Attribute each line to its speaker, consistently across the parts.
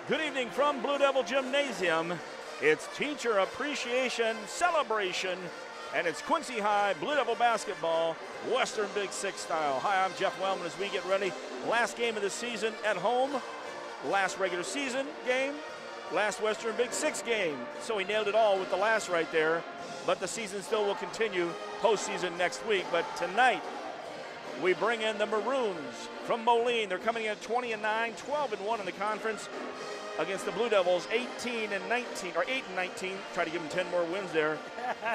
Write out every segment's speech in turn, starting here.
Speaker 1: Good evening from Blue Devil Gymnasium. It's Teacher Appreciation Celebration, and it's Quincy High Blue Devil basketball, Western Big Six style. Hi, I'm Jeff Wellman as we get ready. Last game of the season at home, last regular season game, last Western Big Six game. So he nailed it all with the last right there, but the season still will continue postseason next week. But tonight, we bring in the Maroons from Moline. They're coming in at 20-9, 12-1 in the conference against the Blue Devils, 18-19, or 8-19. Try to give them 10 more wins there.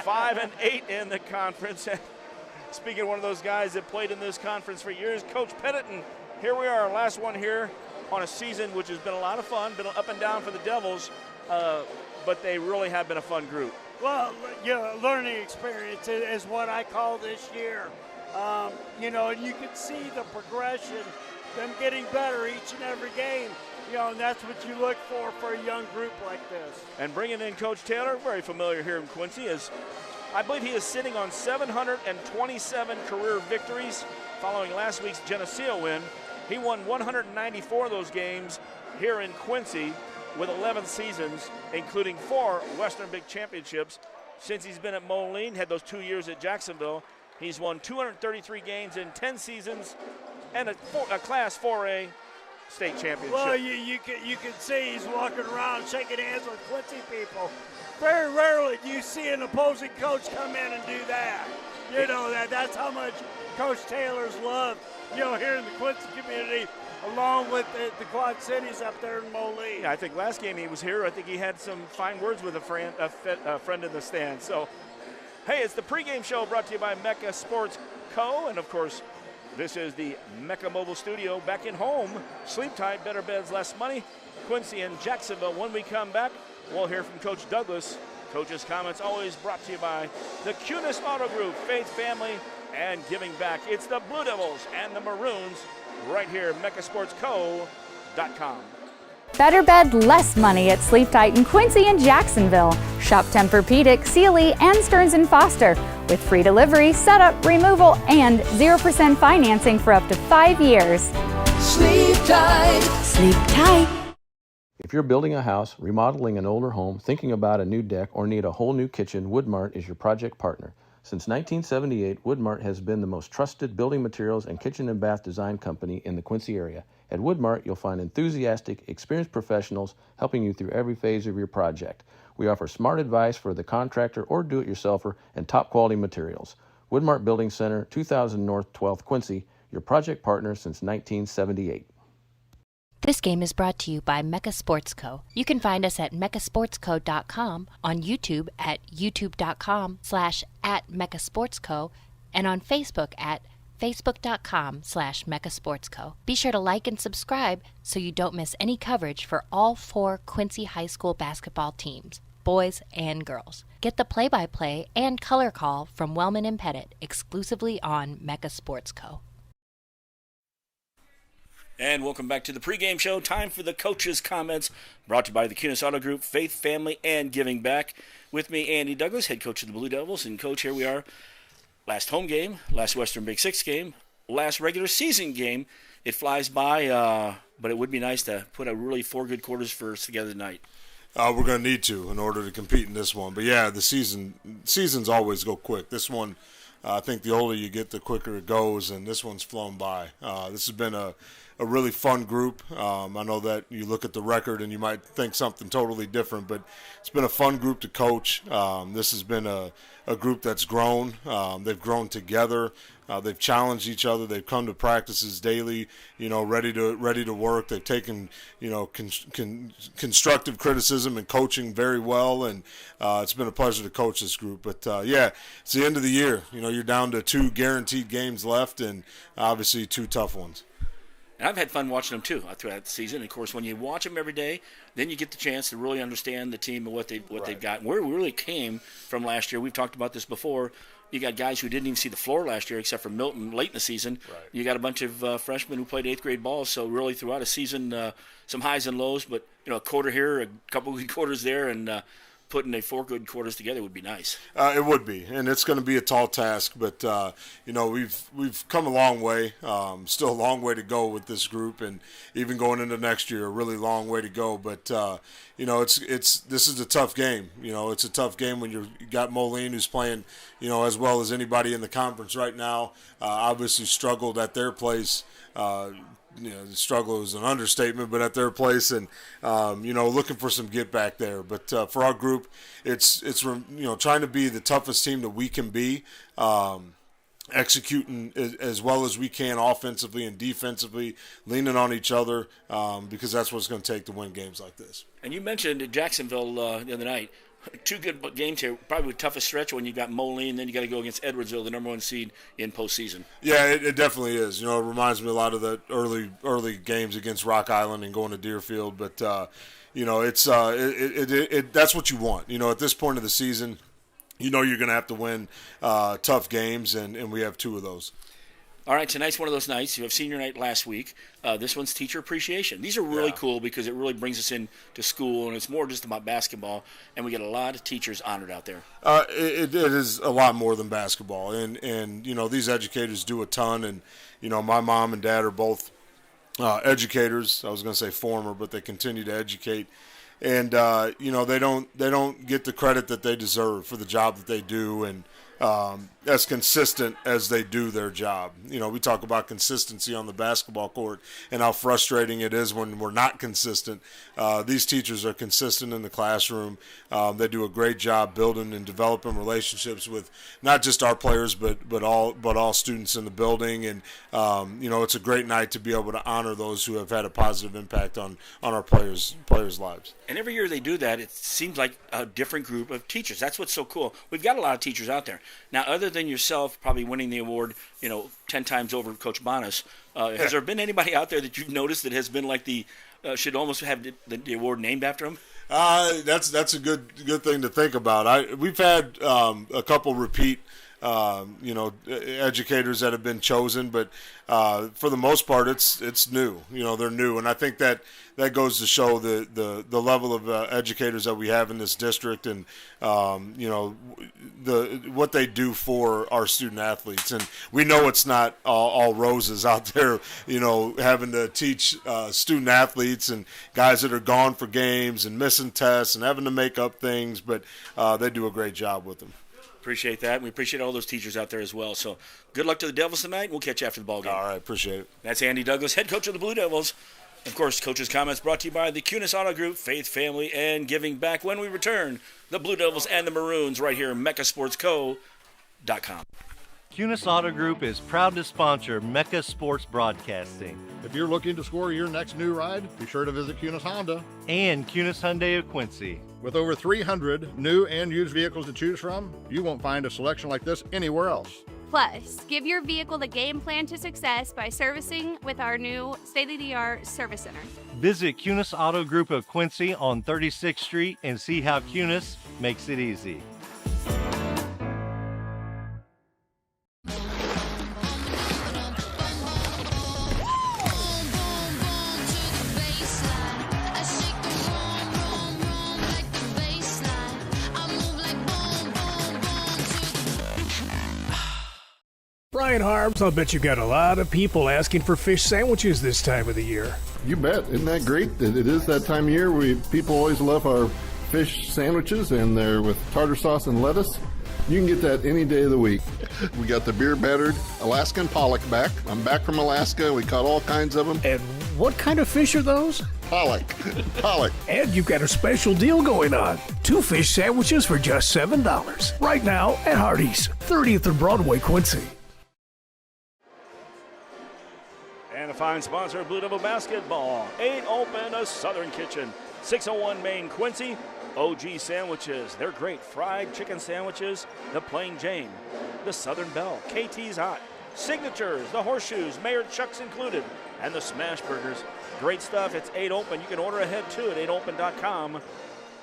Speaker 1: 5-8 in the conference. Speaking of one of those guys that played in this conference for years, Coach Pettiton. Here we are, last one here on a season which has been a lot of fun, been up and down for the Devils, but they really have been a fun group.
Speaker 2: Well, learning experience is what I call this year. And you can see the progression, them getting better each and every game. And that's what you look for a young group like this. And
Speaker 1: bringing in Coach Taylor, very familiar here in Quincy, I believe he is sitting on 727 career victories following last week's Geneseo win. He won 194 of those games here in Quincy with 11 seasons, including 4 Western Big Championships. Since he's been at Moline, had those 2 years at Jacksonville, he's won 233 games in 10 seasons and a Class 4A state championship.
Speaker 2: Well, you can see he's walking around shaking hands with Quincy people. Very rarely do you see an opposing coach come in and do that. That's how much Coach Taylor's loved, here in the Quincy community, along with the Quad Cities up there in Moline.
Speaker 1: Yeah, I think last game he was here, I think he had some fine words with a friend in the stand. So, hey, it's the pregame show brought to you by Mecca Sports Co. And, of course, this is the Mecca Mobile Studio back in home. Sleep tight, better beds, less money. Quincy and Jacksonville. When we come back, we'll hear from Coach Douglas. Coach's comments always brought to you by the QHS Auto Group, Faith, Family, and Giving Back. It's the Blue Devils and the Maroons right here at MeccaSportsCo.com.
Speaker 3: Better bed, less money at Sleep Tight in Quincy and Jacksonville. Shop Tempur-Pedic, Sealy, and Stearns & Foster with free delivery, setup, removal, and 0% financing for up to 5 years.
Speaker 4: Sleep Tight. Sleep Tight.
Speaker 5: If you're building a house, remodeling an older home, thinking about a new deck, or need a whole new kitchen, Woodmart is your project partner. Since 1978, Woodmart has been the most trusted building materials and kitchen and bath design company in the Quincy area. At Woodmart, you'll find enthusiastic, experienced professionals helping you through every phase of your project. We offer smart advice for the contractor or do-it-yourselfer and top-quality materials. Woodmart Building Center, 2000 North 12th Quincy, your project partner since 1978.
Speaker 6: This game is brought to you by Mecca Sports Co. You can find us at meccasportsco.com, on YouTube at youtube.com/@meccasportsco, and on Facebook at facebook.com/meccasportsco. Be sure to like and subscribe so you don't miss any coverage for all 4 Quincy High School basketball teams, boys and girls. Get the play-by-play and color call from Wellman and Pettit exclusively on Mecca Sports Co.
Speaker 1: And welcome back to the pregame show. Time for the coaches' comments, brought to you by the QHS Auto Group, Faith, Family, and Giving Back. With me, Andy Douglas, head coach of the Blue Devils. And, Coach, here we are. Last home game, last Western Big Six game, last regular season game. It flies by, but it would be nice to put a really 4 good quarters for us together tonight.
Speaker 7: We're going to need to in order to compete in this one. But, yeah, the seasons always go quick. This one, I think the older you get, the quicker it goes, and this one's flown by. This has been a really fun group. I know that you look at the record and you might think something totally different, but it's been a fun group to coach. This has been a group that's grown. They've grown together. They've challenged each other. They've come to practices daily, ready to work. They've taken, constructive criticism and coaching very well, and it's been a pleasure to coach this group. But, it's the end of the year. You're down to 2 guaranteed games left and obviously 2 tough ones.
Speaker 1: And I've had fun watching them, too, throughout the season. Of course, when you watch them every day, then you get the chance to really understand the team and what they've got. And where we really came from last year, we've talked about this before, you got guys who didn't even see the floor last year except for Milton late in the season.
Speaker 7: Right.
Speaker 1: You got a bunch of freshmen who played 8th-grade ball, so really throughout a season, some highs and lows, but a quarter here, a couple of good quarters there, and
Speaker 8: putting 4 good quarters together would be nice.
Speaker 7: It would be, and it's going to be a tall task. But we've come a long way. Still a long way to go with this group, and even going into next year, a really long way to go. But this is a tough game. It's a tough game when you got Moline, who's playing as well as anybody in the conference right now. Obviously struggled at their place. The struggle is an understatement, but at their place, and looking for some get back there. But for our group, it's trying to be the toughest team that we can be, executing as well as we can offensively and defensively, leaning on each other, because that's what it's going to take to win games like this. And
Speaker 8: you mentioned Jacksonville the other night. 2 good games here. Probably the toughest stretch when you got Moline, then you got to go against Edwardsville, the number 1 seed in postseason. Yeah, it definitely is. It reminds me a lot of the early games against Rock Island and going to Deerfield. But it's that's what you want. At this point of the season, you're going to have to win tough games, and we have 2 of those. All right, tonight's one of those nights. You have senior night last week. This one's teacher appreciation. These are really cool because it really brings us into school, and it's more just about basketball, and we get a lot of teachers honored out there. It is a lot more than basketball, and these educators do a ton, and my mom and dad are both educators. I was going to say former, but they continue to educate. And they don't get the credit that they deserve for the job that they do, and as consistent as they do their job. We talk about consistency on the basketball court and how frustrating it is when we're not consistent. These teachers are consistent in the classroom. They do a great job building and developing relationships with not just our players, but all students in the building. And it's a great night to be able to honor those who have had a positive impact on our players' lives. And every year they do that, it seems like a different group of teachers. That's what's so cool. We've got a lot of teachers out there. Now, other than yourself probably winning the award, 10 times over Coach Bonas, has there been anybody out there that you've noticed that has been like should almost have the award named after him? That's a good thing to think about. We've had a couple repeat educators that have been chosen, but for the most part, it's new. They're new, and I think that goes to show the level of educators that we have in this district, and what they do for our student athletes. And we know it's not all roses out there. Having to teach student athletes and guys that are gone for games and missing tests and having to make up things, but they do a great job with them. Appreciate that. We appreciate all those teachers out there as well. So good luck to the Devils tonight. We'll catch you after the ball game. All right, appreciate it. That's Andy Douglas, head coach of the Blue Devils. Of course, Coach's comments brought to you by the QHS Auto Group, Faith, Family, and Giving Back. When we return, the Blue Devils and the Maroons right here at MeccaSportsCo.com.
Speaker 9: QHS Auto Group is proud to sponsor Mecca Sports Broadcasting.
Speaker 10: If you're looking to score your next new ride, be sure to visit QHS Honda.
Speaker 9: And QHS Hyundai of Quincy.
Speaker 10: With over 300 new and used vehicles to choose from, you won't find a selection like this anywhere else.
Speaker 11: Plus, give your vehicle the game plan to success by servicing with our new state-of-the-art service center.
Speaker 9: Visit QHS Auto Group of Quincy on 36th Street and see how QHS makes it easy.
Speaker 12: Brian Harbs, I'll bet you got a lot of people asking for fish sandwiches this time of the year.
Speaker 13: You bet. Isn't that great? It is that time of year. People always love our fish sandwiches, and they're with tartar sauce and lettuce. You can get that any day of the week. We got the beer-battered Alaskan pollock back. I'm back from Alaska. We caught all kinds of them.
Speaker 12: And what kind of fish are those?
Speaker 13: Pollock. Pollock.
Speaker 12: And you've got a special deal going on. 2 fish sandwiches for just $7. Right now at Hardee's, 30th and Broadway, Quincy.
Speaker 1: And a fine sponsor of Blue Devil Basketball. 8 Open, a Southern Kitchen. 601 Main, Quincy. OG Sandwiches. They're great. Fried chicken sandwiches. The Plain Jane. The Southern Belle. KT's Hot. Signatures. The Horseshoes. Mayor Chuck's included. And the Smash Burgers. Great stuff. It's 8 Open. You can order ahead too at 8open.com.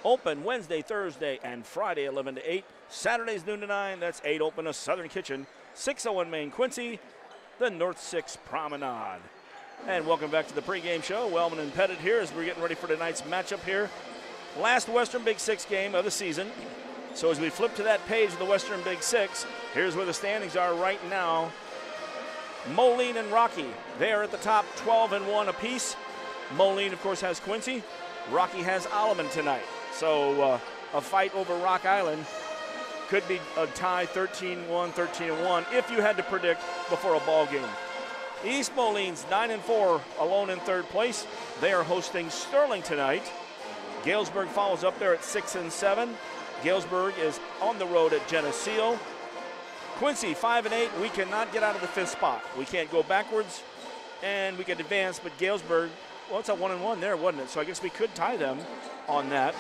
Speaker 1: Open Wednesday, Thursday, and Friday 11 to 8. Saturdays noon to 9. That's 8 Open, a Southern Kitchen. 601 Main, Quincy. The North 6 Promenade. And welcome back to the pregame show. Wellman and Pettit here as we're getting ready for tonight's matchup here last Western Big Six game of the season. So as we flip to that page of the Western Big Six, here's where the standings are right now. Moline and Rocky, they are at the top, 12-1 apiece. Moline, of course, has Quincy. Rocky has Alleman tonight. So a fight over Rock Island could be a tie, 13-1, 13-1, if you had to predict before a ball game. East Moline's 9-4, alone in third place. They are hosting Sterling tonight. Galesburg follows up there at 6-7. Galesburg is on the road at Geneseo. Quincy 5-8. We cannot get out of the fifth spot. We can't go backwards, and we can advance. But Galesburg, well, it's a 1-1 there, wasn't it? So I guess we could tie them on that.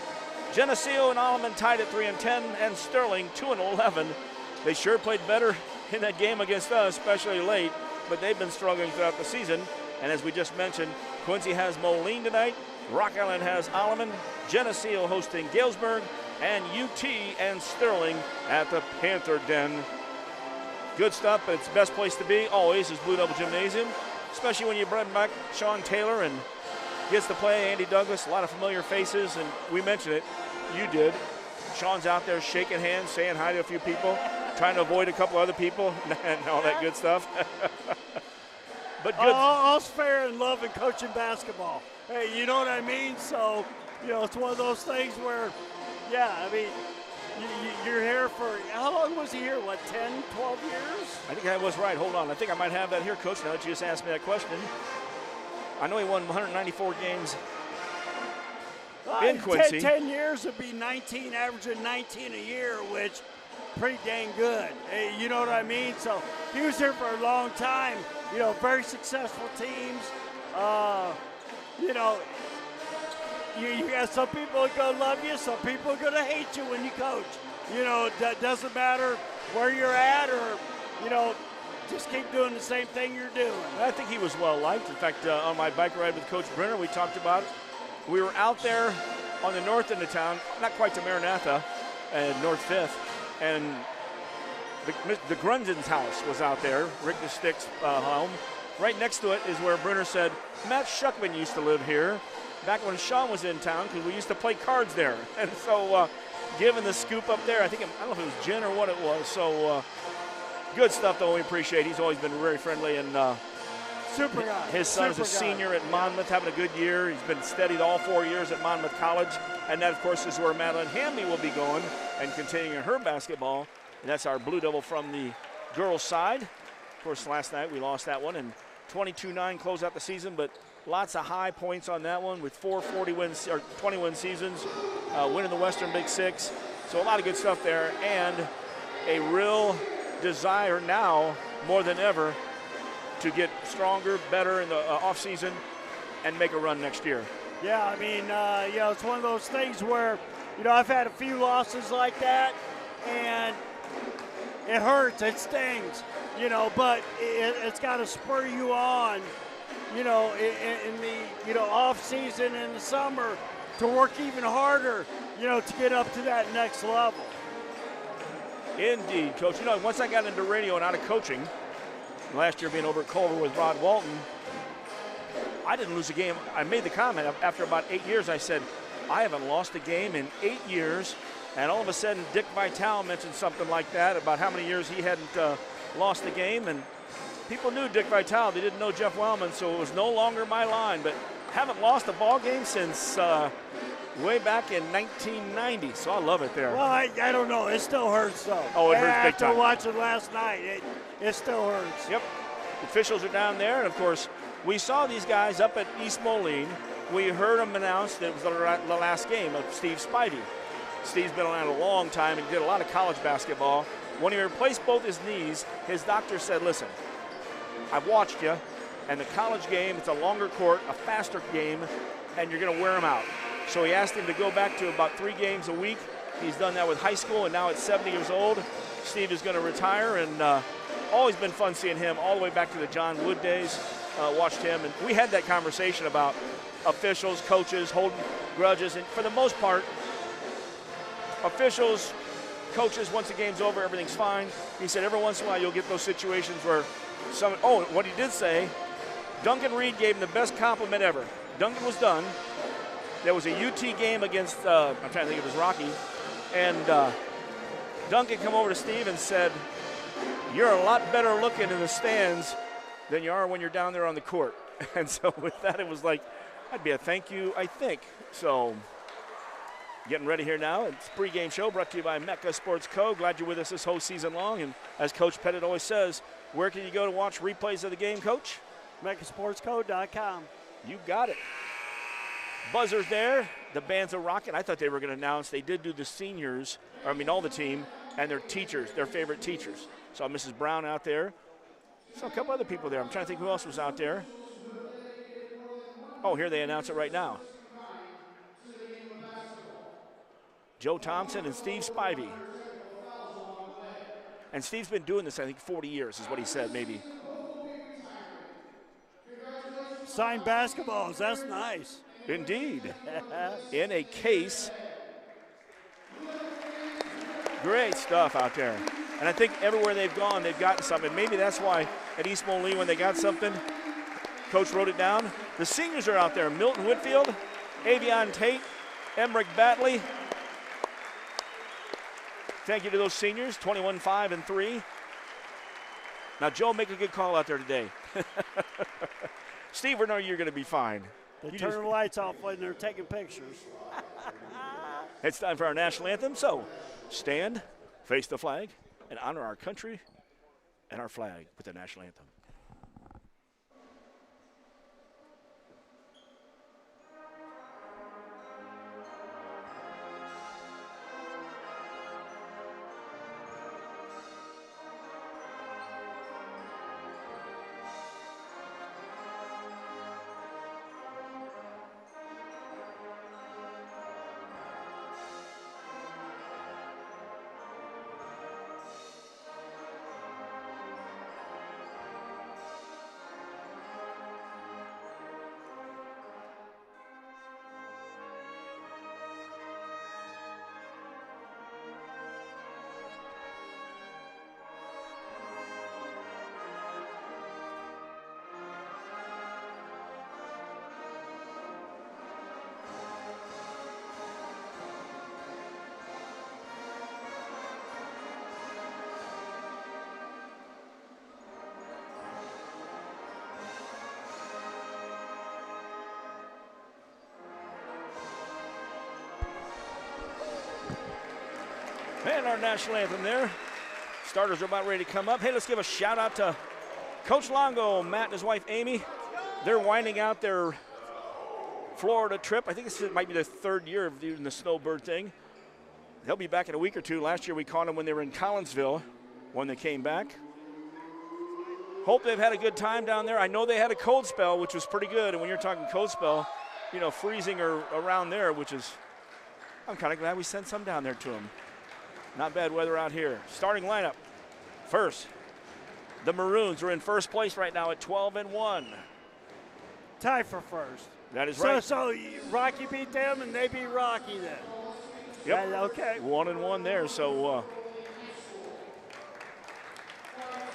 Speaker 1: Geneseo and Alleman tied at 3-10, and Sterling 2-11. They sure played better in that game against us, especially late, but they've been struggling throughout the season. And as we just mentioned, Quincy has Moline tonight. Rock Island has Alleman. Geneseo hosting Galesburg, and UT and Sterling at the Panther Den. Good stuff, but it's the best place to be always is Blue Devil Gymnasium, especially when you bring back Sean Taylor and gets to play Andy Douglas, a lot of familiar faces, and we mentioned it, you did. Sean's out there shaking hands, saying hi to a few people, trying to avoid a couple other people and all that good stuff. But good.
Speaker 2: All's fair in love and coaching basketball. Hey, you know what I mean? So, it's one of those things where, you're here for, how long was he here? 10, 12 years?
Speaker 1: I think I was right. Hold on. I think I might have that here, Coach, now that you just asked me that question. I know he won 194 games in Quincy.
Speaker 2: 10 years would be 19, averaging 19 a year, which pretty dang good. Hey, you know what I mean? So he was here for a long time. Very successful teams. You got some people that are going to love you, some people are going to hate you when you coach. That doesn't matter where you're at or, just keep doing the same thing you're doing.
Speaker 1: I think he was well liked. In fact, on my bike ride with Coach Brenner, we talked about it. We were out there on the north end of town, not quite to Maranatha and North 5th, and the Grundon's house was out there, Rick the Stick's home. Right next to it is where Brenner said, Matt Shuckman used to live here back when Sean was in town because we used to play cards there. And so given the scoop up there, I don't know if it was gin or what it was. So good stuff, though. We appreciate. He's always been very friendly. And
Speaker 2: super guy.
Speaker 1: His son is a senior at Monmouth, having a good year. He's been steadied all 4 years at Monmouth College. And that, of course, is where Madeline Hamley will be going and continuing her basketball. And that's our Blue Devil from the girls' side. Of course, last night we lost that one, and 22-9 close out the season, but lots of high points on that one with 4 20-win seasons, winning the Western Big Six. So a lot of good stuff there, and a real desire now more than ever to get stronger, better in the offseason and make a run next year.
Speaker 2: Yeah, it's one of those things where, I've had a few losses like that, and it hurts, it stings, but it's got to spur you on, in the off season in the summer to work even harder, to get up to that next level.
Speaker 1: Indeed, Coach. Once I got into radio and out of coaching, last year being over at Culver with Rod Walton, I didn't lose a game. I made the comment after about 8 years, I said, I haven't lost a game in 8 years. And all of a sudden, Dick Vitale mentioned something like that about how many years he hadn't lost a game. And people knew Dick Vitale. They didn't know Jeff Wellman, so it was no longer my line. But haven't lost a ball game since way back in 1990. So I love it there.
Speaker 2: Well, I don't know. It still hurts, though.
Speaker 1: Oh, it hurts big time.
Speaker 2: After watching last night, it still hurts.
Speaker 1: Yep. The officials are down there. And, of course, we saw these guys up at East Moline. We heard them announce that it was the last game of Steve Spivey. Steve's been around a long time and did a lot of college basketball. When he replaced both his knees, his doctor said, listen, I've watched you, and the college game, it's a longer court, a faster game, and you're going to wear them out. So he asked him to go back to about 3 games a week. He's done that with high school, and now at 70 years old, Steve is going to retire, and always been fun seeing him all the way back to the John Wood days. Watched him, and we had that conversation about officials, coaches, holding grudges, and for the most part, officials, coaches, once the game's over, everything's fine. He said every once in a while you'll get those situations where what he did say, Duncan Reed gave him the best compliment ever. Duncan was done. there was a UT game against, I'm trying to think if it was Rocky, and Duncan come over to Steve and said, "You're a lot better looking in the stands than you are when you're down there on the court." And so with that, it was like, that'd be a thank you, I think. So getting ready here now. It's a pregame show brought to you by Mecca Sports Co. Glad you're with us this whole season long. And as Coach Pettit always says, where can you go to watch replays of the game, Coach?
Speaker 2: MeccaSportsCo.com.
Speaker 1: You got it. Buzzers there. The band's a rockin'. I thought they were going to announce they did do the seniors, all the team, and their teachers, their favorite teachers. Saw Mrs. Brown out there. Saw a couple other people there. I'm trying to think who else was out there. Oh, here they announce it right now. Joe Thompson and Steve Spivey. And Steve's been doing this, I think, 40 years is what he said, maybe.
Speaker 2: Signed basketballs, that's nice.
Speaker 1: Indeed. In a case. Great stuff out there. And I think everywhere they've gone, they've gotten something. Maybe that's why at East Moline, when they got something, Coach wrote it down. The seniors are out there. Milton Whitfield, Avion Tate, Emmerich Batley. Thank you to those seniors, 21, 5, and 3. Now, Joe, make a good call out there today. Steve, we know you're going to be fine.
Speaker 2: They turn the lights off when they're taking pictures.
Speaker 1: It's time for our national anthem. So stand, face the flag, and honor our country and our flag with the national anthem. And our national anthem there. Starters are about ready to come up. Hey, let's give a shout out to Coach Longo, Matt and his wife Amy. They're winding out their Florida trip. I think this might be their third year of doing the snowbird thing. They'll be back in a week or two. Last year we caught them when they were in Collinsville when they came back. Hope they've had a good time down there. I know they had a cold spell, which was pretty good. And when you're talking cold spell, freezing or around there, which is, I'm kind of glad we sent some down there to them. Not bad weather out here. Starting lineup. First, the Maroons are in first place right now at 12-1.
Speaker 2: Tie for first.
Speaker 1: That is right.
Speaker 2: So Rocky beat them and they beat Rocky then.
Speaker 1: Yep.
Speaker 2: Okay.
Speaker 1: 1-1 there. So,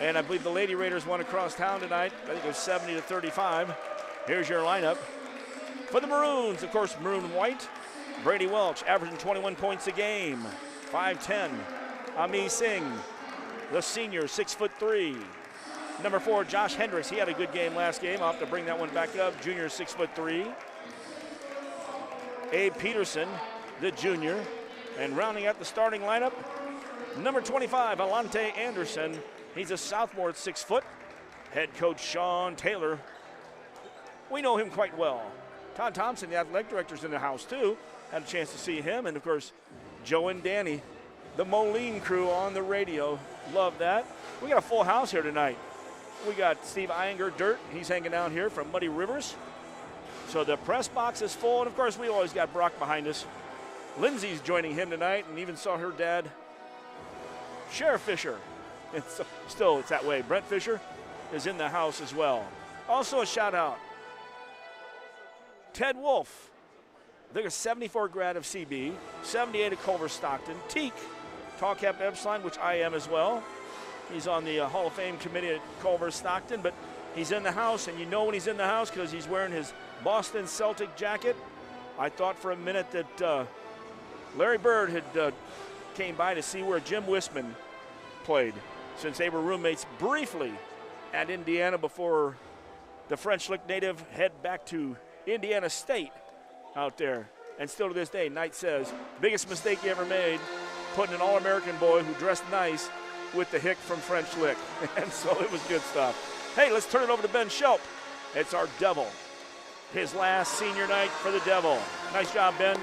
Speaker 1: and I believe the Lady Raiders won across town tonight. I think it was 70-35. Here's your lineup. For the Maroons, of course, maroon white. Brady Welch averaging 21 points a game. 5'10", Ami Singh, the senior, 6'3". Number 4, Josh Hendricks. He had a good game last game. I'll have to bring that one back up. Junior, 6'3". Abe Peterson, the junior. And rounding out the starting lineup, number 25, Alante Anderson. He's a sophomore at 6 foot. Head coach Sean Taylor. We know him quite well. Todd Thompson, the athletic director's in the house too. Had a chance to see him. And of course, Joe and Danny, the Moline crew on the radio. Love that. We got a full house here tonight. We got Steve Iyengar Dirt. He's hanging out here from Muddy Rivers. So the press box is full. And, of course, we always got Brock behind us. Lindsay's joining him tonight and even saw her dad, Sheriff Fisher. And so, still, it's that way. Brent Fisher is in the house as well. Also a shout-out. Ted Wolf. I think a 74 grad of CB, 78 at Culver Stockton. Teak, Tall Cap Epstein, which I am as well. He's on the Hall of Fame committee at Culver Stockton, but he's in the house, and you know when he's in the house because he's wearing his Boston Celtic jacket. I thought for a minute that Larry Bird had came by to see where Jim Wisman played, since they were roommates briefly at Indiana before the French Lick native head back to Indiana State out there. And still to this day, Knight says, biggest mistake he ever made, putting an All-American boy who dressed nice with the hick from French Lick. And so it was good stuff. Hey, let's turn it over to Ben Shelp. It's our Devil. His last senior night for the Devil. Nice job, Ben.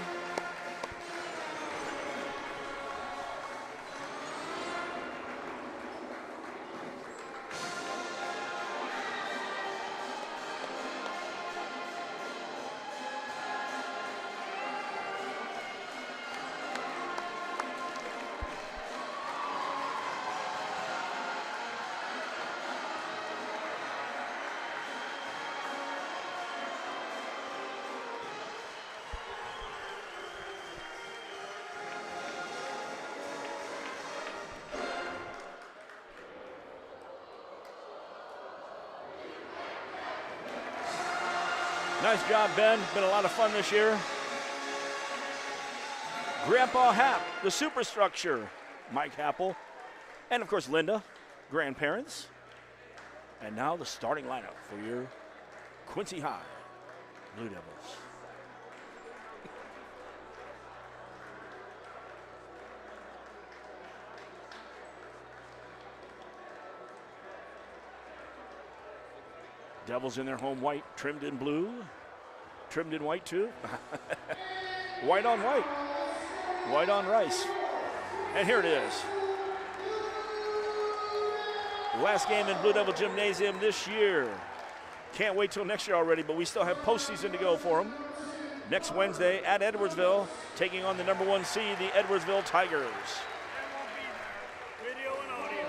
Speaker 1: Nice job, Ben. Been a lot of fun this year. Grandpa Happ, the superstructure, Mike Happel, and of course Linda, grandparents. And now the starting lineup for your Quincy High Blue Devils. Devils in their home white, trimmed in blue, trimmed in white too. White on white, white on rice. And here it is. Last game in Blue Devil Gymnasium this year. Can't wait till next year already, but we still have postseason to go for them. Next Wednesday at Edwardsville, taking on the number 1 seed, the Edwardsville Tigers.
Speaker 2: Video and audio.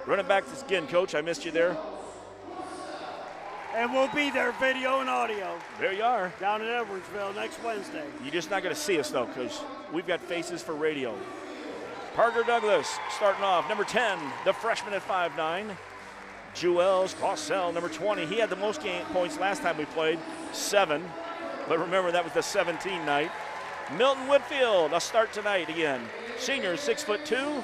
Speaker 1: Run it back again, Coach. I missed you there.
Speaker 2: And we'll be there, video and audio.
Speaker 1: There you are.
Speaker 2: Down in Edwardsville next Wednesday.
Speaker 1: You're just not going to see us, though, because we've got faces for radio. Parker Douglas starting off, number 10, the freshman at 5'9". Jewels Crossell, number 20. He had the most game points last time we played, 7. But remember, that was the 17 night. Milton Whitfield, a start tonight again. Senior, 6'2",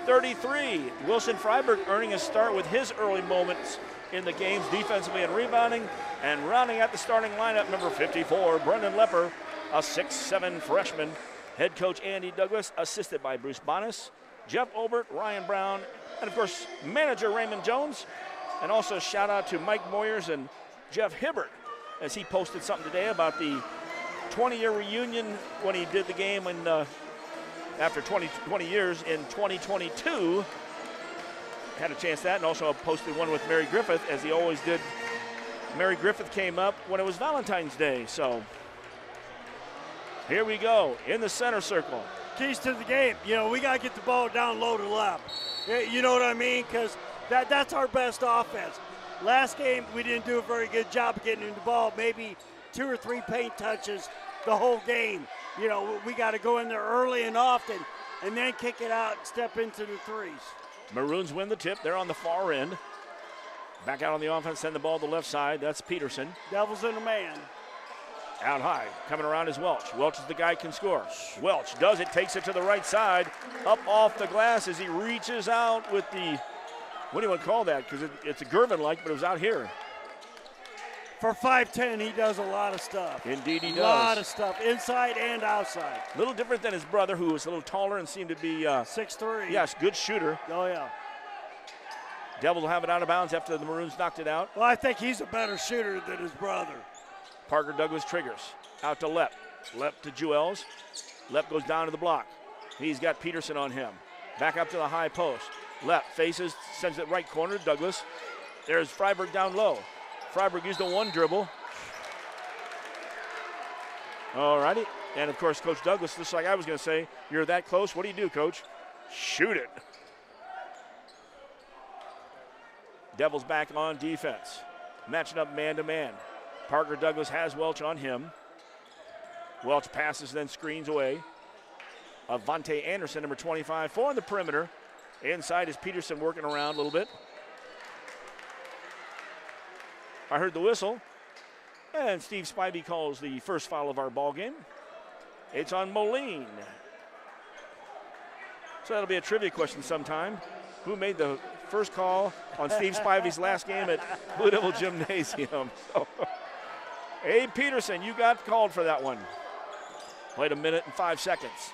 Speaker 1: 33. Wilson Freiberg earning a start with his early moments in the games defensively and rebounding. And rounding out the starting lineup, number 54, Brendan Lepper, a 6'7" freshman. Head coach Andy Douglas, assisted by Bruce Bonas, Jeff Obert, Ryan Brown, and of course, manager Raymond Jones. And also shout out to Mike Moyers and Jeff Hibbert, as he posted something today about the 20-year reunion when he did the game when, after 20 years in 2022. Had a chance that, and also posted one with Mary Griffith, as he always did. Mary Griffith came up when it was Valentine's Day, so here we go in the center circle.
Speaker 2: Keys to the game, we got to get the ball down low to left. You know what I mean? Because that's our best offense. Last game, we didn't do a very good job of getting in the ball, maybe 2 or 3 paint touches the whole game. We got to go in there early and often and then kick it out and step into the threes.
Speaker 1: Maroons win the tip. They're on the far end. Back out on the offense, send the ball to the left side. That's Peterson.
Speaker 2: Devils in a man.
Speaker 1: Out high, coming around is Welch. Welch is the guy who can score. Welch does it, takes it to the right side, up off the glass as he reaches out with the, what do you want to call that? Because it's a Gervin-like, but it was out here.
Speaker 2: For 5'10", he does a lot of stuff.
Speaker 1: Indeed he does.
Speaker 2: A lot of stuff, inside and outside.
Speaker 1: A little different than his brother, who was a little taller and seemed to be
Speaker 2: 6'3".
Speaker 1: Yes, good shooter.
Speaker 2: Oh, yeah.
Speaker 1: Devils will have it out of bounds after the Maroons knocked it out.
Speaker 2: Well, I think he's a better shooter than his brother.
Speaker 1: Parker Douglas triggers. Out to Lepp. Lepp to Jewels. Lepp goes down to the block. He's got Peterson on him. Back up to the high post. Lepp faces, sends it right corner to Douglas. There's Freiberg down low. Freiberg used a 1 dribble. All righty. And, of course, Coach Douglas, just like I was going to say, you're that close. What do you do, Coach? Shoot it. Devils back on defense. Matching up man-to-man. Parker Douglas has Welch on him. Welch passes, then screens away. Avante Anderson, number 25, 4 on the perimeter. Inside is Peterson working around a little bit. I heard the whistle. And Steve Spivey calls the first foul of our ball game. It's on Moline. So that'll be a trivia question sometime. Who made the first call on Steve Spivey's last game at Blue Devil Gymnasium? So, Abe Peterson, you got called for that one. Played 1 minute and 5 seconds.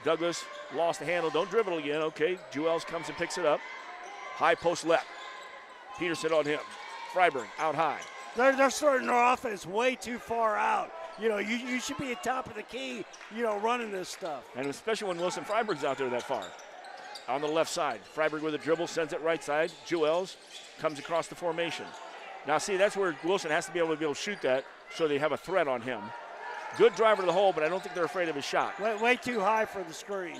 Speaker 1: Douglas lost the handle. Don't dribble again. Okay, Jewels comes and picks it up. High post left. Peterson on him. Freiberg out high.
Speaker 2: They're starting their offense way too far out. You know, you should be at top of the key, you know, running this stuff.
Speaker 1: And especially when Wilson Freiberg's out there that far. On the left side, Freiberg with a dribble, sends it right side. Jewels comes across the formation. Now, see, that's where Wilson has to be able to shoot that so they have a threat on him. Good driver to the hole, but I don't think they're afraid of his shot.
Speaker 2: Way too high for the screen.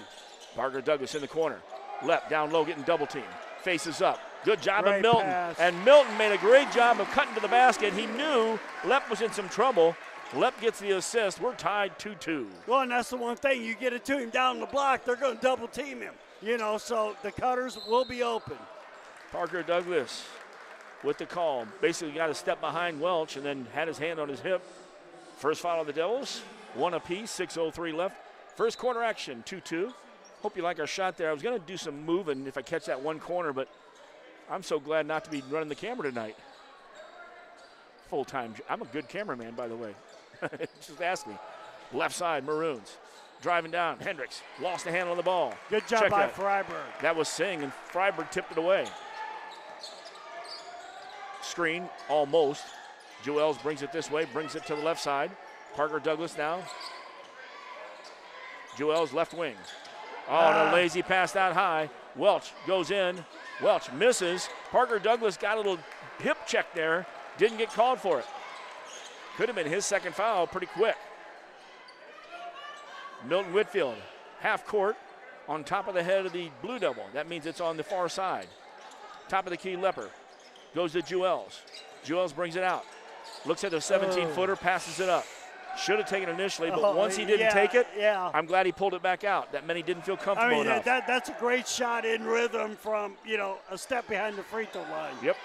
Speaker 1: Parker Douglas in the corner. Left, down low, getting double team. Faces up. Good job of Milton.
Speaker 2: Pass.
Speaker 1: And Milton made a great job of cutting to the basket. He knew Lepp was in some trouble. Lepp gets the assist. We're tied 2-2.
Speaker 2: Well, and that's the one thing. You get it to him down the block, they're going to double team him. You know, so the cutters will be open.
Speaker 1: Parker Douglas with the call. Basically got a step behind Welch and then had his hand on his hip. First foul of the Devils. 1 apiece, 6:03 left. First quarter action, 2-2. Hope you like our shot there. I was going to do some moving if I catch that one corner, but I'm so glad not to be running the camera tonight. Full-time. I'm a good cameraman, by the way. Just ask me. Left side, Maroons. Driving down, Hendricks lost the handle on the ball.
Speaker 2: Good job
Speaker 1: Check
Speaker 2: by
Speaker 1: that.
Speaker 2: Freiberg.
Speaker 1: That was Singh, and Freiberg tipped it away. Screen, almost. Jewels brings it this way, brings it to the left side. Parker Douglas now. Jewels left wing. Oh, and a lazy pass out high. Welch goes in. Welch misses. Parker Douglas got a little hip check there. Didn't get called for it. Could have been his second foul pretty quick. Milton Whitfield, half court, on top of the head of the Blue Devil. That means it's on the far side. Top of the key, Lepper. Goes to Jewels. Jewels brings it out. Looks at the 17-footer, passes it up. Should have taken it initially, but once he didn't take it, I'm glad he pulled it back out. That meant he didn't feel comfortable enough.
Speaker 2: That's a great shot in rhythm from, you know, a step behind the free throw line.
Speaker 1: Yep.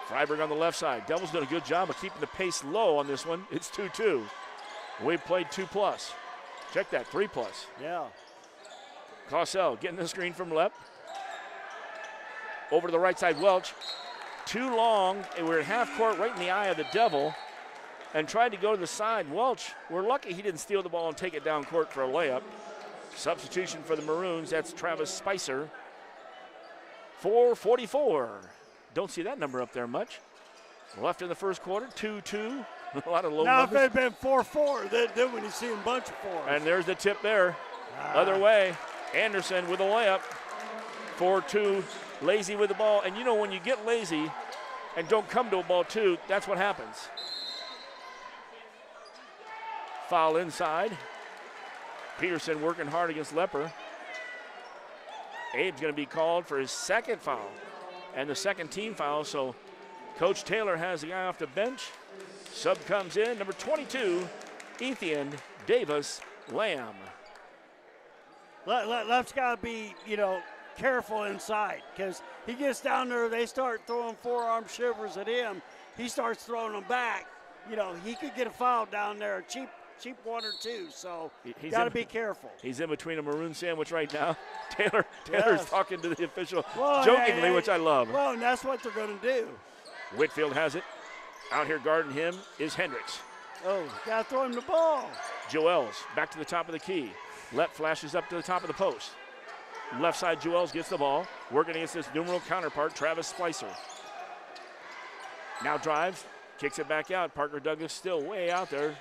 Speaker 1: Freiberg on the left side. Devils done a good job of keeping the pace low on this one. It's 2-2. We played 2+. Check that, 3+.
Speaker 2: Yeah.
Speaker 1: Cassell getting the screen from Lepp. Over to the right side, Welch. Too long, and we're at half court right in the eye of the Devil, and tried to go to the side. Welch, we're lucky he didn't steal the ball and take it down court for a layup. Substitution for the Maroons, that's Travis Spicer. 4:44. Don't see that number up there much. Left in the first quarter, 2-2. A lot of low
Speaker 2: now,
Speaker 1: numbers.
Speaker 2: if it had been 4-4, then when you see a bunch of fours.
Speaker 1: And there's the tip there. Other way. Anderson with a layup. 4-2. Lazy with the ball. And you know, when you get lazy and don't come to a ball too, that's what happens. Foul inside. Peterson working hard against Lepper. Abe's going to be called for his second foul and the second team foul. So Coach Taylor has the guy off the bench. Sub comes in, number 22, Ethan Davis Lamb.
Speaker 2: Left's got to be, you know, careful inside because he gets down there, they start throwing forearm shivers at him. He starts throwing them back. You know, he could get a foul down there, cheap 1 or 2. So he's got to be careful.
Speaker 1: He's in between a maroon sandwich right now. Taylor's talking to the official
Speaker 2: well,
Speaker 1: jokingly, which I love.
Speaker 2: Well, and that's what they're going to do.
Speaker 1: Whitfield has it. Out here guarding him is Hendricks.
Speaker 2: Oh, got to throw him the ball.
Speaker 1: Joels back to the top of the key. Lepp flashes up to the top of the post. Left side, Joels gets the ball. Working against his numeral counterpart, Travis Spicer. Now drives, kicks it back out. Parker Douglas still way out there.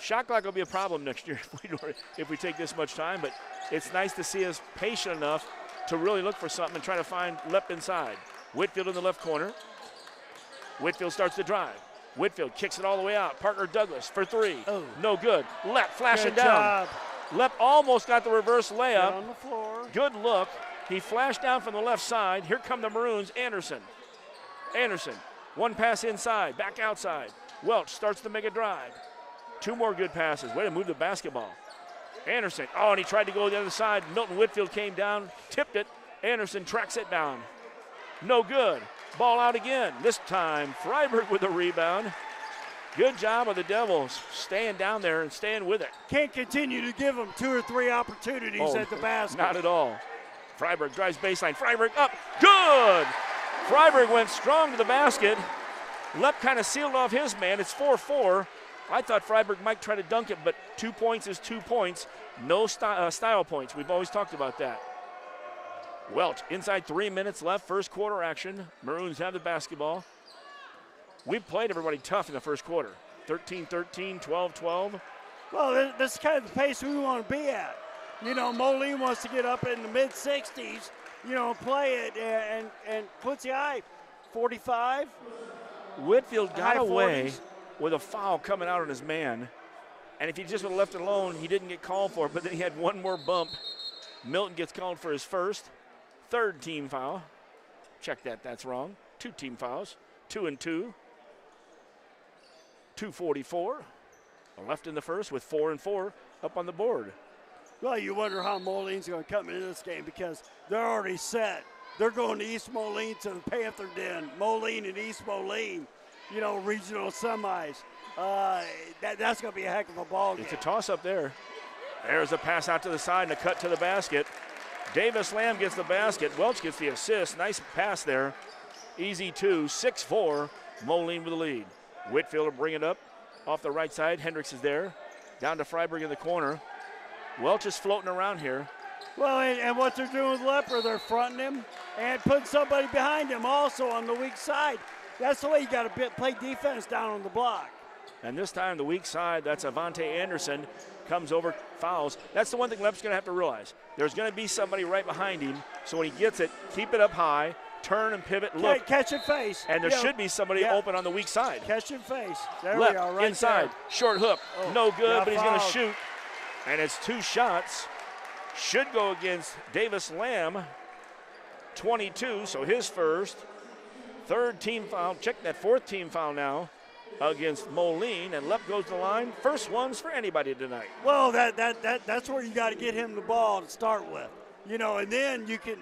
Speaker 1: Shot clock will be a problem next year if we take this much time, but it's nice to see us patient enough to really look for something and try to find Lepp inside. Whitfield in the left corner. Whitfield starts to drive. Whitfield kicks it all the way out. Parker Douglas for 3. Oh. No good. Lepp flashing down. Lepp almost got the reverse layup.
Speaker 2: Get on the floor.
Speaker 1: Good look. He flashed down from the left side. Here come the Maroons. Anderson. One pass inside, back outside. Welch starts to make a drive. 2 more good passes. Way to move the basketball. Anderson. Oh, and he tried to go the other side. Milton Whitfield came down, tipped it. Anderson tracks it down. No good. Ball out again. This time, Freiberg with the rebound. Good job of the Devils staying down there and staying with it.
Speaker 2: Can't continue to give them 2 or 3 opportunities at the basket.
Speaker 1: Not at all. Freiberg drives baseline. Freiberg up. Good! Freiberg went strong to the basket. Lepp kind of sealed off his man. It's 4-4. I thought Freiberg might try to dunk it, but 2 points is 2 points. No style points. We've always talked about that. Welch, inside 3 minutes left, first quarter action. Maroons have the basketball. We've played everybody tough in the first quarter. 13-13, 12-12.
Speaker 2: Well, this is kind of the pace we want to be at. You know, Moline wants to get up in the mid-60s, you know, play it, and Quincy High, 45.
Speaker 1: Whitfield got away
Speaker 2: 40s.
Speaker 1: with a foul coming out on his man. And if he just would have left it alone, he didn't get called for it, but then he had one more bump. Milton gets called for his first. Third team foul. Check that, that's wrong. 2 team fouls, 2 and 2. 2:44 left in the first with 4 and 4 up on the board.
Speaker 2: Well, you wonder how Moline's going to come into this game because they're already set. They're going to East Moline to the Panther Den. Moline and East Moline, you know, regional semis. That's going to be a heck of a ball game.
Speaker 1: It's a toss up there. There's a pass out to the side and a cut to the basket. Davis Lamb gets the basket. Welch gets the assist. Nice pass there. Easy 2, 6-4. Moline with the lead. Whitfield will bring it up off the right side. Hendricks is there. Down to Freiberg in the corner. Welch is floating around here.
Speaker 2: Well, and what they're doing with Lepper, they're fronting him and putting somebody behind him also on the weak side. That's the way you got to play defense down on the block.
Speaker 1: And this time the weak side, that's Avante Anderson, comes over, fouls. That's the one thing Lep's going to have to realize. There's going to be somebody right behind him, so when he gets it, keep it up high, turn and pivot, look.
Speaker 2: Catch and face.
Speaker 1: And there should be somebody open on the weak side.
Speaker 2: Catch and face. There
Speaker 1: Left,
Speaker 2: we are, right
Speaker 1: inside,
Speaker 2: there.
Speaker 1: short hook,
Speaker 2: Oh,
Speaker 1: no good, but he's going to
Speaker 2: fouled.
Speaker 1: shoot. And it's 2 shots. Should go against Davis Lamb, 22, so his first. Third team foul, check that 4th team foul now against Moline, and Lepp goes to the line. First ones for anybody tonight.
Speaker 2: Well, that's where you got to get him the ball to start with. You know, and then you can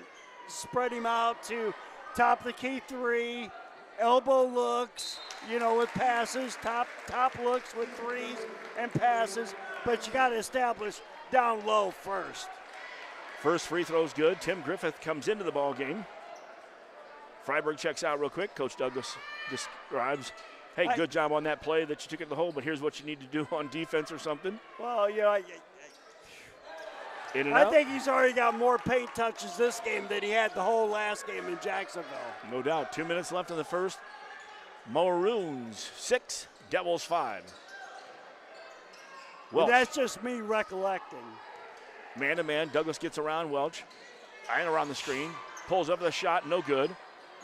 Speaker 2: spread him out to top of the key 3, elbow looks, you know, with passes, top looks with 3s and passes, but you got to establish down low first.
Speaker 1: First free throw's good. Tim Griffith comes into the ball game. Freiberg checks out real quick. Coach Douglas describes, hey, good job on that play that you took it to the hole, but here's what you need to do on defense or something.
Speaker 2: Well, you know,
Speaker 1: In and
Speaker 2: I
Speaker 1: out.
Speaker 2: think he's already got more paint touches this game than he had the whole last game in Jacksonville.
Speaker 1: No doubt. 2 minutes left in the first. Maroons 6, Devils 5.
Speaker 2: Well,
Speaker 1: Welch.
Speaker 2: that's just me recollecting.
Speaker 1: Man-to-man, Douglas gets around Welch. And around the screen. Pulls up the shot, no good.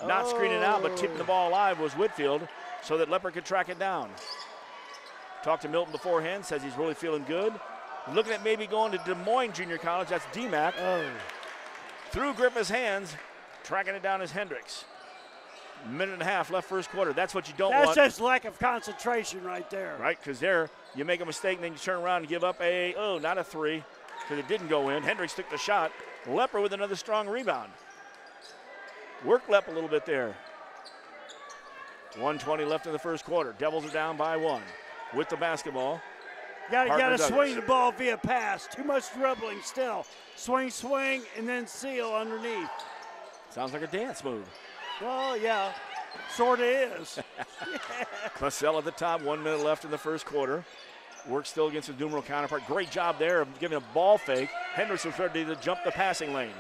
Speaker 1: Not screening out, but keeping the ball alive was Whitfield so that Lepper could track it down. Talked to Milton beforehand, says he's really feeling good. Looking at maybe going to Des Moines Junior College, that's DMAC. Through Griffith's hands, tracking it down is Hendricks. Minute and a half left first quarter. That's what you don't want.
Speaker 2: That's just lack of concentration right there.
Speaker 1: Right, because there you make a mistake and then you turn around and give up not a 3, because it didn't go in. Hendricks took the shot. Lepper with another strong rebound. Worked Lepp a little bit there. 1:20 left in the first quarter. Devils are down by 1 with the basketball.
Speaker 2: Got to
Speaker 1: Douglas.
Speaker 2: swing the ball via pass. Too much dribbling still. Swing, and then seal underneath.
Speaker 1: Sounds like a dance move.
Speaker 2: Well, yeah, sort of is.
Speaker 1: Classell at the top, 1 minute left in the first quarter. Work still against his numeral counterpart. Great job there of giving a ball fake. Hendricks was ready to jump the passing lane.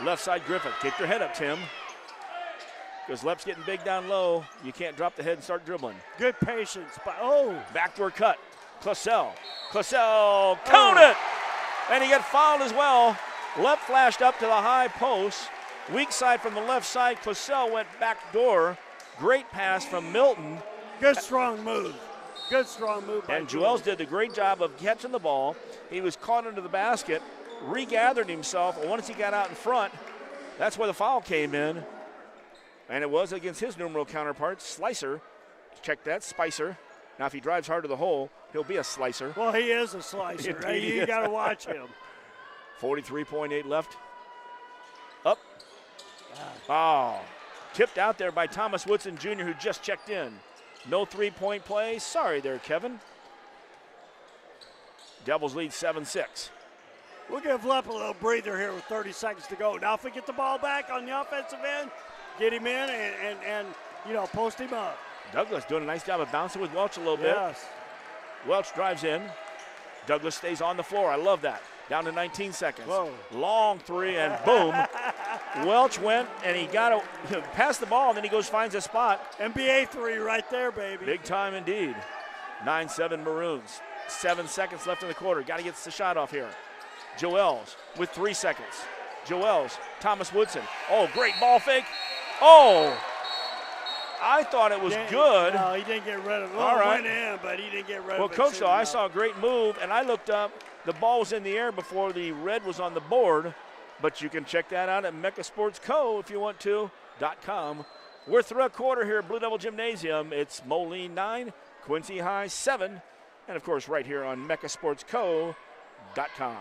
Speaker 1: Left side Griffith. Kick your head up, Tim. Because Lepp's getting big down low. You can't drop the head and start dribbling.
Speaker 2: Good patience. But
Speaker 1: backdoor cut. Classell. Count it! And he got fouled as well. Lepp flashed up to the high post. Weak side from the left side. Classell went back door. Great pass from Milton.
Speaker 2: Good strong move. Good strong move by
Speaker 1: And Juels did a great job of catching the ball. He was caught under the basket, regathered himself, and once he got out in front, that's where the foul came in. And it was against his numeral counterpart, Slicer. Check that, Spicer. Now, if he drives hard to the hole, he'll be a slicer.
Speaker 2: Well, he is a slicer.
Speaker 1: Indeed he
Speaker 2: You
Speaker 1: is.
Speaker 2: got to watch him.
Speaker 1: 43.8 left. Up. Oh, tipped out there by Thomas Woodson Jr., who just checked in. No three-point play. Sorry there, Kevin. Devils lead 7-6.
Speaker 2: We'll give Lepp a little breather here with 30 seconds to go. Now if we get the ball back on the offensive end, get him in and post him up.
Speaker 1: Douglas doing a nice job of bouncing with Welch a little bit.
Speaker 2: Yes.
Speaker 1: Welch drives in. Douglas stays on the floor. I love that. Down to 19 seconds.
Speaker 2: Whoa.
Speaker 1: Long three, and boom. Welch went, and he got past the ball, and then he goes finds a spot.
Speaker 2: NBA three right there, baby.
Speaker 1: Big time indeed. 9-7 Maroons. 7 seconds left in the quarter. Got to get the shot off here. Joels with 3 seconds. Joels, Thomas Woodson. Oh, great ball fake. Oh, I thought it was good.
Speaker 2: No, he didn't get rid of it.
Speaker 1: All right.
Speaker 2: Went in, but he didn't get rid of it.
Speaker 1: Well, Coach, though, I saw a great move, and I looked up. The ball was in the air before the red was on the board, but you can check that out at Mecca Sports Co. if you want to, .com. We're through a quarter here at Blue Devil Gymnasium. It's Moline 9, Quincy High 7, and, of course, right here on meccasportsco.com.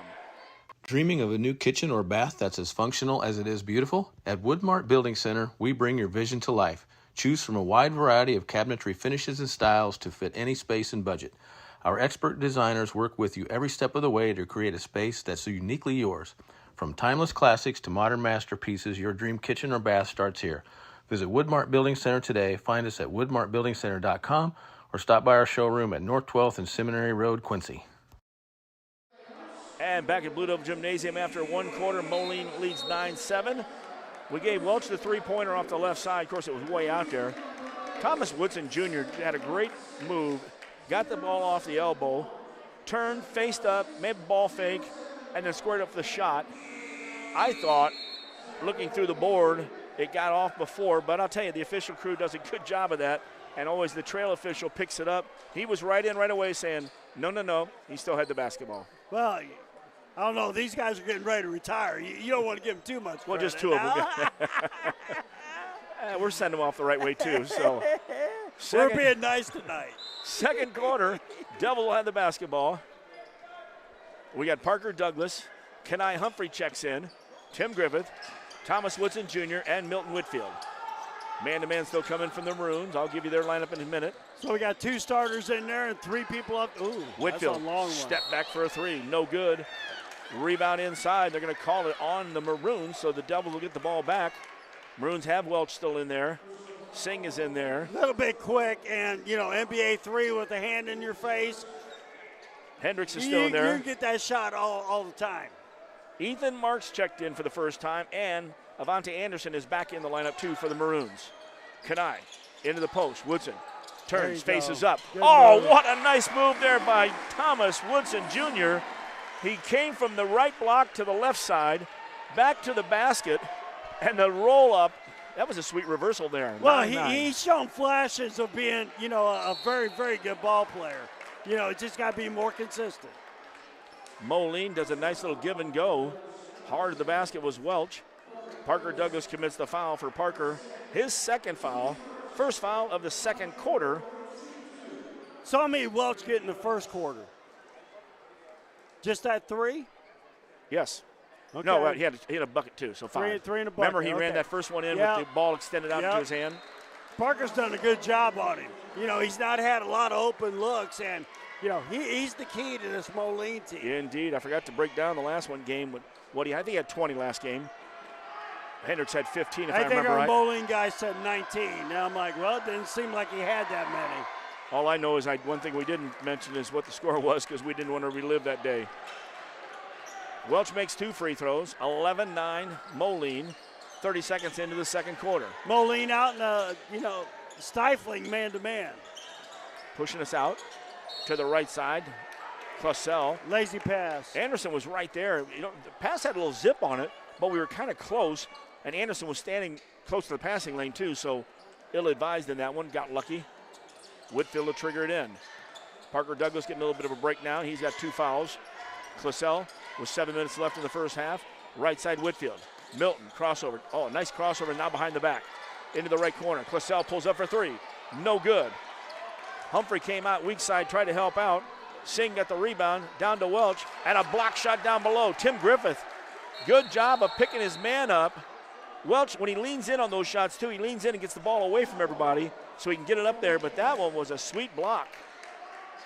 Speaker 5: Dreaming of a new kitchen or bath that's as functional as it is beautiful? At Woodmart Building Center, we bring your vision to life. Choose from a wide variety of cabinetry finishes and styles to fit any space and budget. Our expert designers work with you every step of the way to create a space that's uniquely yours. From timeless classics to modern masterpieces, your dream kitchen or bath starts here. Visit Woodmart Building Center today. Find us at woodmartbuildingcenter.com or stop by our showroom at North 12th and Seminary Road, Quincy.
Speaker 1: And back at Blue Devil Gymnasium after one quarter, Moline leads 9-7. We gave Welch the three-pointer off the left side. Of course, it was way out there. Thomas Woodson Jr. had a great move, got the ball off the elbow, turned, faced up, made a ball fake, and then squared up the shot. I thought, looking through the board, it got off before, but I'll tell you, the official crew does a good job of that, and always the trail official picks it up. He was right in right away saying, no, he still had the basketball.
Speaker 2: Well, I don't know. These guys are getting ready to retire. You don't want to give them too much credit.
Speaker 1: Well, just two of them. We're sending them off the right way, too. So
Speaker 2: we're being nice tonight.
Speaker 1: Second quarter, Devil will have the basketball. We got Parker Douglas. Kenai Humphrey checks in. Tim Griffith, Thomas Woodson Jr., and Milton Whitfield. Man-to-man still coming from the Maroons. I'll give you their lineup in a minute.
Speaker 2: So we got 2 starters in there and 3 people up. Ooh,
Speaker 1: Whitfield,
Speaker 2: that's a long one.
Speaker 1: Step back for a 3. No good. Rebound inside. They're going to call it on the Maroons, so the Devils will get the ball back. Maroons have Welch still in there. Singh is in there.
Speaker 2: A little bit quick, and, NBA 3 with a hand in your face.
Speaker 1: Hendricks is still in there.
Speaker 2: You get that shot all the time.
Speaker 1: Ethan Marks checked in for the first time, and Avante Anderson is back in the lineup, too, for the Maroons. Kenai into the post. Woodson turns, faces up. Good move. What a nice move there by Thomas Woodson Jr. He came from the right block to the left side, back to the basket, and the roll-up. That was a sweet reversal there.
Speaker 2: Well, he's shown flashes of being, a very, very good ball player. It just got to be more consistent.
Speaker 1: Moline does a nice little give and go. Hard at the basket was Welch. Parker Douglas commits the foul for Parker. His second foul, first foul of the second quarter.
Speaker 2: Saw me Welch get in the first quarter. Just that 3?
Speaker 1: Yes.
Speaker 2: Okay.
Speaker 1: No, he had a bucket too, so 5.
Speaker 2: 3 and a bucket.
Speaker 1: Remember, he ran that first one in with the ball extended out to his hand.
Speaker 2: Parker's done a good job on him. He's not had a lot of open looks, and, he's the key to this Moline team.
Speaker 1: Indeed. I forgot to break down the last game. I think he had 20 last game. Hendricks had 15, if I remember right.
Speaker 2: I think our Moline guy said 19. Now I'm like, well, it didn't seem like he had that many.
Speaker 1: All I know is one thing we didn't mention is what the score was, because we didn't want to relive that day. Welch makes 2 free throws, 11-9 Moline, 30 seconds into the second quarter.
Speaker 2: Moline out in a, stifling man-to-man.
Speaker 1: Pushing us out to the right side. Clausell.
Speaker 2: Lazy pass.
Speaker 1: Anderson was right there. The pass had a little zip on it, but we were kind of close, and Anderson was standing close to the passing lane too, so ill-advised in that one, got lucky. Whitfield will trigger it in. Parker Douglas getting a little bit of a break now. He's got 2 fouls. Clausell with 7 minutes left in the first half. Right side Whitfield. Milton, crossover. Oh, nice crossover now behind the back. Into the right corner. Clausell pulls up for 3. No good. Humphrey came out weak side, tried to help out. Singh got the rebound, down to Welch, and a block shot down below. Tim Griffith, good job of picking his man up Welch, when he leans in on those shots, too, he leans in and gets the ball away from everybody so he can get it up there, but that one was a sweet block.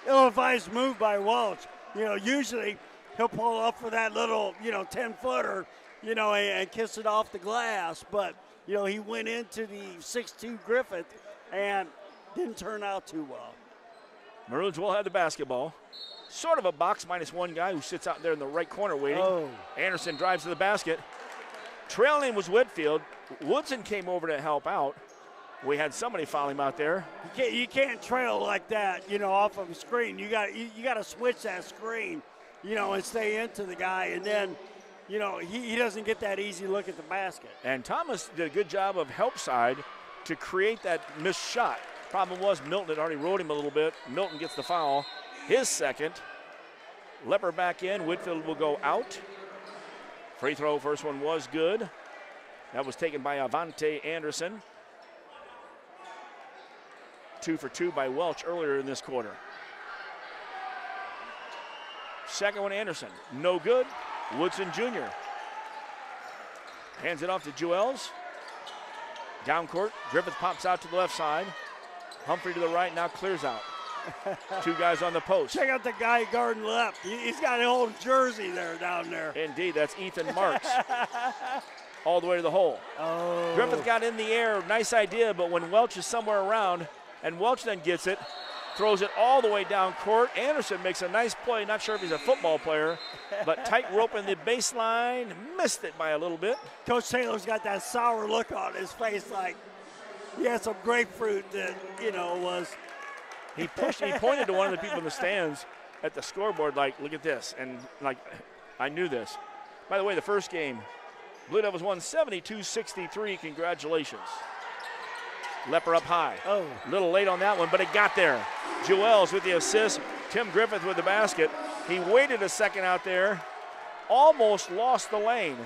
Speaker 2: Ill-advised move by Welch. Usually he'll pull up for that little, 10-footer, and kiss it off the glass, but, he went into the 6'2" Griffith and didn't turn out too well.
Speaker 1: Maroons will have the basketball. Sort of a box -1 guy who sits out there in the right corner waiting.
Speaker 2: Oh.
Speaker 1: Anderson drives to the basket. Trailing was Whitfield. Woodson came over to help out. We had somebody foul him out there.
Speaker 2: You can't trail like that, off of a screen. You got to switch that screen, and stay into the guy, and then, he doesn't get that easy look at the basket.
Speaker 1: And Thomas did a good job of help side to create that missed shot. Problem was Milton had already rode him a little bit. Milton gets the foul. His second. Lepper back in. Whitfield will go out. Free throw, first one was good. That was taken by Avante Anderson. 2 for 2 by Welch earlier in this quarter. Second one, Anderson. No good. Woodson Jr. Hands it off to Jewels. Down court. Griffith pops out to the left side. Humphrey to the right, now clears out. 2 guys on the post.
Speaker 2: Check out the guy guarding left. He's got an old jersey there down there.
Speaker 1: Indeed, that's Ethan Marks. All the way to the hole.
Speaker 2: Oh.
Speaker 1: Griffith got in the air. Nice idea, but when Welch is somewhere around, and Welch then gets it, throws it all the way down court. Anderson makes a nice play. Not sure if he's a football player, but tight rope in the baseline. Missed it by a little bit.
Speaker 2: Coach Taylor's got that sour look on his face like he had some grapefruit that, was.
Speaker 1: He pointed to one of the people in the stands at the scoreboard like, look at this. And, I knew this. By the way, the first game, Blue Devils won 72-63. Congratulations. Lepper up high.
Speaker 2: Oh.
Speaker 1: A little late on that one, but it got there. Jewels with the assist. Tim Griffith with the basket. He waited a second out there. Almost lost the lane.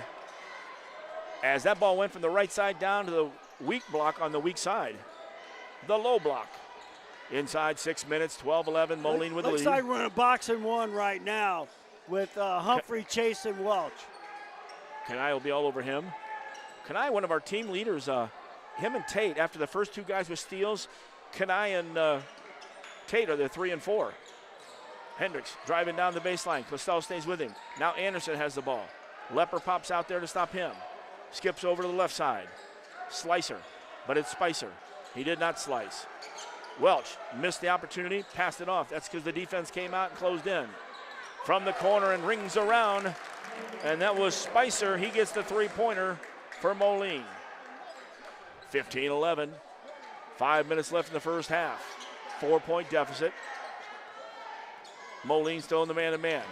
Speaker 1: As that ball went from the right side down to the weak block on the weak side. The low block. Inside 6 minutes, 12-11, Moline with the lead.
Speaker 2: Looks like we're in a boxing one right now with Humphrey chasing Welch.
Speaker 1: Kanai will be all over him. Kanai, one of our team leaders, him and Tate, after the first 2 guys with steals, Kanai and Tate are the 3 and 4. Hendricks driving down the baseline. Clistel stays with him. Now Anderson has the ball. Lepper pops out there to stop him. Skips over to the left side. Slicer, but it's Spicer. He did not slice. Welch missed the opportunity, passed it off. That's because the defense came out and closed in. From the corner and rings around, and that was Spicer. He gets the 3-pointer for Moline. 15-11. 5 minutes left in the first half. 4-point deficit. Moline still in the man-to-man.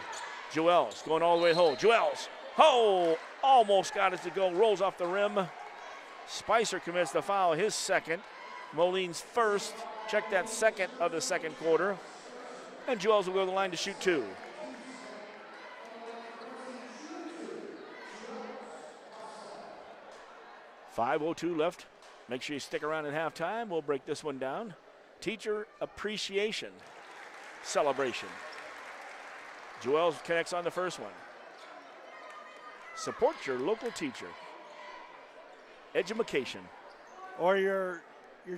Speaker 1: Jewels going all the way to the hole. Jewels, almost got it to go. Rolls off the rim. Spicer commits the foul, his second. Moline's first. Check that second of the second quarter. And Jewels will go to the line to shoot 2. .5:02 left. Make sure you stick around at halftime. We'll break this one down. Teacher Appreciation Celebration. Jewels connects on the first one. Support your local teacher. Edumacation.
Speaker 2: Or your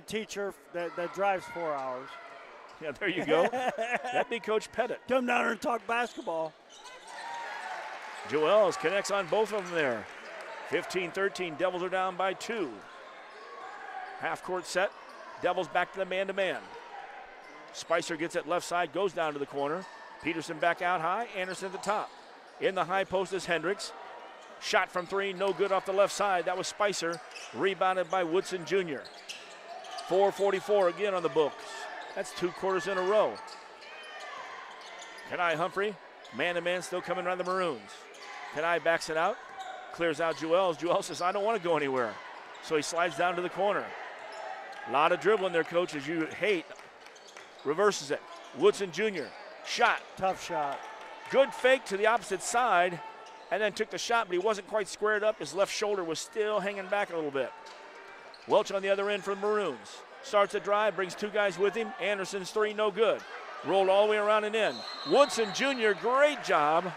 Speaker 2: teacher that drives 4 hours.
Speaker 1: Yeah, there you go. That'd be Coach Pettit.
Speaker 2: Come down here and talk basketball.
Speaker 1: Jewels connects on both of them there. 15-13, Devils are down by 2. Half court set, Devils back to the man-to-man. Spicer gets it left side, goes down to the corner. Peterson back out high, Anderson at the top. In the high post is Hendricks. Shot from 3, no good off the left side. That was Spicer, rebounded by Woodson Jr. 4:44 again on the books. That's 2 quarters in a row. Kanai Humphrey, man-to-man still coming around the Maroons. Kanai backs it out, clears out Jewels. Jewels says, I don't want to go anywhere. So he slides down to the corner. A lot of dribbling there, coach, as you hate. Reverses it. Woodson Jr. Shot.
Speaker 2: Tough shot.
Speaker 1: Good fake to the opposite side, and then took the shot, but he wasn't quite squared up. His left shoulder was still hanging back a little bit. Welch on the other end for the Maroons. Starts a drive, brings 2 guys with him. Anderson's 3, no good. Rolled all the way around and in. Woodson Jr., great job.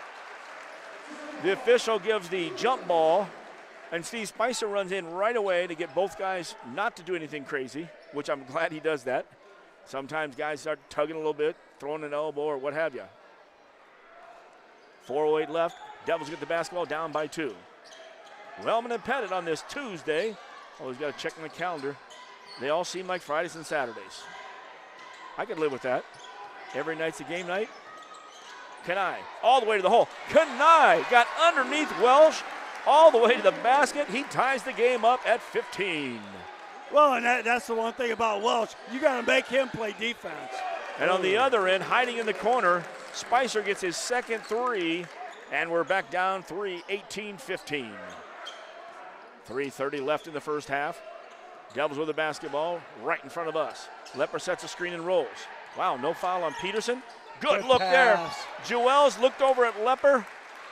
Speaker 1: The official gives the jump ball And Steve Spicer runs in right away to get both guys not to do anything crazy, which I'm glad he does that. Sometimes guys start tugging a little bit, throwing an elbow or what have you. 4:08 left. Devils get the basketball down by 2. Wellman and Pettit on this Tuesday. Always got to check on the calendar. They all seem like Fridays and Saturdays. I could live with that. Every night's a game night. Kanai all the way to the hole. Kanai got underneath Welsh all the way to the basket. He ties the game up at 15.
Speaker 2: Well, and that's the one thing about Welsh. You got to make him play defense.
Speaker 1: And on the other end, hiding in the corner, Spicer gets his second 3, and we're back down 3, 18-15. 3:30 left in the first half. Devils with the basketball right in front of us. Lepper sets a screen and rolls. Wow, no foul on Peterson. Good look
Speaker 2: pass
Speaker 1: there. Jewels looked over at Lepper,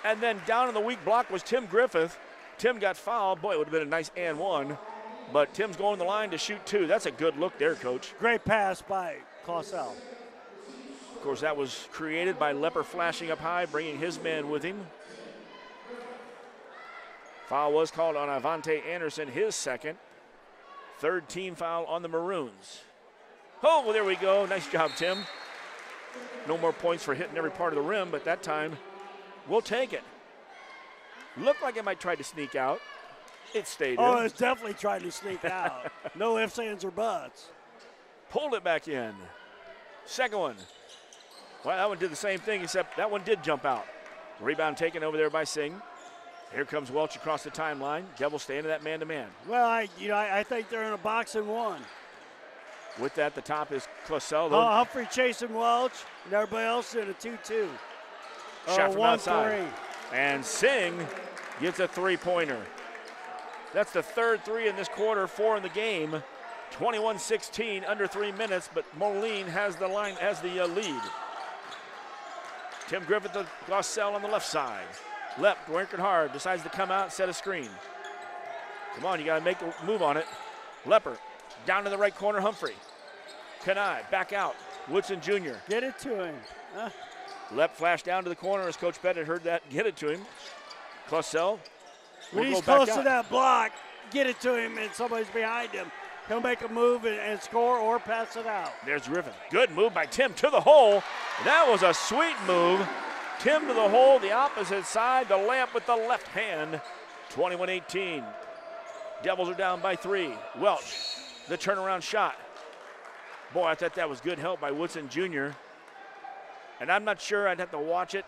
Speaker 1: and then down in the weak block was Tim Griffith. Tim got fouled. Boy, it would have been a nice and one. But Tim's going to the line to shoot 2. That's a good look there, Coach.
Speaker 2: Great pass by Clausell.
Speaker 1: Of course, that was created by Lepper flashing up high, bringing his man with him. Foul was called on Avante Anderson, his second. Third team foul on the Maroons. Oh, well, there we go. Nice job, Tim. No more points for hitting every part of the rim, but that time we'll take it. Looked like it might try to sneak out. It stayed in.
Speaker 2: Oh, it's definitely trying to sneak out. No ifs, ands, or buts.
Speaker 1: Pulled it back in. Second one. Well, that one did the same thing, except that one did jump out. Rebound taken over there by Singh. Here comes Welch across the timeline. Devils stay into that man-to-man.
Speaker 2: Well, I think they're in a box and one.
Speaker 1: With that, the top is Clausell.
Speaker 2: Humphrey chasing Welch, and everybody else in a 2-2.
Speaker 1: Shot from outside.
Speaker 2: 1-3.
Speaker 1: And Singh gets a three-pointer. That's the third 3 in this quarter, 4 in the game. 21-16, under 3 minutes, but Moline has the lead. Tim Griffith to Clausell on the left side. Left, working hard, decides to come out, set a screen. Come on, you got to make a move on it. Lepper, down to the right corner, Humphrey. Kanai, back out. Woodson Jr.
Speaker 2: Get it to him.
Speaker 1: Lep flash down to the corner as Coach Pettit heard that. Get it to him. Clausell.
Speaker 2: When he's close to that block, get it to him and somebody's behind him. He'll make a move and score or pass it out.
Speaker 1: There's Griffin. Good move by Tim to the hole. That was a sweet move. Tim to the hole, the opposite side, the layup with the left hand. 21-18. Devils are down by 3. Welch, the turnaround shot. Boy, I thought that was good help by Woodson Jr. And I'm not sure, I'd have to watch it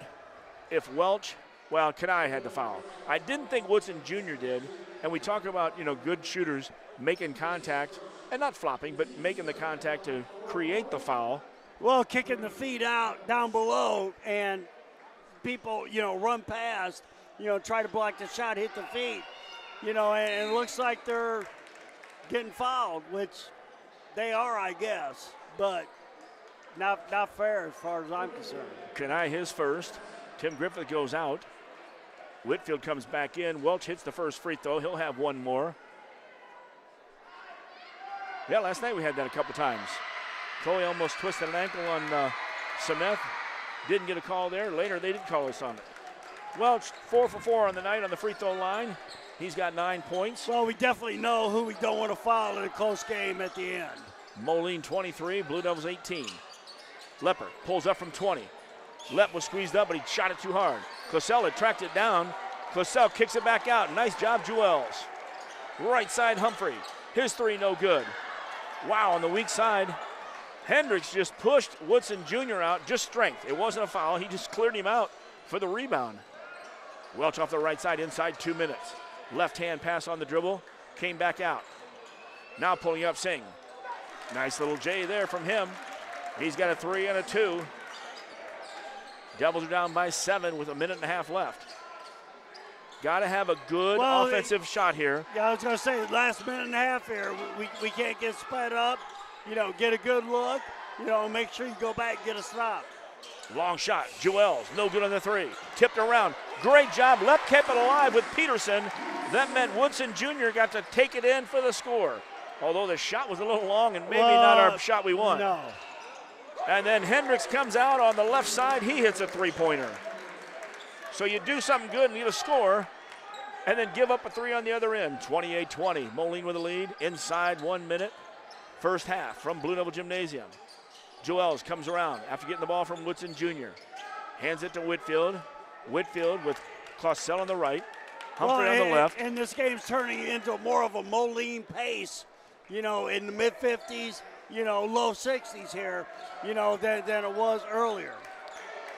Speaker 1: if Kanai had the foul. I didn't think Woodson Jr. did. And we talk about, good shooters making contact, and not flopping, but making the contact to create the foul.
Speaker 2: Well, kicking the feet out down below, and people, run past, try to block the shot, hit the feet, and it looks like they're getting fouled, which they are, I guess, but not fair as far as I'm concerned.
Speaker 1: Kanai his first. Tim Griffith goes out. Whitfield comes back in. Welch hits the first free throw. He'll have one more. Yeah, last night we had that a couple times. Chloe almost twisted an ankle on Smith. Didn't get a call there. Later they did call us on it. Welch 4 for 4 on the night on the free throw line. He's got 9 points.
Speaker 2: Well, we definitely know who we don't want to foul in a close game at the end.
Speaker 1: Moline 23, Blue Devils 18. Lepper pulls up from 20. Lep was squeezed up, but he shot it too hard. Clausell had tracked it down. Clausell kicks it back out. Nice job, Jewels. Right side, Humphrey. His 3 no good. Wow, on the weak side, Hendricks just pushed Woodson Jr. out, just strength. It wasn't a foul. He just cleared him out for the rebound. Welch off the right side, inside 2 minutes. Left hand pass on the dribble, came back out. Now pulling up Singh. Nice little J there from him. He's got a 3 and a 2. Devils are down by 7 with a minute and a half left. Got to have a good offensive shot here.
Speaker 2: Yeah, I was going to say, last minute and a half here, we can't get sped up, get a good look, make sure you go back and get a stop.
Speaker 1: Long shot, Jewels, no good on the 3. Tipped around, great job. Lep kept it alive with Peterson. That meant Woodson Jr. got to take it in for the score. Although the shot was a little long and maybe not our shot we want.
Speaker 2: No.
Speaker 1: And then Hendricks comes out on the left side. He hits a 3-pointer. So you do something good and get a score. and then give up a 3 on the other end. 28-20. Moline with a lead inside 1 minute. First half from Blue Devil Gymnasium. Joels comes around after getting the ball from Woodson Jr. Hands it to Whitfield. Whitfield with Clausell on the right. Humphrey on the left.
Speaker 2: And this game's turning into more of a Moline pace, in the mid-50s, low 60s here, than it was earlier.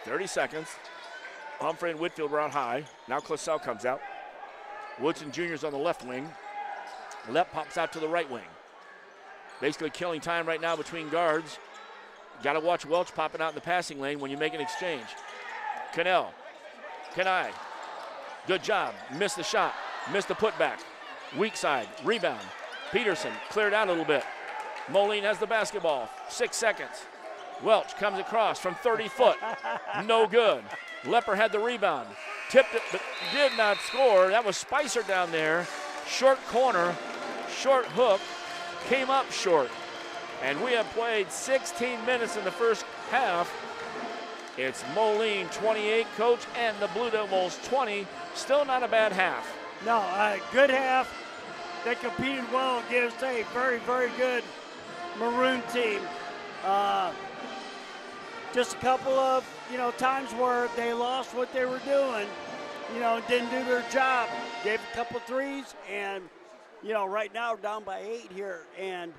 Speaker 1: 30 seconds. Humphrey and Whitfield were out high. Now Clausell comes out. Woodson Jr.'s on the left wing. Lepp pops out to the right wing. Basically killing time right now between guards. Got to watch Welch popping out in the passing lane when you make an exchange. Cannell. Kenai. Good job. Missed the shot. Missed the putback. Weak side. Rebound. Peterson cleared out a little bit. Moline has the basketball. 6 seconds. Welch comes across from 30 foot. No good. Lepper had the rebound. Tipped it, but did not score. That was Spicer down there. Short corner. Short hook. Came up short. And we have played 16 minutes in the first half. It's Moline 28, Coach, and the Blue Devils 20. Still not a bad half.
Speaker 2: No, good half. They competed well against a very, very good Maroon team. Just a couple of, times where they lost what they were doing, didn't do their job. Gave a couple threes, and, right now down by 8 here. And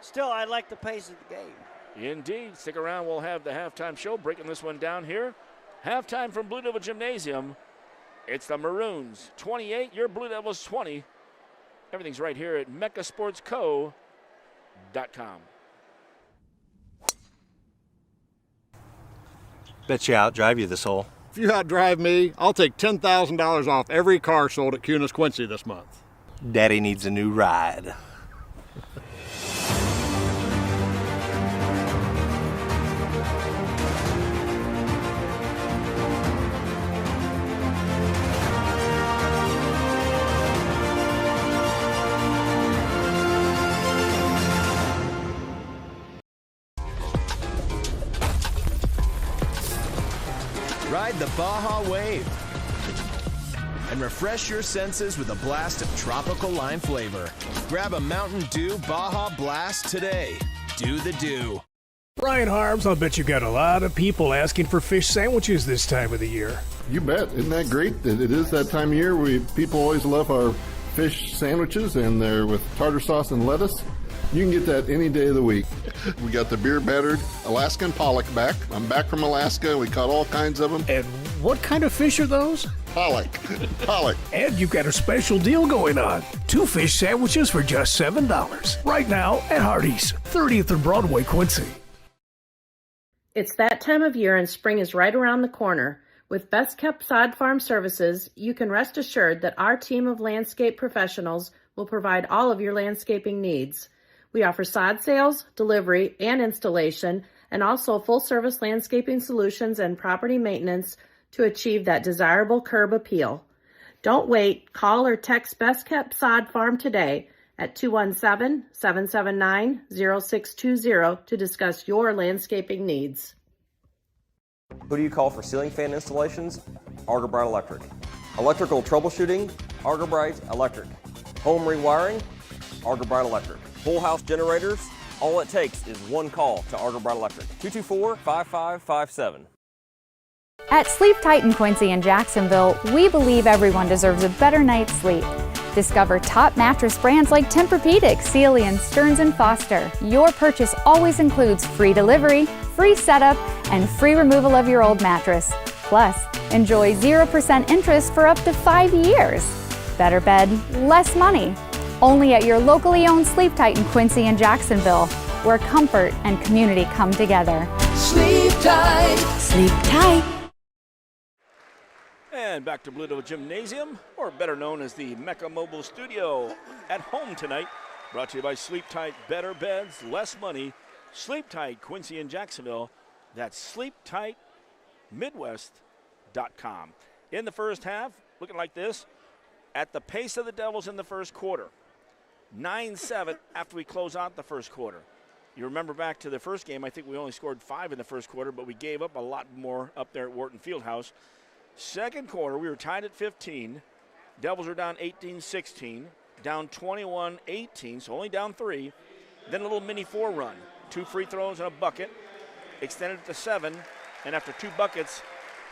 Speaker 2: still, I like the pace of the game.
Speaker 1: Indeed. Stick around. We'll have the halftime show. Breaking this one down here. Halftime from Blue Devil Gymnasium. It's the Maroons 28, your Blue Devils 20. Everything's right here at meccasportsco.com.
Speaker 14: Bet you outdrive you this hole.
Speaker 10: If you outdrive me, I'll take $10,000 off every car sold at Kunis Quincy this month.
Speaker 14: Daddy needs a new ride.
Speaker 15: Ride the Baja Wave and refresh your senses with a blast of tropical lime flavor. Grab a Mountain Dew Baja Blast today. Do the dew.
Speaker 12: Brian Harms, I'll bet you got a lot of people asking for fish sandwiches this time of the year.
Speaker 13: You bet. Isn't that great? It is that time of year. People always love our fish sandwiches, and they're with tartar sauce and lettuce. You can get that any day of the week. We got the beer-battered Alaskan pollock back. I'm back from Alaska. We caught all kinds of them.
Speaker 12: And what kind of fish are those?
Speaker 13: Pollock. Pollock.
Speaker 12: And you've got a special deal going on. 2 fish sandwiches for just $7. Right now at Hardee's, 30th and Broadway, Quincy.
Speaker 16: It's that time of year and spring is right around the corner. With Best Kept Sod Farm Services, you can rest assured that our team of landscape professionals will provide all of your landscaping needs. We offer sod sales, delivery, and installation, and also full-service landscaping solutions and property maintenance to achieve that desirable curb appeal. Don't wait. Call or text Best Kept Sod Farm today at 217-779-0620 to discuss your landscaping needs.
Speaker 17: Who do you call for ceiling fan installations? Argobright Electric. Electrical troubleshooting? Argobright Electric. Home rewiring? Argobright Electric. Full house generators? All it takes is one call to Argobright Electric. 224-5557.
Speaker 3: At Sleep Tight in Quincy and Jacksonville, we believe everyone deserves a better night's sleep. Discover top mattress brands like Tempur-Pedic, Sealy, and Stearns & Foster. Your purchase always includes free delivery, free setup, and free removal of your old mattress. Plus, enjoy 0% interest for up to 5 years. Better bed, less money. Only at your locally owned Sleep Tight in Quincy and Jacksonville, where comfort and community come together.
Speaker 4: Sleep tight. Sleep tight.
Speaker 1: And back to Blue Devil Gymnasium, or better known as the Mecca Mobile Studio, at home tonight. Brought to you by Sleep Tight, better beds, less money. Sleep Tight, Quincy and Jacksonville. That's sleeptightmidwest.com. In the first half, looking like this, at the pace of the Devils in the first quarter. 9-7 after we close out the first quarter. You remember back to the first game, I think we only scored 5 in the first quarter, but we gave up a lot more up there at Wharton Fieldhouse. Second quarter, we were tied at 15. Devils are down 18-16, down 21-18, so only down 3. Then a little mini 4 run. 2 free throws and a bucket. Extended it to 7, and after 2 buckets,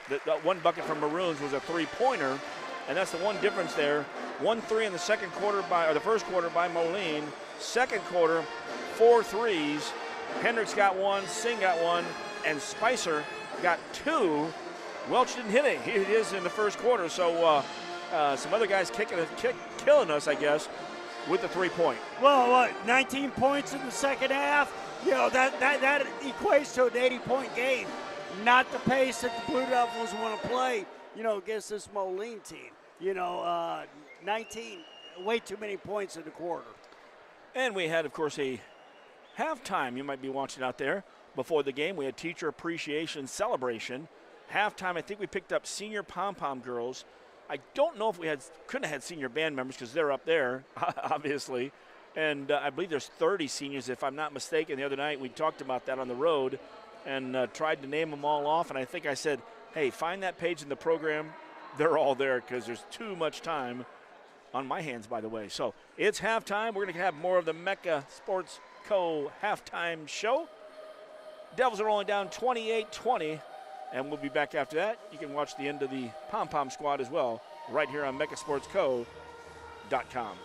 Speaker 1: the 1 bucket from Maroons was a 3-pointer, and that's the one difference there. 1 3 in the the first quarter by Moline. Second quarter, 4 threes. Hendricks got 1, Singh got 1, and Spicer got 2. Welch didn't hit it. He is in the first quarter, so some other guys killing us, I guess, with the 3-point.
Speaker 2: Well, 19 points in the second half? You know, that equates to an 80-point game. Not the pace that the Blue Devils want to play, you know, against this Moline team. You know, 19, way too many points in the quarter.
Speaker 1: And we had, of course, a halftime. You might be watching out there. Before the game, we had teacher appreciation celebration. Halftime, I think we picked up senior pom-pom girls. I don't know if couldn't have had senior band members because they're up there, obviously. And I believe there's 30 seniors, if I'm not mistaken. The other night we talked about that on the road and tried to name them all off. And I think I said, hey, find that page in the program. They're all there because there's too much time on my hands, by the way. So it's halftime. We're going to have more of the Mecca Sports Co. halftime show. Devils are only down 28-20, and we'll be back after that. You can watch the end of the pom-pom squad as well right here on MeccaSportsCo.com.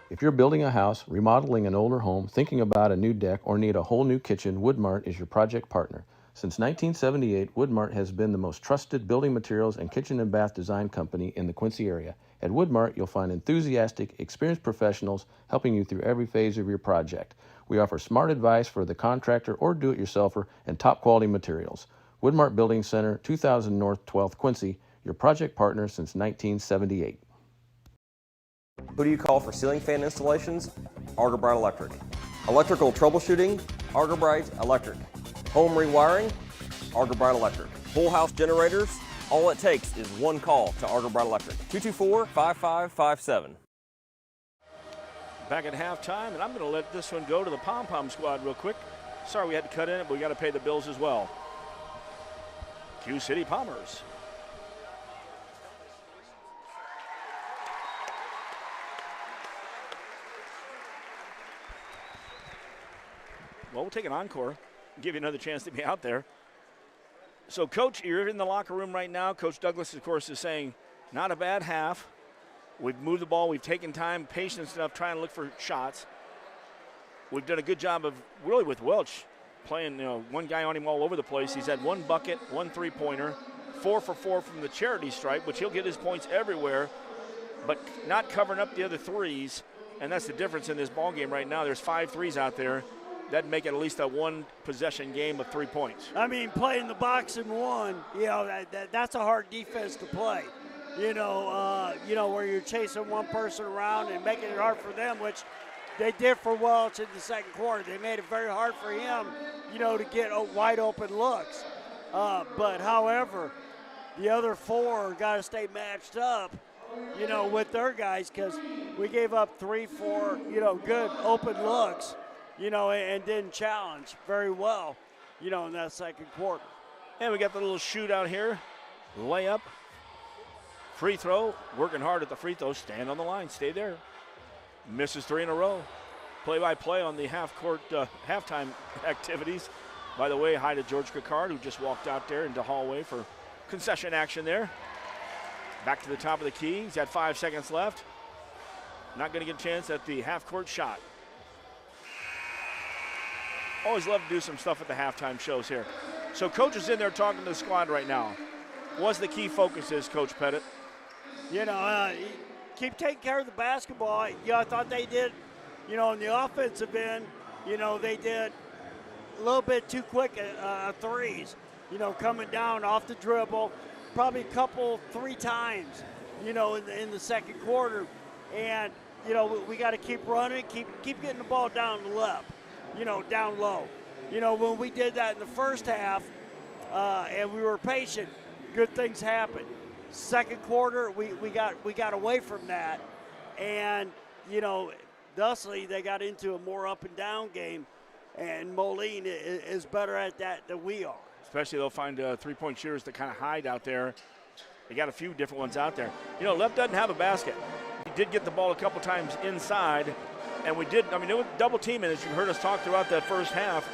Speaker 5: If you're building a house, remodeling an older home, thinking about a new deck, or need a whole new kitchen, Woodmart is your project partner. Since 1978, Woodmart has been the most trusted building materials and kitchen and bath design company in the Quincy area. At Woodmart, you'll find enthusiastic, experienced professionals helping you through every phase of your project. We offer smart advice for the contractor or do-it-yourselfer and top-quality materials. Woodmart Building Center, 2000 North 12th, Quincy, your project partner since 1978.
Speaker 17: Who do you call for ceiling fan installations? Argobright Electric. Electrical troubleshooting? Argobright Electric. Home rewiring? Argobright Electric. Whole house generators? All it takes is one call to Argobright Electric. 224-5557.
Speaker 1: Back at halftime, and I'm going to let this one go to the pom-pom squad real quick. Sorry we had to cut in it, but we got to pay the bills as well. Q City Palmers. Well, we'll take an encore, give you another chance to be out there. So, Coach, you're in the locker room right now. Coach Douglas, of course, is saying, not a bad half. We've moved the ball. We've taken time, patience enough, trying to look for shots. We've done a good job of, really with Welch, playing, one guy on him all over the place. He's had 1 bucket, 1 3-pointer, 4 for 4 from the charity stripe, which he'll get his points everywhere, but not covering up the other threes. And that's the difference in this ball game right now. There's 5 threes out there. That'd make it at least a 1-possession game of 3 points.
Speaker 2: I mean, playing the box and one, that's a hard defense to play. Where you're chasing one person around and making it hard for them, which they did for Welch in the second quarter. They made it very hard for him, to get wide open looks. But however, the other 4 got to stay matched up, with their guys, because we gave up 3, 4, good open looks. And didn't challenge very well, in that second quarter.
Speaker 1: And we got the little shootout here. Layup, free throw, working hard at the free throw. Stand on the line, stay there. Misses 3 in a row. Play-by-play on the half-court halftime activities. By the way, hi to George Picard, who just walked out there into hallway for concession action there. Back to the top of the key. He's had 5 seconds left. Not going to get a chance at the half-court shot. Always love to do some stuff at the halftime shows here. So Coach is in there talking to the squad right now. What's the key focus is, Coach Pettit?
Speaker 2: Keep taking care of the basketball. I thought they did, on the offensive end, they did a little bit too quick threes, coming down off the dribble, probably 3 times, in the second quarter. And, we got to keep running, keep getting the ball down the left. Down low. When we did that in the first half and we were patient, good things happened. Second quarter, we got away from that. And, thusly, they got into a more up and down game. And Moline is better at that than we are.
Speaker 1: Especially they'll find 3-point shooters that kind of hide out there. They got a few different ones out there. You know, Lep doesn't have a basket. He did get the ball a couple times inside, and we did, it was double teaming, as you heard us talk throughout the first half.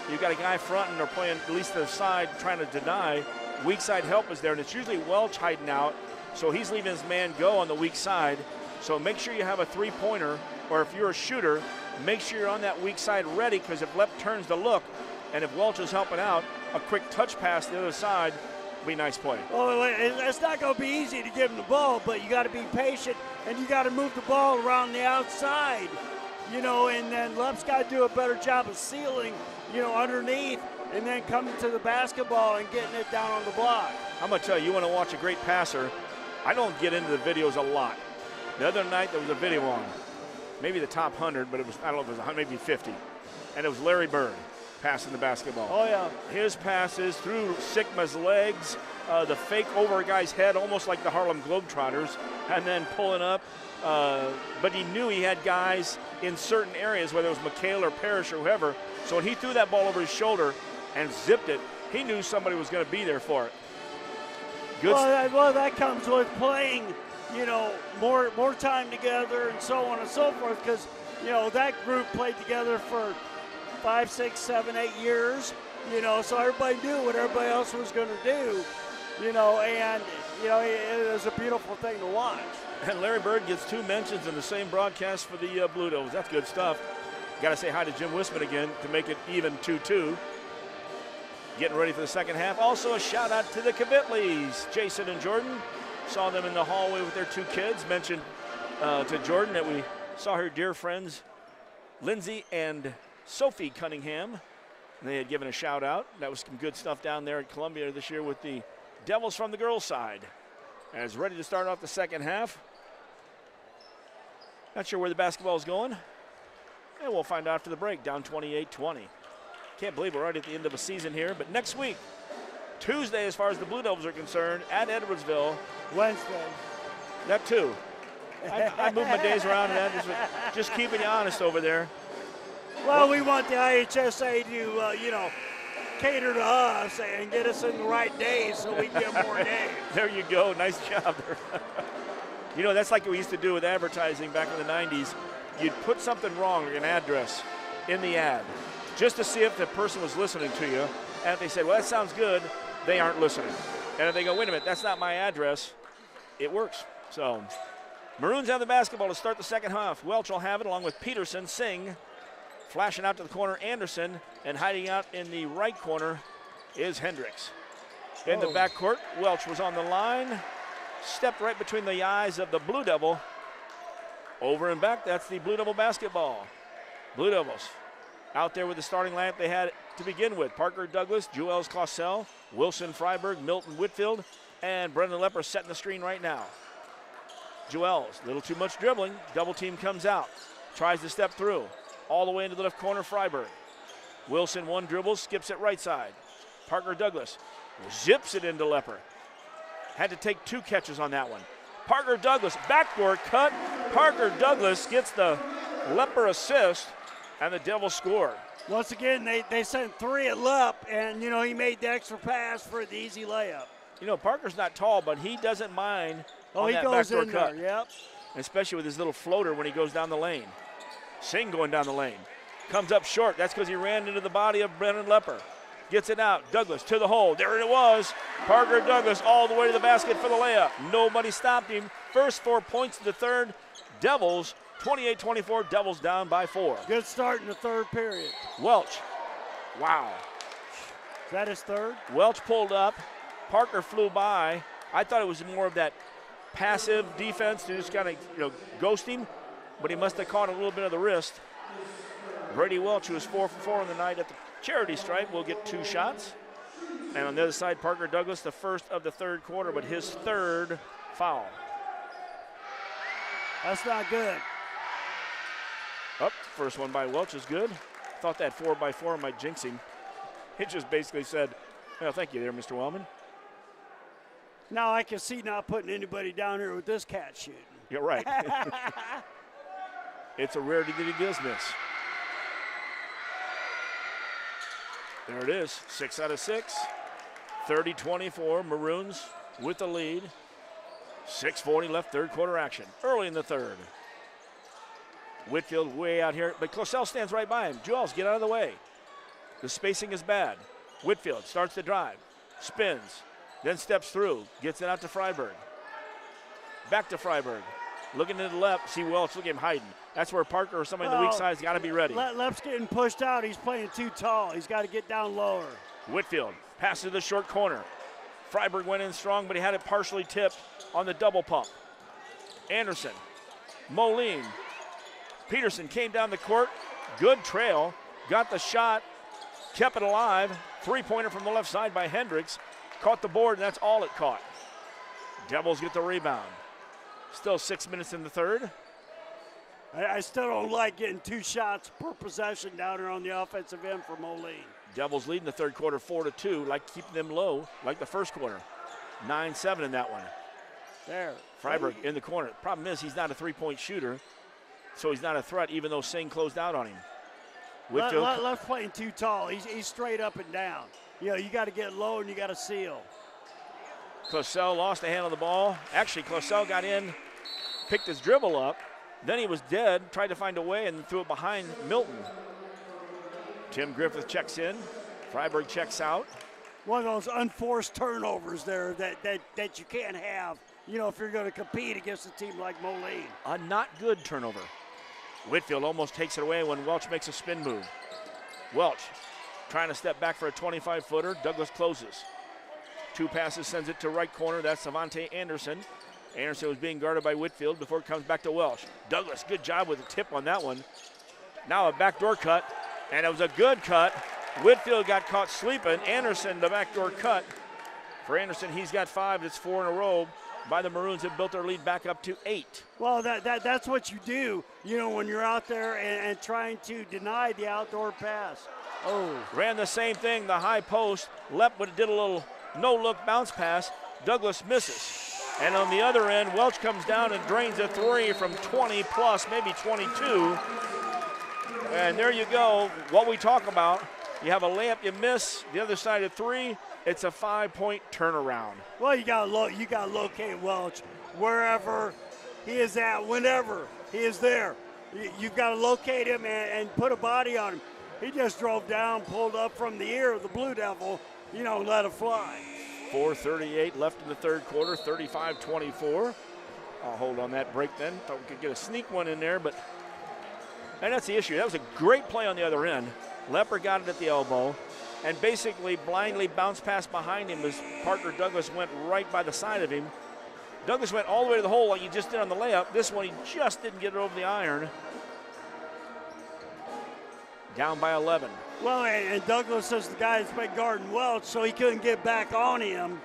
Speaker 1: You've got a guy front, and they're playing at least to the side, trying to deny. Weak side help is there, and it's usually Welch hiding out, so he's leaving his man go on the weak side. So make sure you have a three-pointer, or if you're a shooter, make sure you're on that weak side ready, because if Lep turns to look, and if Welch is helping out, a quick touch pass to the other side would be a nice play.
Speaker 2: Well, it's not going to be easy to give him the ball, but you got to be patient, and you got to move the ball around the outside, and then Lep's got to do a better job of sealing, underneath, and then coming to the basketball and getting it down on the block.
Speaker 1: I'm going to tell you, you want to watch a great passer. I don't get into the videos a lot. The other night there was a video on, maybe the top 100, but it was, I don't know if it was maybe 50, and it was Larry Bird passing the basketball.
Speaker 2: Oh, yeah.
Speaker 1: His passes through Sigma's legs, the fake over a guy's head, almost like the Harlem Globetrotters, and then pulling up. But he knew he had guys in certain areas, whether it was McHale or Parrish or whoever. So when he threw that ball over his shoulder and zipped it, he knew somebody was going to be there for it. Good.
Speaker 2: Well, that comes with playing, more time together and so on and so forth, because, that group played together for 5, 6, 7, 8 years, so everybody knew what everybody else was going to do, and, it was a beautiful thing to watch.
Speaker 1: And Larry Bird gets 2 mentions in the same broadcast for the Blue Devils. That's good stuff. Got to say hi to Jim Wisman again to make it even 2-2. Getting ready for the second half. Also a shout out to the Kvitleys, Jason and Jordan. Saw them in the hallway with their 2 kids. Mentioned to Jordan that we saw her dear friends, Lindsay and Sophie Cunningham. They had given a shout out. That was some good stuff down there at Columbia this year with the Devils from the girls' side. As ready to start off the second half. Not sure where the basketball is going. And we'll find out after the break, down 28-20. Can't believe we're right at the end of a season here, but next week, Tuesday as far as the Blue Devils are concerned, at Edwardsville.
Speaker 2: Wednesday.
Speaker 1: That too. I move my days around, and just keeping you honest over there.
Speaker 2: Well, we want the IHSA to, cater to us and get us in the right days so we can get more days.
Speaker 1: There you go. Nice job there. That's like we used to do with advertising back in the 90s. You'd put something wrong, like an address, in the ad, just to see if the person was listening to you. And if they said, well, that sounds good, they aren't listening. And if they go, wait a minute, that's not my address, it works. So, Maroons have the basketball to start the second half. Welch will have it along with Peterson, Singh. Flashing out to the corner, Anderson, and hiding out in the right corner is Hendricks. In the backcourt, Welch was on the line, stepped right between the eyes of the Blue Devil. Over and back, that's the Blue Devil basketball. Blue Devils out there with the starting lineup they had to begin with. Parker Douglas, Joels Clausel, Wilson Freiberg, Milton Whitfield, and Brendan Lepper setting the screen right now. Joels, a little too much dribbling. Double team comes out, tries to step through. All the way into the left corner, Freiberg. Wilson, 1 dribble, skips it right side. Parker Douglas zips it into Lepper. Had to take 2 catches on that one. Parker Douglas, backdoor cut. Parker Douglas gets the Lepper assist, and the Devils score.
Speaker 2: Once again, they sent 3 at Lep, and, he made the extra pass for the easy layup.
Speaker 1: Parker's not tall, but he doesn't mind
Speaker 2: he
Speaker 1: that
Speaker 2: goes
Speaker 1: backdoor
Speaker 2: in
Speaker 1: cut.
Speaker 2: there, yep.
Speaker 1: Especially with his little floater when he goes down the lane. Singh going down the lane. Comes up short. That's because he ran into the body of Brendan Lepper. Gets it out. Douglas to the hole. There it was. Parker Douglas all the way to the basket for the layup. Nobody stopped him. First 4 points in the third. Devils 28-24. Devils down by 4.
Speaker 2: Good start in the third period.
Speaker 1: Welch. Wow.
Speaker 2: Is that his third?
Speaker 1: Welch pulled up. Parker flew by. I thought it was more of that passive defense to just kind of ghost him. But he must have caught a little bit of the wrist. Brady Welch, who was 4 for 4 on the night at the charity stripe, will get 2 shots. And on the other side, Parker Douglas, the first of the third quarter, but his 3rd foul.
Speaker 2: That's not good.
Speaker 1: First one by Welch is good. Thought that 4x4 might jinx him. It just basically said, well, thank you there, Mr. Wellman.
Speaker 2: Now I can see not putting anybody down here with this cat shooting.
Speaker 1: You're right. It's a rarity that he does miss. There it is, 6 out of 6. 30-24, Maroons with the lead. 6:40 left, third quarter action. Early in the third. Whitfield way out here, but Cosell stands right by him. Jules, get out of the way. The spacing is bad. Whitfield starts the drive, spins, then steps through, gets it out to Freiberg. Back to Freiberg. Looking to the left, see Welch, look at him hiding. That's where Parker or somebody on the weak side's got to be ready.
Speaker 2: Left's getting pushed out. He's playing too tall. He's got to get down lower.
Speaker 1: Whitfield passes to the short corner. Freiberg went in strong, but he had it partially tipped on the double pump. Anderson, Moline. Peterson came down the court. Good trail. Got the shot. Kept it alive. Three-pointer from the left side by Hendricks. Caught the board, and that's all it caught. Devils get the rebound. Still 6 minutes in the third.
Speaker 2: I still don't like getting 2 shots per possession down there on the offensive end for Moline.
Speaker 1: Devils leading the third quarter 4-2, like keeping them low, like the first quarter. 9-7 in that one.
Speaker 2: There.
Speaker 1: Freiberg in the corner. Problem is he's not a three-point shooter, so he's not a threat even though Singh closed out on him.
Speaker 2: Left playing too tall. He's straight up and down. You know, you got to get low and you got to seal.
Speaker 1: Cosell lost the hand on the ball. Actually, Cosell got in, picked his dribble up. Then he was dead, tried to find a way, and threw it behind Milton. Tim Griffith checks in. Freiberg checks out.
Speaker 2: One of those unforced turnovers there that you can't have, you know, if you're going to compete against a team like Moline.
Speaker 1: A not good turnover. Whitfield almost takes it away when Welch makes a spin move. Welch trying to step back for a 25-footer. Douglas closes. 2 passes, sends it to right corner. That's Savante Anderson. Anderson was being guarded by Whitfield before it comes back to Welch. Douglas, good job with the tip on that one. Now a backdoor cut, and it was a good cut. Whitfield got caught sleeping. Anderson, the backdoor cut. For Anderson, he's got 5. It's 4 in a row. By the Maroons have built their lead back up to 8.
Speaker 2: Well, that's what you do, you know, when you're out there and trying to deny the outdoor pass. Oh.
Speaker 1: Ran the same thing, the high post. Lepp did a little no-look bounce pass. Douglas misses. And on the other end, Welch comes down and drains a 3 from 20 plus, maybe 22. And there you go, what we talk about. You have a layup, you miss. The other side of 3, it's a 5-point turnaround.
Speaker 2: Well, you got to locate Welch wherever he is at, whenever he is there. You've got to locate him and put a body on him. He just drove down, pulled up from the ear of the Blue Devil, you know, let it fly.
Speaker 1: 4:38 left in the third quarter, 35-24. I'll hold on that break then. Thought we could get a sneak one in there, and that's the issue. That was a great play on the other end. Lepper got it at the elbow and basically blindly bounced past behind him as Parker Douglas went right by the side of him. Douglas went all the way to the hole like he just did on the layup. This one, he just didn't get it over the iron. Down by 11.
Speaker 2: Well, and Douglas is the guy that's been guarding Welch, so he couldn't get back on him,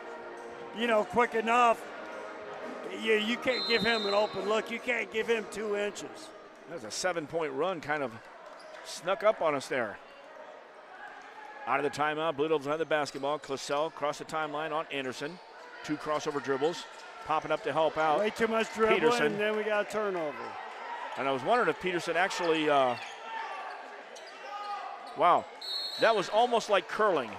Speaker 2: you know, quick enough. You can't give him an open look. You can't give him 2 inches.
Speaker 1: That was a 7-point run, kind of snuck up on us there. Out of the timeout, Blue Devils have the basketball. Cosell across the timeline on Anderson. 2 crossover dribbles, popping up to help out.
Speaker 2: Way too much dribbling,
Speaker 1: Peterson.
Speaker 2: and then we got a turnover.
Speaker 1: And I was wondering if Peterson actually, wow, that was almost like curling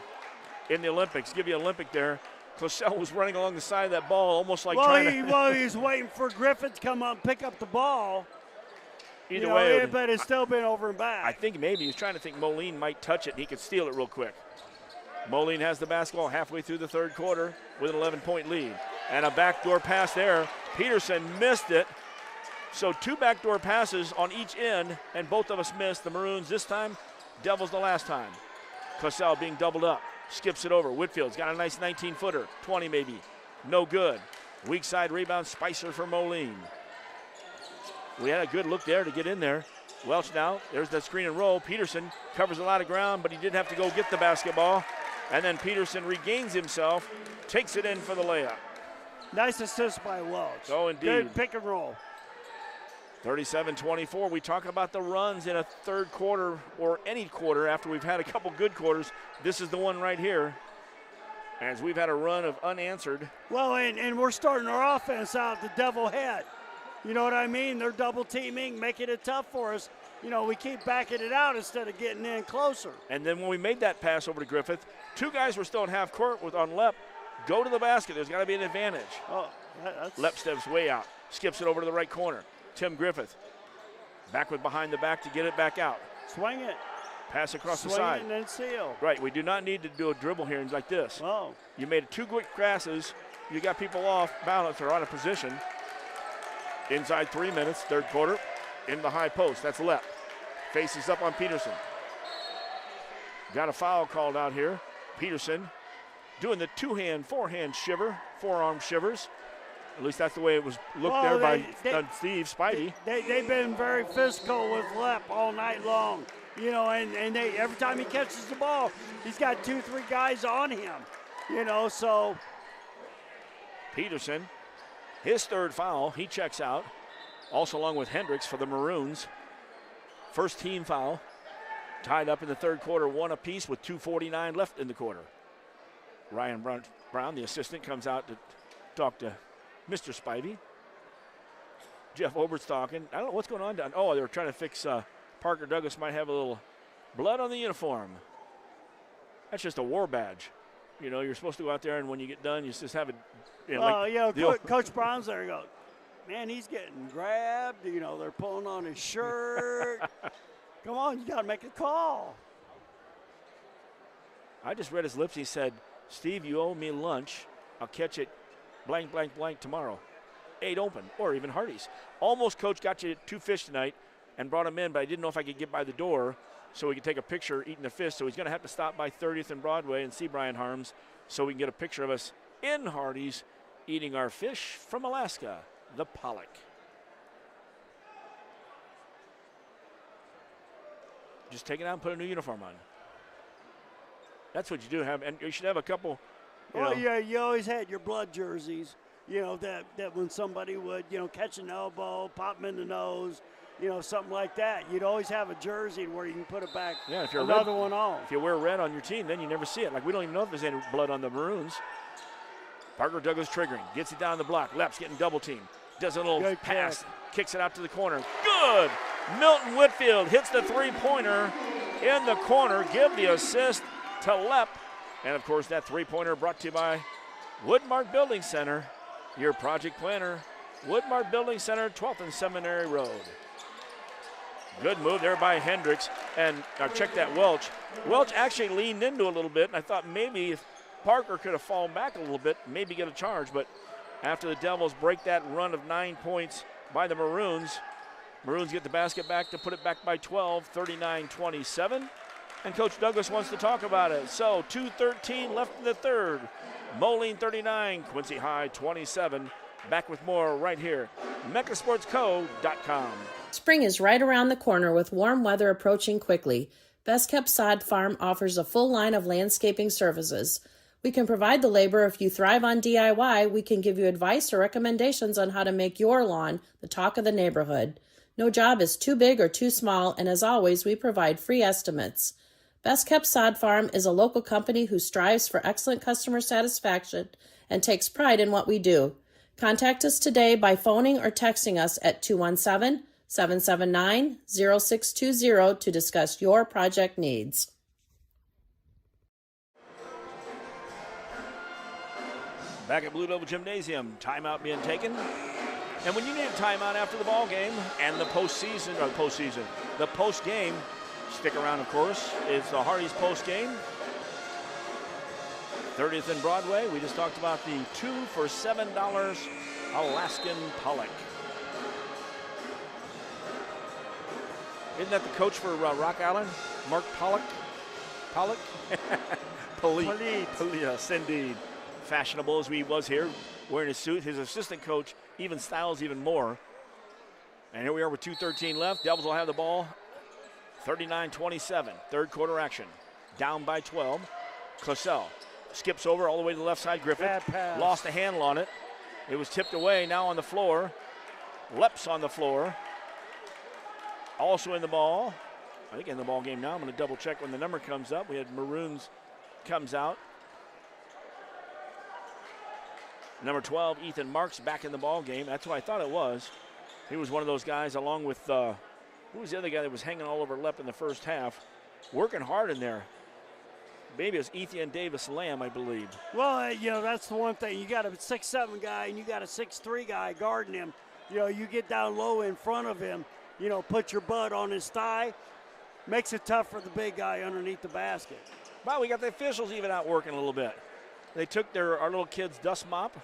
Speaker 1: in the Olympics. Give you an Olympic there. Cosell was running along the side of that ball, almost like
Speaker 2: he was waiting for Griffith to come up and pick up the ball.
Speaker 1: Either way,
Speaker 2: but it's still been over and back.
Speaker 1: I think maybe he was trying to think Moline might touch it and he could steal it real quick. Moline has the basketball halfway through the third quarter with an 11-point lead. And a backdoor pass there. Peterson missed it. So 2 backdoor passes on each end, and both of us missed. The Maroons this time, Devils the last time. Cosell being doubled up. Skips it over. Whitfield's got a nice 19-footer. 20 maybe. No good. Weak side rebound, Spicer for Moline. We had a good look there to get in there. Welch now, there's the screen and roll. Peterson covers a lot of ground, but he did have to go get the basketball. And then Peterson regains himself, takes it in for the layup.
Speaker 2: Nice assist by Welch.
Speaker 1: Oh, indeed.
Speaker 2: Good pick and roll.
Speaker 1: 37-24. We talk about the runs in a third quarter or any quarter after we've had a couple good quarters. This is the one right here, as we've had a run of unanswered.
Speaker 2: Well, and we're starting our offense out the devil head. You know what I mean? They're double teaming, making it tough for us. You know, we keep backing it out instead of getting in closer.
Speaker 1: And then when we made that pass over to Griffith, 2 guys were still in half court on Lepp. Go to the basket. There's got to be an advantage.
Speaker 2: Oh,
Speaker 1: Left steps way out. Skips it over to the right corner. Tim Griffith. Back with behind the back to get it back out.
Speaker 2: Swing it.
Speaker 1: Pass across the
Speaker 2: Swing
Speaker 1: side.
Speaker 2: it and then seal.
Speaker 1: Right, we do not need to do a dribble here like this.
Speaker 2: Oh.
Speaker 1: You made 2 quick passes. You got people off balance or out of position. Inside 3 minutes, third quarter, in the high post. That's Lepp. Faces up on Peterson. Got a foul called out here. Peterson doing the 2-hand, 4-hand shiver, forearm shivers. At least that's the way it was looked there by Steve Spivey.
Speaker 2: They've been very physical with Lepp all night long. You know, and they every time he catches the ball, he's got 2-3 guys on him. You know, so.
Speaker 1: Peterson, his third foul, he checks out. Also along with Hendricks for the Maroons. First team foul. Tied up in the third quarter, 1 apiece with 2:49 left in the quarter. Ryan Brown, the assistant, comes out to talk to Mr. Spivey. Jeff Obert's talking. I don't know what's going on down. Oh, they're trying to fix Parker Douglas might have a little blood on the uniform. That's just a war badge. You know, you're supposed to go out there and when you get done, you just have it. You know,
Speaker 2: Coach Brown's there. He goes, man, he's getting grabbed. You know, they're pulling on his shirt. Come on, you got to make a call.
Speaker 1: I just read his lips. He said, Steve, you owe me lunch. I'll catch it blank, blank, blank tomorrow. 8 open, or even Hardee's. Almost, Coach, got you 2 fish tonight and brought him in, but I didn't know if I could get by the door so we could take a picture eating the fish. So he's going to have to stop by 30th and Broadway and see Brian Harms so we can get a picture of us in Hardee's eating our fish from Alaska, the pollock. Just take it out and put a new uniform on. That's what you do have, and you should have a couple.
Speaker 2: Yeah, you always had your blood jerseys. You know that when somebody would catch an elbow, pop him in the nose, something like that. You'd always have a jersey where you can put it back.
Speaker 1: Yeah, if you're
Speaker 2: another one on.
Speaker 1: If you wear red on your team, then you never see it. Like we don't even know if there's any blood on the Maroons. Parker Douglas triggering, gets it down the block. Lepp's getting double teamed. Does a little
Speaker 2: Good
Speaker 1: pass,
Speaker 2: kick.
Speaker 1: Kicks it out to the corner. Good. Milton Whitfield hits the 3-pointer in the corner. Give the assist to Lepp. And, of course, that 3-pointer brought to you by Woodmark Building Center, your project planner. Woodmark Building Center, 12th and Seminary Road. Good move there by Hendricks. And check that Welch. Welch actually leaned into a little bit, and I thought maybe if Parker could have fallen back a little bit, maybe get a charge. But after the Devils break that run of 9 points by the Maroons get the basket back to put it back by 12, 39-27. And Coach Douglas wants to talk about it. So 2:13 left in the third. Moline 39, Quincy High 27. Back with more right here. MeccaSportsCo.com.
Speaker 16: Spring is right around the corner with warm weather approaching quickly. Best Kept Sod Farm offers a full line of landscaping services. We can provide the labor. If you thrive on DIY, we can give you advice or recommendations on how to make your lawn the talk of the neighborhood. No job is too big or too small, and as always, we provide free estimates. Best Kept Sod Farm is a local company who strives for excellent customer satisfaction and takes pride in what we do. Contact us today by phoning or texting us at 217-779-0620 to discuss your project needs.
Speaker 1: Back at Blue Devil Gymnasium, timeout being taken. And when you need a timeout after the ball game and the post game, stick around, of course. It's the Hardee's post game. 30th and Broadway. We just talked about the 2 for $7 Alaskan pollock. Isn't that the coach for Rock Island? Mark Pollock? Polite. Yes, indeed. Fashionable as he was here, wearing a suit. His assistant coach even styles even more. And here we are with 2:13 left. Devils will have the ball. 39-27, third quarter action. Down by 12. Closell skips over all the way to the left side. Griffith lost a handle on it. It was tipped away, now on the floor. Lepp's on the floor. Also in the ball. I think in the ball game now. I'm going to double check when the number comes up. We had Maroons comes out. Number 12, Ethan Marks, back in the ball game. That's what I thought it was. He was one of those guys along with, who was the other guy that was hanging all over Lepp in the first half? Working hard in there. maybe it was Ethan Davis Lamb, I believe.
Speaker 2: Well, that's the one thing. You got a 6'7" guy and you got a 6'3" guy guarding him. You get down low in front of him, put your butt on his thigh. Makes it tough for the big guy underneath the basket.
Speaker 1: Well, we got the officials even out working a little bit. They took our little kid's dust mop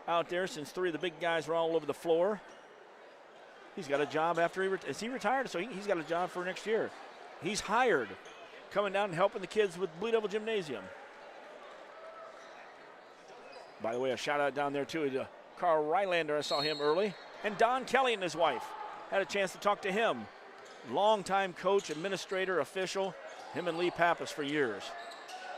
Speaker 1: out there since 3 of the big guys were all over the floor. He's got a job after is he retired? So he's got a job for next year. He's hired, coming down and helping the kids with Blue Devil Gymnasium. By the way, a shout out down there too to Carl Rylander. I saw him early. And Don Kelly and his wife. Had a chance to talk to him. Longtime coach, administrator, official. Him and Lee Pappas for years.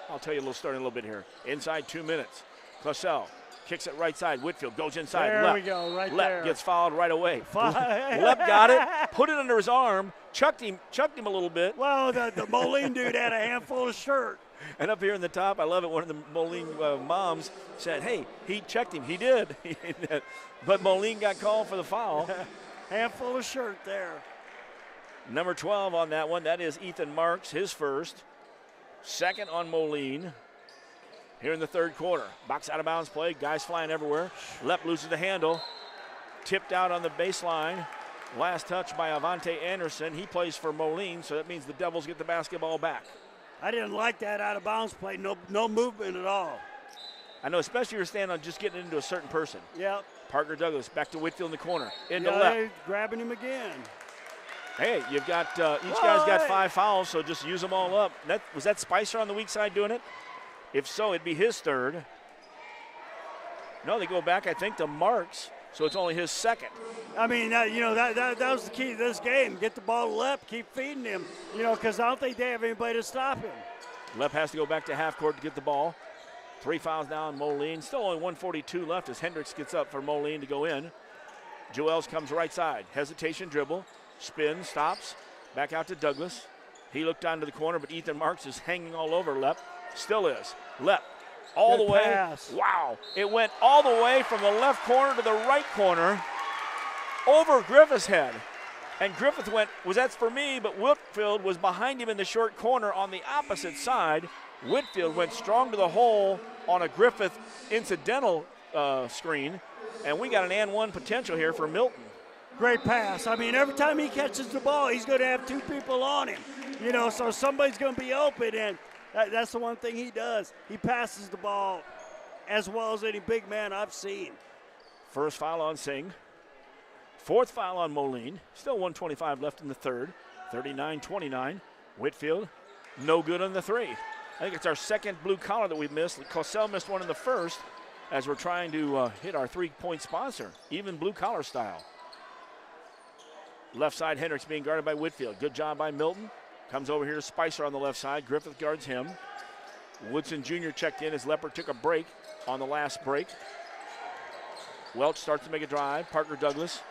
Speaker 1: I'll tell you a little story in a little bit here. Inside 2 minutes. Clausell kicks it right side. Whitfield goes inside.
Speaker 2: There
Speaker 1: Lepp.
Speaker 2: we go, right
Speaker 1: Lepp
Speaker 2: there.
Speaker 1: gets fouled right away. Lepp got it, put it under his arm, chucked him a little bit.
Speaker 2: Well, the Moline dude had a handful of shirt.
Speaker 1: And up here in the top, I love it, one of the Moline moms said, hey, he checked him. He did. But Moline got called for the foul.
Speaker 2: Handful of shirt there.
Speaker 1: Number 12 on that one, that is Ethan Marks, his first. Second on Moline. Here in the third quarter. Box out of bounds play, guys flying everywhere. Lepp loses the handle. Tipped out on the baseline. Last touch by Avante Anderson. He plays for Moline, so that means the Devils get the basketball back.
Speaker 2: I didn't like that out of bounds play. No movement at all.
Speaker 1: I know, especially if you're standing on just getting into a certain person.
Speaker 2: Yep.
Speaker 1: Parker Douglas back to Whitfield in the corner. Into Lepp.
Speaker 2: Grabbing him again.
Speaker 1: Hey, you've got each guy's got 5 fouls, so just use them all up. Was that Spicer on the weak side doing it? If so, it'd be his third. No, they go back, I think, to Marks, so it's only his second.
Speaker 2: I mean, that was the key to this game. Get the ball to Lepp, keep feeding him, because I don't think they have anybody to stop him.
Speaker 1: Lepp has to go back to half court to get the ball. 3 fouls now on Moline. Still only 1:42 left as Hendricks gets up for Moline to go in. Joels comes right side. Hesitation dribble. Spin, stops. Back out to Douglas. He looked down to the corner, but Ethan Marks is hanging all over Lepp. Still is. Lepp all
Speaker 2: Good
Speaker 1: the way.
Speaker 2: pass.
Speaker 1: Wow. It went all the way from the left corner to the right corner over Griffith's head. And Griffith that's for me, but Whitfield was behind him in the short corner on the opposite side. Whitfield went strong to the hole on a Griffith incidental screen, and we got an and one potential here for Milton.
Speaker 2: Great pass. I mean, every time he catches the ball, he's going to have 2 people on him. So somebody's going to be open, and that's the one thing he does. He passes the ball as well as any big man I've seen.
Speaker 1: First foul on Singh. 4th foul on Moline. Still 1:25 left in the third. 39-29. Whitfield, no good on the 3. I think it's our second blue collar that we've missed. Clausell missed one in the first as we're trying to hit our 3-point sponsor, even blue collar style. Left side, Hendricks being guarded by Whitfield. Good job by Milton. Comes over here to Spicer on the left side. Griffith guards him. Woodson Jr. checked in as Leopard took a break on the last break. Welch starts to make a drive. Parker Douglas.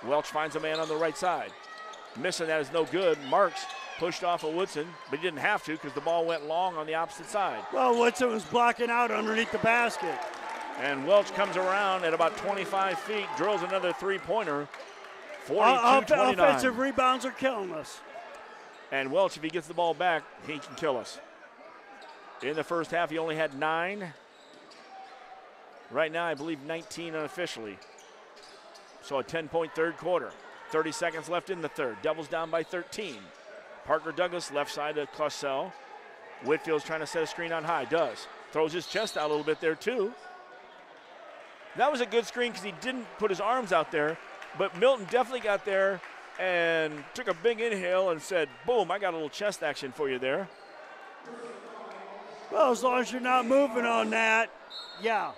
Speaker 1: Welch finds a man on the right side. Missing that is no good. Marks pushed off of Woodson, but he didn't have to because the ball went long on the opposite side.
Speaker 2: Well, Woodson was blocking out underneath the basket.
Speaker 1: And Welch comes around at about 25 feet, drills another 3-pointer. 42-29.
Speaker 2: Offensive rebounds are killing us.
Speaker 1: And Welch, if he gets the ball back, he can kill us. In the first half, he only had 9. Right now, I believe 19 unofficially. So a 10-point third quarter. 30 seconds left in the third. Devils down by 13. Parker Douglas, left side to Clausell. Whitfield's trying to set a screen on high. Does. Throws his chest out a little bit there, too. That was a good screen because he didn't put his arms out there. But Milton definitely got there and took a big inhale and said, boom, I got a little chest action for you there.
Speaker 2: Well, as long as you're not moving on that, yeah.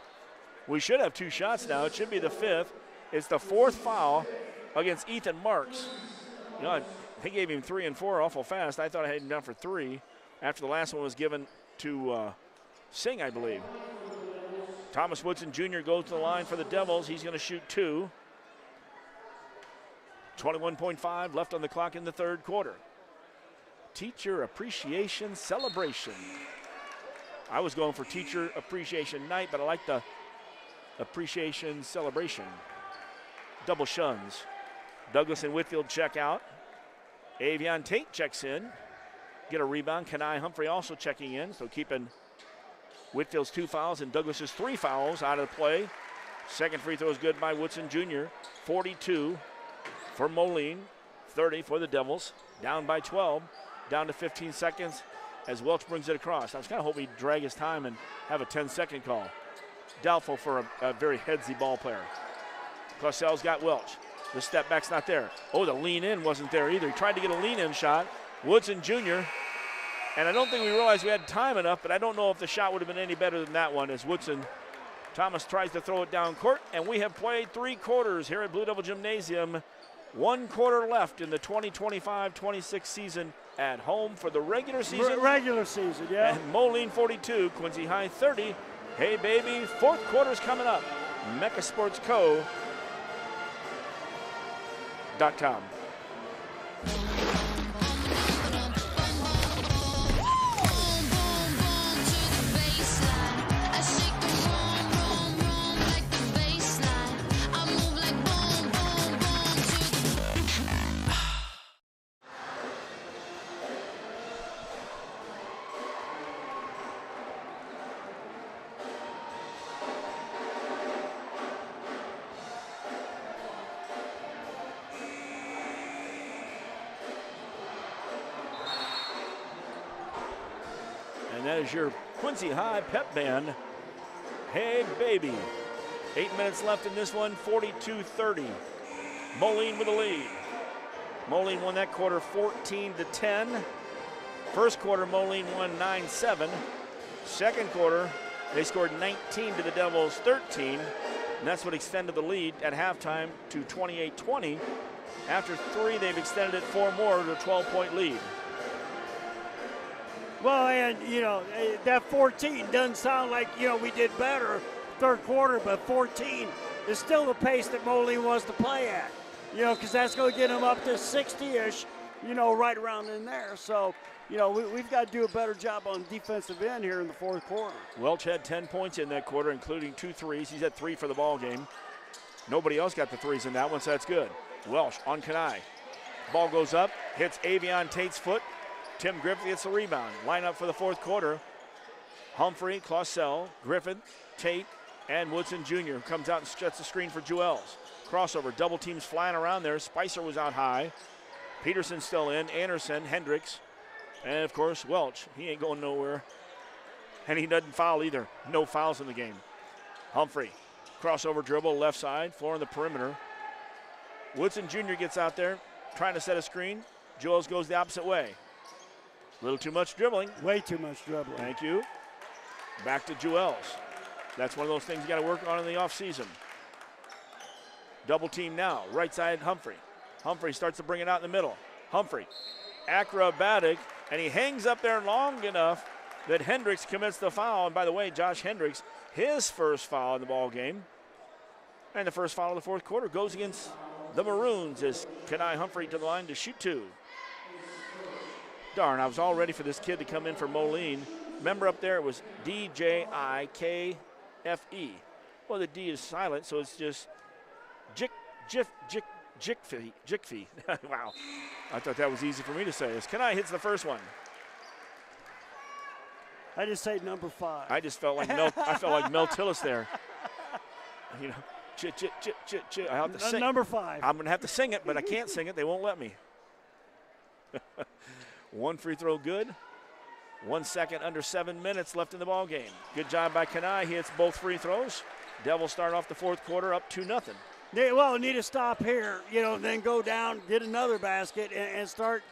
Speaker 1: We should have 2 shots now. It should be the 5th. It's the 4th foul against Ethan Marks. He gave him 3 and 4 awful fast. I thought I had him down for 3 after the last one was given to Singh, I believe. Thomas Woodson Jr. goes to the line for the Devils. He's going to shoot 2. 21.5 left on the clock in the third quarter. Teacher Appreciation Celebration. I was going for Teacher Appreciation Night, but I like the Appreciation Celebration. Double shuns. Douglas and Whitfield check out. Avion Tate checks in. get a rebound. Kenai Humphrey also checking in, so keeping Whitfield's 2 fouls and Douglas's 3 fouls out of the play. Second free throw is good by Woodson Jr. 42 for Moline, 30 for the Devils. Down by 12, down to 15 seconds as Welch brings it across. I was kind of hoping he'd drag his time and have a 10-second call. Doubtful for a very headsy ball player. Clausel's got Welch. The step back's not there. Oh, the lean in wasn't there either. He tried to get a lean in shot. Woodson Jr. And I don't think we realized we had time enough, but I don't know if the shot would have been any better than that one as Woodson Thomas tries to throw it down court, and we have played 3 quarters here at Blue Devil Gymnasium. 1 quarter left in the 2025-26 season at home for the regular season.
Speaker 2: Regular season, yeah.
Speaker 1: And Moline 42, Quincy High 30. Hey, baby, 4th quarter's coming up. MechaSportsCo.com. That is your Quincy High pep band. Hey, baby. 8 minutes left in this one, 42-30. Moline with the lead. Moline won that quarter 14-10. First quarter, Moline won 9-7. Second quarter, they scored 19 to the Devils 13. And that's what extended the lead at halftime to 28-20. After 3, they've extended it 4 more to a 12-point lead.
Speaker 2: Well, and, that 14 doesn't sound like, we did better third quarter, but 14 is still the pace that Moline wants to play at, because that's going to get them up to 60-ish, right around in there. So, we've got to do a better job on defensive end here in the 4th quarter.
Speaker 1: Welch had 10 points in that quarter, including 2 threes. He's had 3 for the ball game. Nobody else got the threes in that one, so that's good. Welch on Kenai. Ball goes up, hits Avion Tate's foot. Tim Griffith gets the rebound. Line up for the 4th quarter. Humphrey, Clausel, Griffith, Tate, and Woodson Jr. comes out and sets the screen for Jewels. Crossover, double teams flying around there. Spicer was out high. Peterson still in. Anderson, Hendricks, and of course Welch. He ain't going nowhere. And he doesn't foul either. No fouls in the game. Humphrey, crossover dribble, left side, floor in the perimeter. Woodson Jr. gets out there, trying to set a screen. Jewels goes the opposite way. A little too much dribbling.
Speaker 2: Way too much dribbling.
Speaker 1: Thank you. Back to Jewels. That's one of those things you got to work on in the offseason. Double team now. Right side, Humphrey. Humphrey starts to bring it out in the middle. Humphrey, acrobatic, and he hangs up there long enough that Hendricks commits the foul. And by the way, Josh Hendricks, his first foul in the ball game. And the first foul of the 4th quarter goes against the Maroons as Kenai Humphrey to the line to shoot 2. Darn, I was all ready for this kid to come in for Moline. Remember up there it was D-J-I-K-F-E. Well, the D is silent, so it's just Jickfee. Wow. I thought that was easy for me to say. As Kenai hits the first one.
Speaker 2: I just say number 5.
Speaker 1: I just felt like Mel Tillis there. I have to sing.
Speaker 2: Number 5.
Speaker 1: I'm going to have to sing it, but I can't sing it. They won't let me. 1 free throw good. 1 second under 7 minutes left in the ball game. Good job by Kenai. He hits both free throws. Devils start off the 4th quarter up 2-0.
Speaker 2: They need to stop here, then go down, get another basket, and start,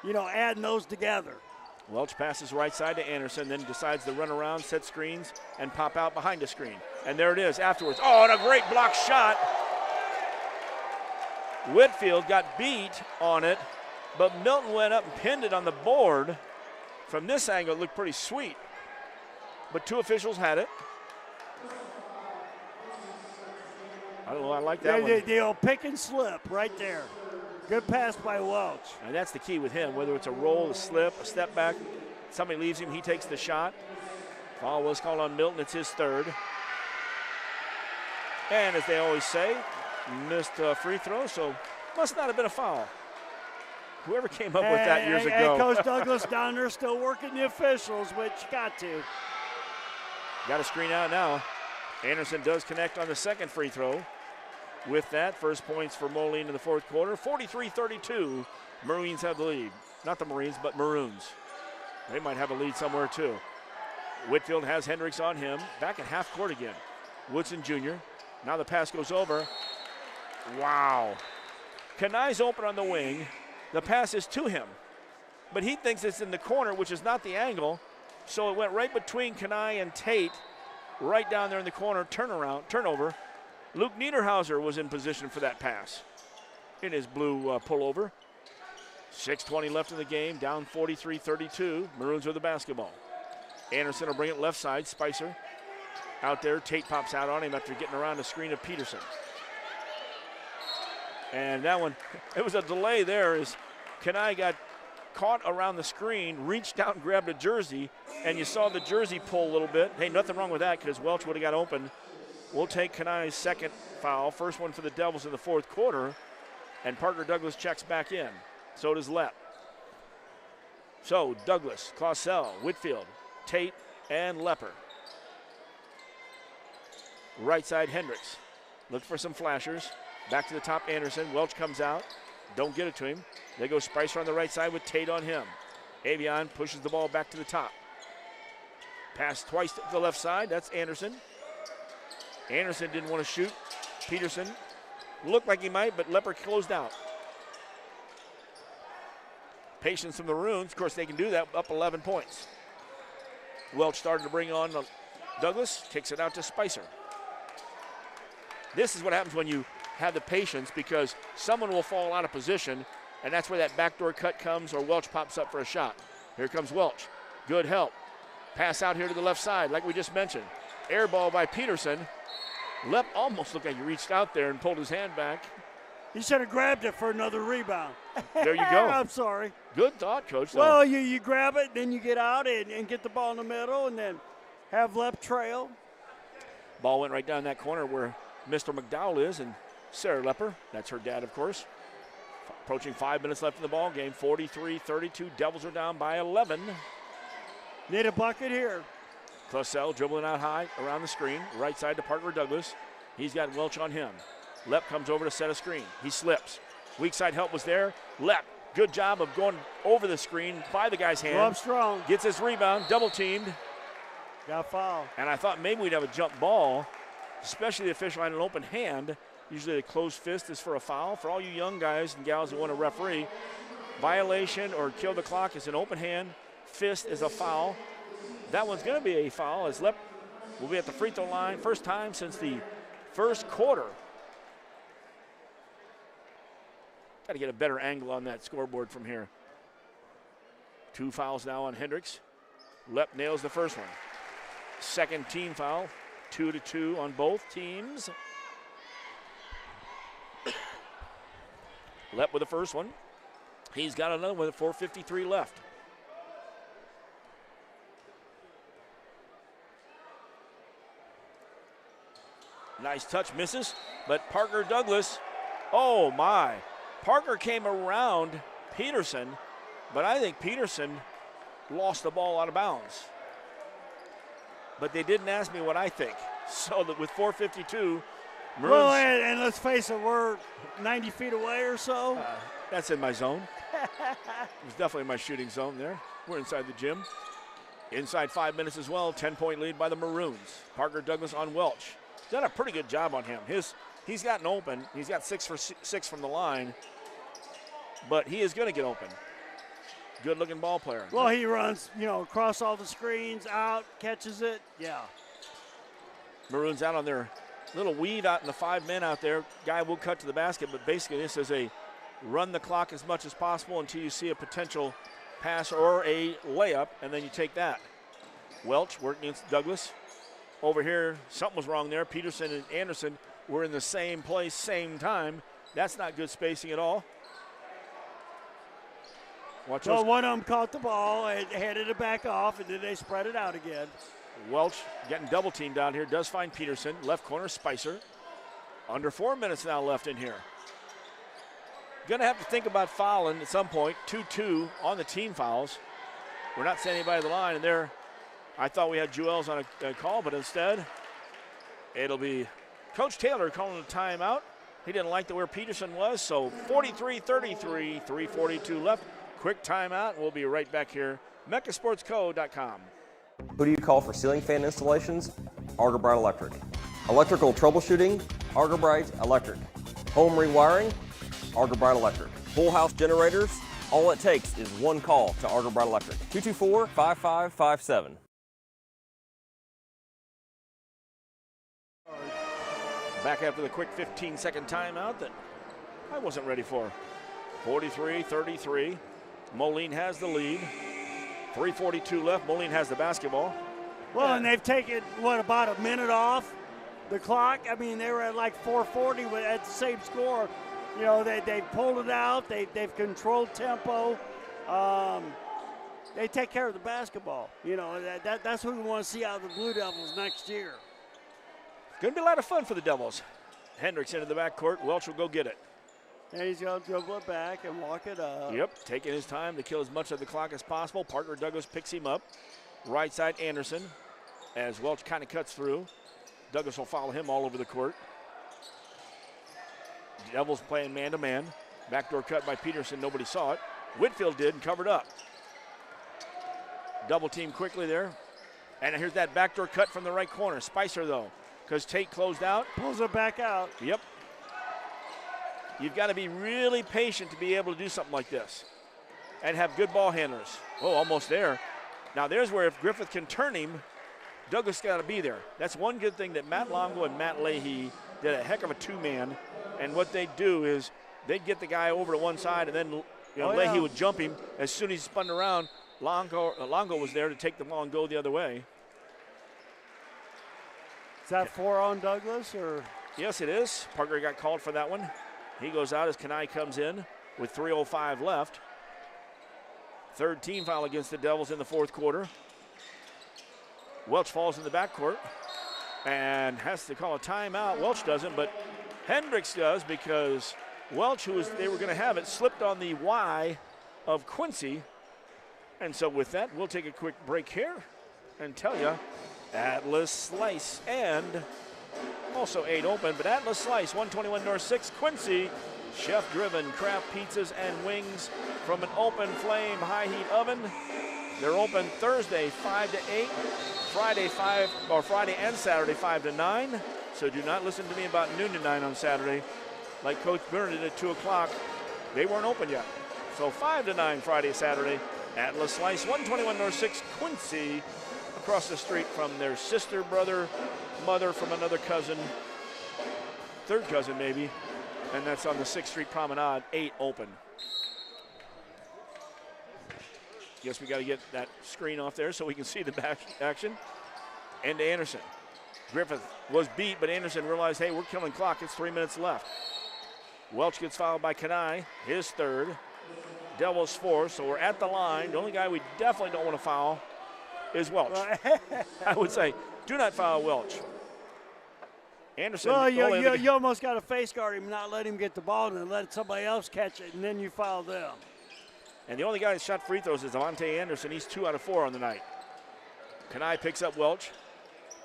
Speaker 2: adding those together.
Speaker 1: Welch passes right side to Anderson, then decides to run around, set screens, and pop out behind a screen. And there it is afterwards. Oh, and a great block shot. Whitfield got beat on it, but Milton went up and pinned it on the board. From this angle, it looked pretty sweet. But 2 officials had it. I don't know, I like that one.
Speaker 2: The old pick and slip right there. Good pass by Welch.
Speaker 1: And that's the key with him, whether it's a roll, a slip, a step back. Somebody leaves him, he takes the shot. Foul was called on Milton, it's his 3rd. And as they always say, missed a free throw, so must not have been a foul. Whoever came up with that years ago.
Speaker 2: And Coach Douglas down there still working the officials, which got to.
Speaker 1: Got a screen out now. Anderson does connect on the second free throw. With that, first points for Moline in the fourth quarter. 43-32, Marines have the lead. Not the Marines, but Maroons. They might have a lead somewhere too. Whitfield has Hendricks on him. Back at half court again. Woodson Jr. Now the pass goes over. Wow. Kanai's open on the wing. The pass is to him. But he thinks it's in the corner, which is not the angle. So it went right between Kanai and Tate. Right down there in the corner. Turnover. Luke Niederhauser was in position for that pass in his blue pullover. 6:20 left in the game, down 43-32. Maroons with the basketball. Anderson will bring it left side. Spicer out there. Tate pops out on him after getting around the screen of Peterson. And that one, it was a delay there as Kanai got caught around the screen, reached out and grabbed a jersey, and you saw the jersey pull a little bit. Hey, nothing wrong with that because Welch would have got open. We'll take Kanai's second foul, first one for the Devils in the fourth quarter, and Parker Douglas checks back in. So does Lepp. So Douglas, Clausell, Whitfield, Tate, and Lepper. Right side Hendricks. Look for some flashers. Back to the top Anderson. Welch comes out. Don't get it to him. They go Spicer on the right side with Tate on him. Avion pushes the ball back to the top. Pass twice to the left side. That's Anderson. Anderson didn't want to shoot. Peterson looked like he might, but Lepper closed out. Patience from the Maroons. Of course, they can do that, up 11 points. Welch started to bring on Douglas. Kicks it out to Spicer. This is what happens when you have the patience, because someone will fall out of position, and that's where that backdoor cut comes, or Welch pops up for a shot. Here comes Welch. Good help. Pass out here to the left side, like we just mentioned. Air ball by Peterson. Lepp almost looked like he reached out there and pulled his hand back.
Speaker 2: He should have grabbed it for another rebound.
Speaker 1: There you go.
Speaker 2: I'm sorry.
Speaker 1: Good thought, Coach. Though.
Speaker 2: Well, you grab it, then you get out and get the ball in the middle, and then have Lepp trail.
Speaker 1: Ball went right down that corner where Mr. McDowell is, and Sarah Lepper, that's her dad, of course. Approaching 5 minutes left in the ball game. 43-32. Devils are down by 11.
Speaker 2: Need a bucket here.
Speaker 1: Clausell dribbling out high around the screen. Right side to Parker Douglas. He's got Welch on him. Lepp comes over to set a screen. He slips. Weak side help was there. Lepp, good job of going over the screen by the guy's hand.
Speaker 2: Up strong.
Speaker 1: Gets his rebound, double teamed.
Speaker 2: Got fouled.
Speaker 1: And I thought maybe we'd have a jump ball, especially the official had an open hand. Usually a closed fist is for a foul. For all you young guys and gals who want to referee, violation or kill the clock is an open hand. Fist is a foul. That one's going to be a foul as Lepp will be at the free throw line. First time since the first quarter. Got to get a better angle on that scoreboard from here. 2 fouls now on Hendricks. Lepp nails the first one. Second team foul. 2-2 on both teams. Lepp with the first one. He's got another one with 4:53 left. Nice touch, misses, but Parker Douglas, oh my. Parker came around Peterson, but I think Peterson lost the ball out of bounds. But they didn't ask me what I think. So that with 4:52, Maroons.
Speaker 2: Well, and let's face it, we're 90 feet away or so.
Speaker 1: That's in my zone. It was definitely in my shooting zone there. We're inside the gym. Inside 5 minutes as well, 10-point lead by the Maroons. Parker Douglas on Welch. Done a pretty good job on him. He's gotten open. He's got 6 for 6 from the line, but he is going to get open. Good-looking ball player.
Speaker 2: Well, he runs, across all the screens, out, catches it. Yeah.
Speaker 1: Maroons out on their little weave out in the 5 men out there. Guy will cut to the basket, but basically this is a run the clock as much as possible until you see a potential pass or a layup, and then you take that. Welch working against Douglas. Over here, something was wrong there. Peterson and Anderson were in the same place, same time. That's not good spacing at all. Watch
Speaker 2: well, one of them caught the ball and handed it back off, and then they spread it out again.
Speaker 1: Welch getting double teamed out here. Does find Peterson. Left corner, Spicer. Under 4 minutes now left in here. Going to have to think about fouling at some point. 2-2 on the team fouls. We're not sending anybody to the line, and there, I thought we had Jewels on a call, but instead, it'll be Coach Taylor calling a timeout. He didn't like where Peterson was, so 43-33, 3:42 left. Quick timeout. We'll be right back here. MeccaSportsCo.com.
Speaker 17: Who do you call for ceiling fan installations? Argerbright Electric. Electrical troubleshooting? Argerbright Electric. Home rewiring? Argerbright Electric. Full house generators? All it takes is one call to Argerbright Electric. 224-5557.
Speaker 1: Back after the quick 15-second timeout that I wasn't ready for. 43-33. Moline has the lead. 3:42 left. Moline has the basketball.
Speaker 2: Well, and they've taken, about a minute off the clock? I mean, they were at like 4:40 at the same score. You know, they've pulled it out. They've controlled tempo. They take care of the basketball. You know, that's what we want to see out of the Blue Devils next year.
Speaker 1: Going to be a lot of fun for the Devils. Hendricks into the backcourt. Welch will go get it.
Speaker 2: And he's going to dribble it back and walk it up.
Speaker 1: Yep, taking his time to kill as much of the clock as possible. Parker Douglas picks him up. Right side Anderson as Welch kind of cuts through. Douglas will follow him all over the court. Devils playing man-to-man. Backdoor cut by Peterson. Nobody saw it. Whitfield did and covered up. Double team quickly there. And here's that backdoor cut from the right corner. Spicer, though, because Tate closed out.
Speaker 2: Pulls it back out.
Speaker 1: Yep. You've got to be really patient to be able to do something like this and have good ball handlers. Oh, almost there. Now there's where if Griffith can turn him, Douglas got to be there. That's one good thing that Matt Longo and Matt Leahy did a heck of a two-man. And what they'd do is they'd get the guy over to one side, and then Leahy would jump him. As soon as he spun around, Longo was there to take the ball and go the other way.
Speaker 2: Is that 4 on Douglas? Or?
Speaker 1: Yes, it is. Parker got called for that one. He goes out as Kanai comes in with 3:05 left. Third team foul against the Devils in the fourth quarter. Welch falls in the backcourt and has to call a timeout. Welch doesn't, but Hendricks does because Welch, they were going to have it, slipped on the Y of Quincy. And so with that, we'll take a quick break here and tell you Atlas Slice and also 8 open, but Atlas Slice, 121 North 6, Quincy, chef-driven craft pizzas and wings from an open flame high heat oven. They're open Thursday 5 to 8, Friday and Saturday 5 to 9. So do not listen to me about noon to 9 on Saturday, like Coach Burnett did at 2 o'clock. They weren't open yet. So 5 to 9 Friday, Saturday. Atlas Slice, 121 North 6, Quincy, across the street from their sister, brother, mother from another cousin, third cousin maybe, and that's on the 6th Street Promenade, 8 open. Guess we got to get that screen off there so we can see the back action. And to Anderson. Griffith was beat, but Anderson realized, hey, we're killing clock. It's 3 minutes left. Welch gets fouled by Kanai, his third. Devils 4, so we're at the line. The only guy we definitely don't want to foul is Welch. I would say, do not foul Welch. Anderson.
Speaker 2: Well, you almost got to face guard him, not let him get the ball, and then let somebody else catch it, and then you foul them.
Speaker 1: And the only guy that shot free throws is Avante Anderson. He's 2 out of 4 on the night. Kanai picks up Welch.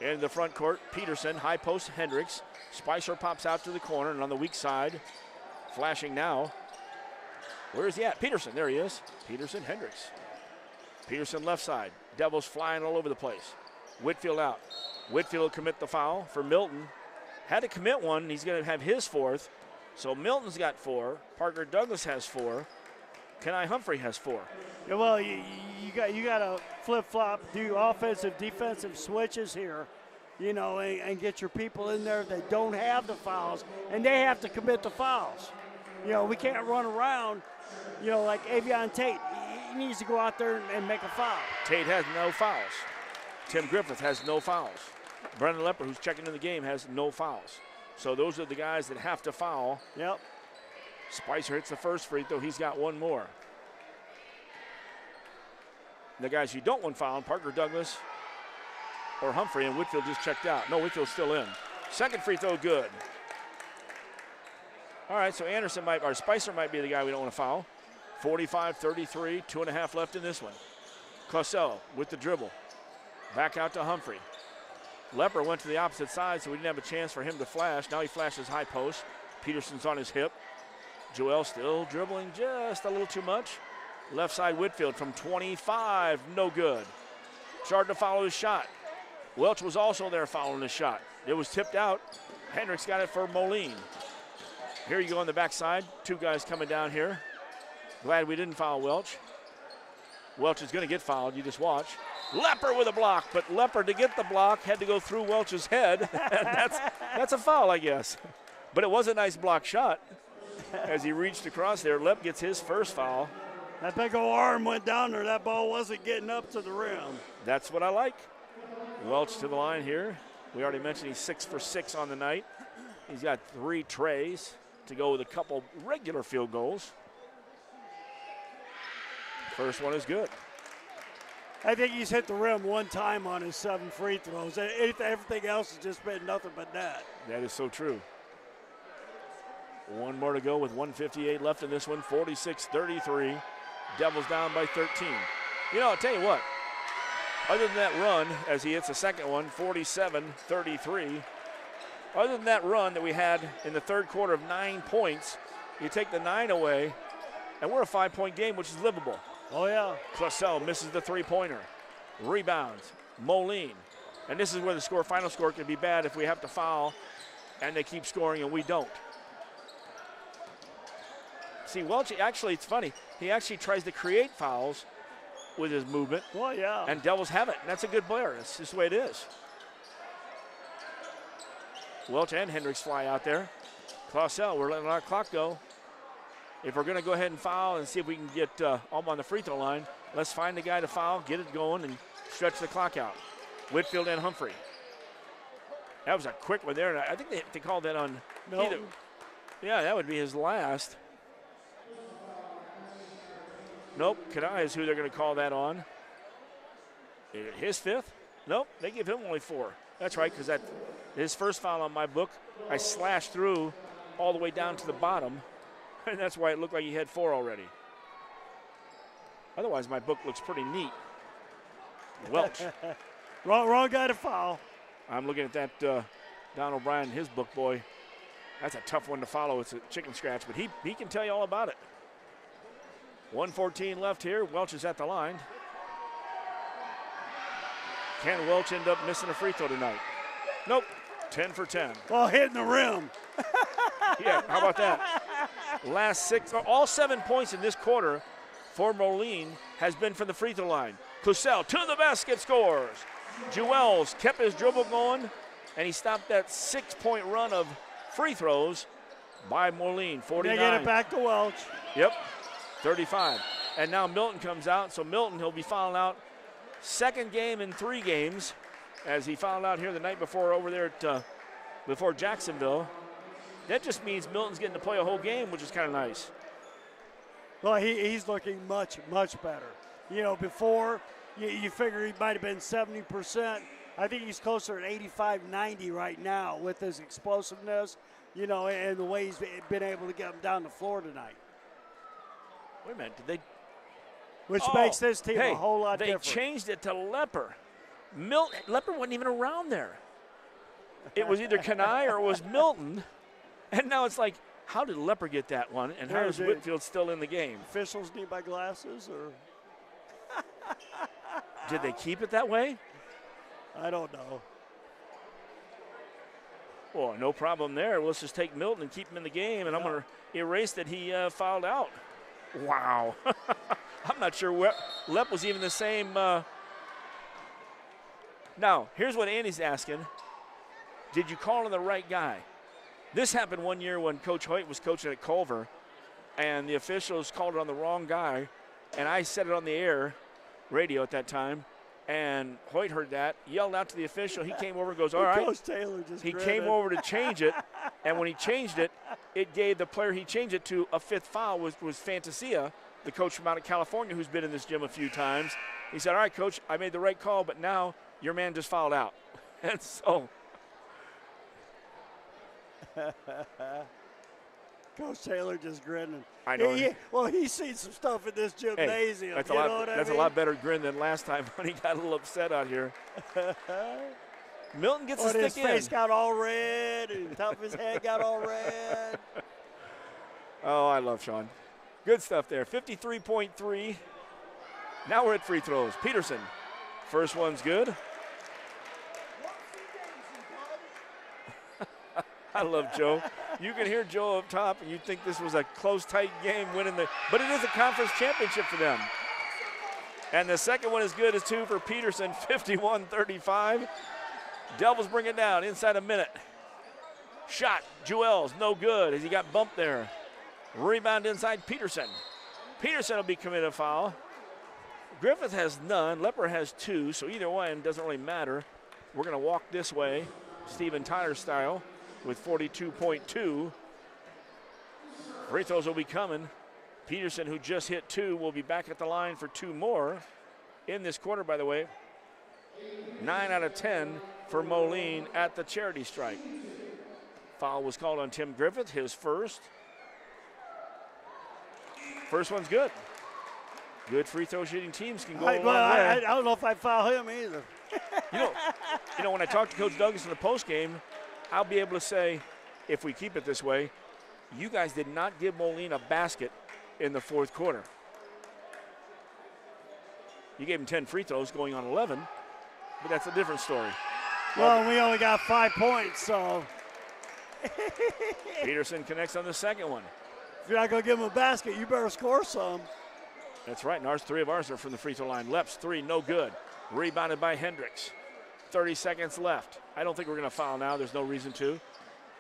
Speaker 1: In the front court, Peterson, high post, Hendricks. Spicer pops out to the corner, and on the weak side, flashing now. Where is he at? Peterson, there he is. Peterson, Hendricks. Peterson left side. Devils flying all over the place. Whitfield out. Whitfield will commit the foul for Milton. Had to commit one. He's going to have his 4th. So Milton's got 4. Parker Douglas has 4. Kenai Humphrey has 4.
Speaker 2: Yeah, well, you got to flip-flop, do offensive, defensive switches here, and get your people in there that don't have the fouls, and they have to commit the fouls. We can't run around, like Avion Tate. He needs to go out there and make a foul.
Speaker 1: Tate has no fouls. Tim Griffith has no fouls. Brendan Lepper, who's checking in the game, has no fouls. So those are the guys that have to foul.
Speaker 2: Yep.
Speaker 1: Spicer hits the first free throw. He's got 1 more. The guys who don't want foul, Parker Douglas or Humphrey, and Whitfield just checked out. No, Whitfield's still in. Second free throw, good. All right, so Spicer might be the guy we don't want to foul. 45-33, 2.5 left in this one. Clausell with the dribble. Back out to Humphrey. Lepper went to the opposite side, so we didn't have a chance for him to flash. Now he flashes high post. Peterson's on his hip. Joel still dribbling just a little too much. Left side Whitfield from 25, no good. Started to follow his shot. Welch was also there following his shot. It was tipped out. Hendricks got it for Moline. Here you go on the backside. Two guys coming down here. Glad we didn't foul Welch. Welch is going to get fouled. You just watch. Lepper with a block, but Lepper, to get the block, had to go through Welch's head. that's a foul, I guess. But it was a nice block shot. As he reached across there, Lepp gets his first foul.
Speaker 2: That big old arm went down there. That ball wasn't getting up to the rim.
Speaker 1: That's what I like. Welch to the line here. We already mentioned he's 6 for 6 on the night. He's got 3 trays to go with a couple regular field goals. First one is good.
Speaker 2: I think he's hit the rim one time on his 7 free throws. Everything else has just been nothing but net.
Speaker 1: That is so true. One more to go with 1:58 left in this one. 46-33. Devils down by 13. You know, I'll tell you what. Other than that run, as he hits the second one, 47-33. Other than that run that we had in the third quarter of 9 points, you take the 9 away, and we're a 5-point game, which is livable.
Speaker 2: Oh, yeah.
Speaker 1: Clausell misses the three-pointer. Rebounds. Moline. And this is where the final score could be bad if we have to foul and they keep scoring and we don't. See, Welch, actually, it's funny. He actually tries to create fouls with his movement.
Speaker 2: Well, yeah.
Speaker 1: And Devils have it. And that's a good player. That's just the way it is. Welch and Hendricks fly out there. Clausell, we're letting our clock go. If we're going to go ahead and foul and see if we can get on the free throw line, let's find the guy to foul, get it going, and stretch the clock out. Whitfield and Humphrey. That was a quick one there. And I think they called that on.
Speaker 2: No.
Speaker 1: Yeah, that would be his last. Nope, Kanai is who they're going to call that on. His 5th? Nope, they give him only 4. That's right, because his first foul on my book, I slashed through all the way down to the bottom, and that's why it looked like he had 4 already. Otherwise, my book looks pretty neat. Welch.
Speaker 2: wrong guy to foul.
Speaker 1: I'm looking at that Don O'Brien, his book, boy. That's a tough one to follow. It's a chicken scratch, but he can tell you all about it. 1:14 left here. Welch is at the line. Can Welch end up missing a free throw tonight? Nope. 10 for 10.
Speaker 2: Well, hitting the rim.
Speaker 1: Yeah, how about that? Last 6, all 7 points in this quarter for Moline has been from the free throw line. Clausell to the basket, scores. Jewels kept his dribble going, and he stopped that 6-point run of free throws by Moline. 49.
Speaker 2: They get it back to Welch.
Speaker 1: Yep. 35. And now Milton comes out, so Milton, he'll be fouling out second game in 3 games, as he fouled out here the night before over there at before Jacksonville. That just means Milton's getting to play a whole game, which is kind of nice.
Speaker 2: Well, he's looking much, much better. You know, before, you figure he might have been 70%. I think he's closer to 85-90 right now with his explosiveness, you know, and the way he's been able to get him down the floor tonight.
Speaker 1: Wait a minute, did they?
Speaker 2: Which makes this team a whole lot different.
Speaker 1: They changed it to Lepper. Lepper wasn't even around there. It was either Kanai or it was Milton. And now it's like, how did Lepper get that one? And how is Whitfield still in the game?
Speaker 2: Officials need my glasses, or?
Speaker 1: Did they keep it that way?
Speaker 2: I don't know.
Speaker 1: Well, no problem there. Let's just take Milton and keep him in the game, and I'm going to erase that he fouled out. Wow. I'm not sure where Lepp was even the same. Now, here's what Andy's asking. Did you call on the right guy? This happened one year when Coach Hoyt was coaching at Culver, and the officials called it on the wrong guy, and I said it on the air, radio at that time, and Hoyt heard that, yelled out to the official. He came over and goes, all right.
Speaker 2: Coach Taylor just
Speaker 1: he
Speaker 2: grinning.
Speaker 1: came over to change it, and when he changed it, it gave the player he changed it to a 5th foul, was Fantasia, the coach from out of California who's been in this gym a few times. He said, all right, Coach, I made the right call, but now your man just fouled out. And so
Speaker 2: Coach Taylor just grinning.
Speaker 1: I know.
Speaker 2: He's seen some stuff in this gymnasium.
Speaker 1: Hey, that's
Speaker 2: a
Speaker 1: a lot better grin than last time when he got a little upset out here. Milton gets a stick in.
Speaker 2: His face got all red, and the top of his head got all red.
Speaker 1: Oh, I love Sean. Good stuff there. 53.3. Now we're at free throws. Peterson. First one's good. I love Joe. You can hear Joe up top, and you'd think this was a close, tight game but it is a conference championship for them. And the second one is good as two for Peterson, 51-35. Devils bring it down inside a minute. Shot, Jewels, no good as he got bumped there. Rebound inside Peterson. Peterson will be committed a foul. Griffith has none. Lepper has two, so either one doesn't really matter. We're going to walk this way, Steven Tyler style, with 42.2. Free throws will be coming. Peterson, who just hit two, will be back at the line for two more in this quarter, by the way. 9 out of 10 for Moline at the charity strike. Foul was called on Tim Griffith, his first. First one's good. Good free throw shooting teams can go a long way.
Speaker 2: I don't know if I'd foul him either.
Speaker 1: You know, when I talk to Coach Douglas in the postgame, I'll be able to say, if we keep it this way, you guys did not give Moline a basket in the fourth quarter. You gave him 10 free throws going on 11, but that's a different story.
Speaker 2: Well, we only got 5 points, so.
Speaker 1: Peterson connects on the second one.
Speaker 2: If you're not going to give him a basket, you better score some.
Speaker 1: That's right, and three of ours are from the free throw line. Leps, three, no good. Rebounded by Hendricks. 30 seconds left. I don't think we're going to foul now. There's no reason to.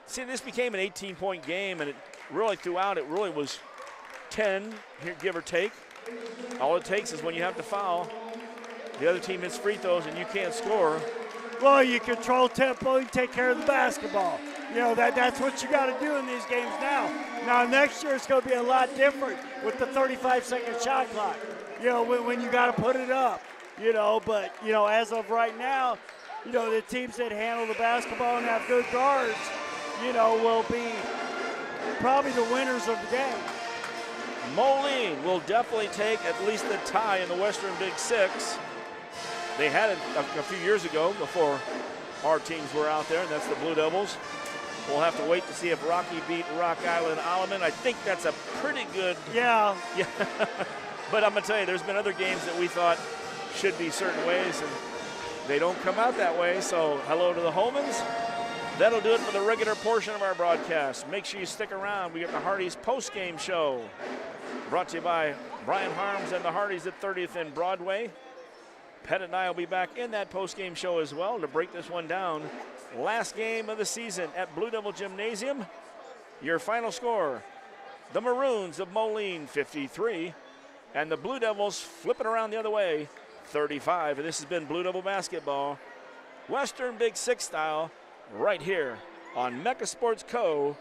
Speaker 1: See, this became an 18-point game, and it really throughout, it really was 10, here, give or take. All it takes is when you have to foul, the other team hits free throws and you can't score.
Speaker 2: Well, you control tempo, you take care of the basketball. You know, that's what you got to do in these games now. Now, next year it's going to be a lot different with the 35-second shot clock, you know, when you got to put it up, you know. But, you know, as of right now, you know, the teams that handle the basketball and have good guards, you know, will be probably the winners of the game.
Speaker 1: Moline will definitely take at least the tie in the Western Big Six. They had it a few years ago before our teams were out there, and that's the Blue Devils. We'll have to wait to see if Rocky beat Rock Island Alleman. I think that's a pretty good.
Speaker 2: Yeah.
Speaker 1: But I'm going to tell you, there's been other games that we thought should be certain ways, and they don't come out that way. So hello to the Holmans. That'll do it for the regular portion of our broadcast. Make sure you stick around. We got the Hardee's post-game show brought to you by Brian Harms and the Hardee's at 30th and Broadway. Pettit and I will be back in that post-game show as well to break this one down. Last game of the season at Blue Devil Gymnasium. Your final score, the Maroons of Moline 53, and the Blue Devils flipping around the other way 35. And this has been Blue Devil Basketball, Western Big Six style, right here on MechaSportsCo.com.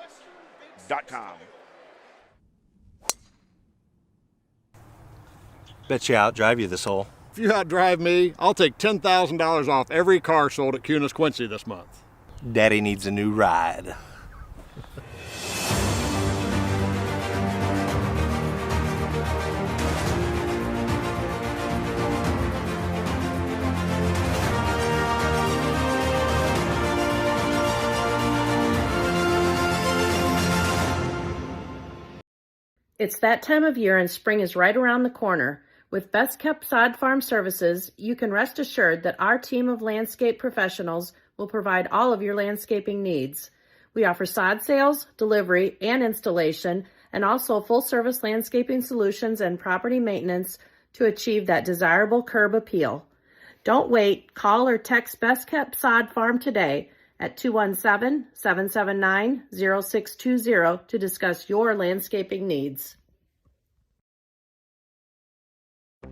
Speaker 14: Bet you outdrive you this hole.
Speaker 10: If you outdrive me, I'll take $10,000 off every car sold at Kunis Quincy this month.
Speaker 14: Daddy needs a new ride.
Speaker 16: It's that time of year and spring is right around the corner. With Best Kept Sod Farm Services, you can rest assured that our team of landscape professionals will provide all of your landscaping needs. We offer sod sales, delivery, and installation, and also full-service landscaping solutions and property maintenance to achieve that desirable curb appeal. Don't wait. Call or text Best Kept Sod Farm today at 217-779-0620 to discuss your landscaping needs.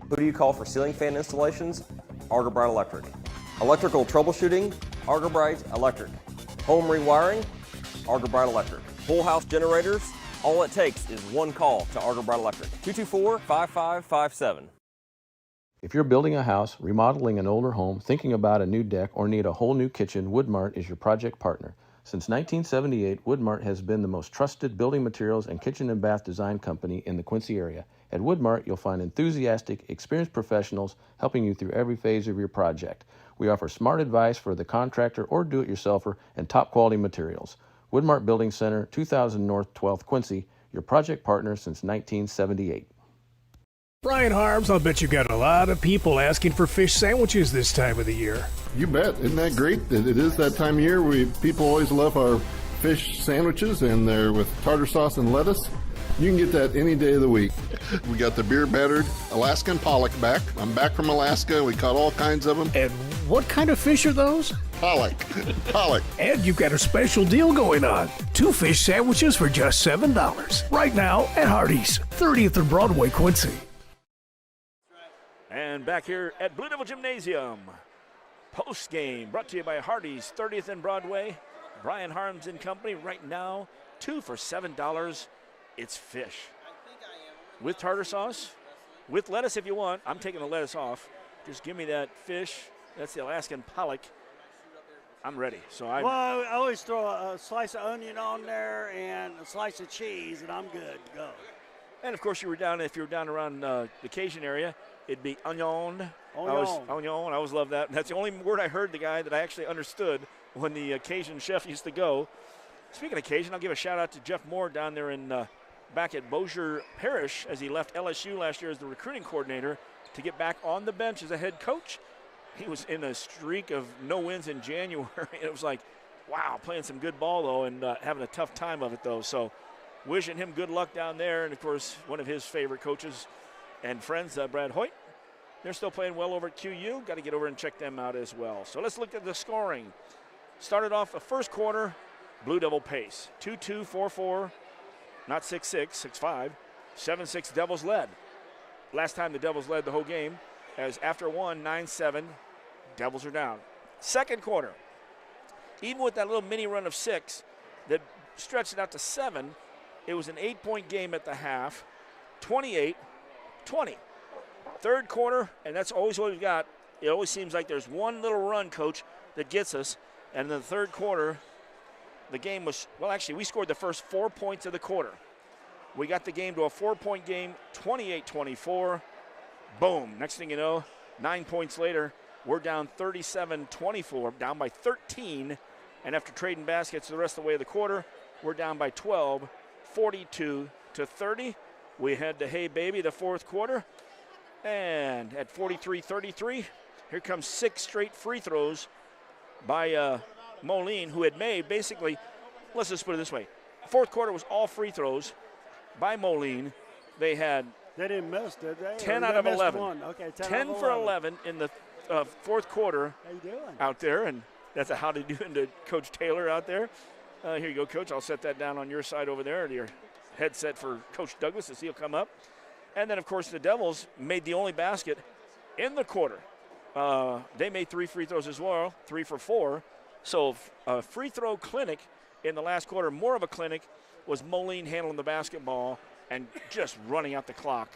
Speaker 17: Who do you call for ceiling fan installations? Argobright Electric. Electrical troubleshooting? Argobright Electric. Home rewiring? Argobright Electric. Whole house generators? All it takes is one call to Argobright Electric. 224-5557.
Speaker 5: If you're building a house, remodeling an older home, thinking about a new deck, or need a whole new kitchen, Woodmart is your project partner. Since 1978, Woodmart has been the most trusted building materials and kitchen and bath design company in the Quincy area. At Woodmart, you'll find enthusiastic, experienced professionals helping you through every phase of your project. We offer smart advice for the contractor or do-it-yourselfer and top-quality materials. Woodmart Building Center, 2000 North 12th Quincy, your project partner since 1978.
Speaker 12: Brian Harms, I'll bet you got a lot of people asking for fish sandwiches this time of the year.
Speaker 13: You bet. Isn't that great? It is that time of year. People always love our fish sandwiches, and they're with tartar sauce and lettuce. You can get that any day of the week. We got the beer battered Alaskan pollock back. I'm back from Alaska. We caught all kinds of them.
Speaker 12: And what kind of fish are those?
Speaker 13: Pollock. Pollock.
Speaker 12: And you've got a special deal going on. 2 fish sandwiches for just $7. Right now at Hardee's, 30th and Broadway, Quincy.
Speaker 1: And back here at Blue Devil Gymnasium, post game brought to you by Hardee's, 30th and Broadway. Brian Harms and company. Right now, 2 for $7. It's fish with tartar sauce, with lettuce if you want. I'm taking the lettuce off. Just give me that fish. That's the Alaskan pollock. I'm ready.
Speaker 2: Well, I always throw a slice of onion on there and a slice of cheese, and I'm good to go.
Speaker 1: And of course, if you were down around the Cajun area, it'd be onion.
Speaker 2: Onion.
Speaker 1: I always love that. That's the only word I heard the guy that I actually understood when the Cajun chef used to go. Speaking of Cajun, I'll give a shout out to Jeff Moore down there back at Bossier Parish as he left LSU last year as the recruiting coordinator to get back on the bench as a head coach. He was in a streak of no wins in January. It was like, wow, playing some good ball, though, and having a tough time of it, though. So wishing him good luck down there. And, of course, one of his favorite coaches and friends, Brad Hoyt. They're still playing well over at QU. Got to get over and check them out as well. So let's look at the scoring. Started off the first quarter, Blue Devil pace. 2-2, 4-4, not 6-6, 6-5. 7-6 Devils led. Last time the Devils led the whole game, as after one, 9-7, Devils are down. Second quarter, even with that little mini run of 6 that stretched it out to 7, it was an 8-point game at the half, 28-20. Third quarter, and that's always what we've got. It always seems like there's one little run, Coach, that gets us. And in the third quarter, the game was, well, actually, we scored the first 4 points of the quarter. We got the game to a 4-point game, 28-24. Boom. Next thing you know, 9 points later, we're down 37-24, down by 13. And after trading baskets the rest of the way of the quarter, we're down by 12, 42-30. We head to Hey Baby, the fourth quarter. And at 43-33, here comes 6 straight free throws by Moline, who had made basically, let's just put it this way. Fourth quarter was all free throws by Moline. They
Speaker 2: didn't miss, did they?
Speaker 1: 10 out of 11.
Speaker 2: Okay,
Speaker 1: 10 for 11 in the fourth quarter.
Speaker 2: How you doing?
Speaker 1: Out there, and that's a howdy doing to Coach Taylor out there. Here you go, Coach. I'll set that down on your side over there, your headset for Coach Douglas as he'll come up. And then, of course, the Devils made the only basket in the quarter. They made 3 free throws as well, 3 for 4. So a free throw clinic in the last quarter. More of a clinic was Moline handling the basketball and just running out the clock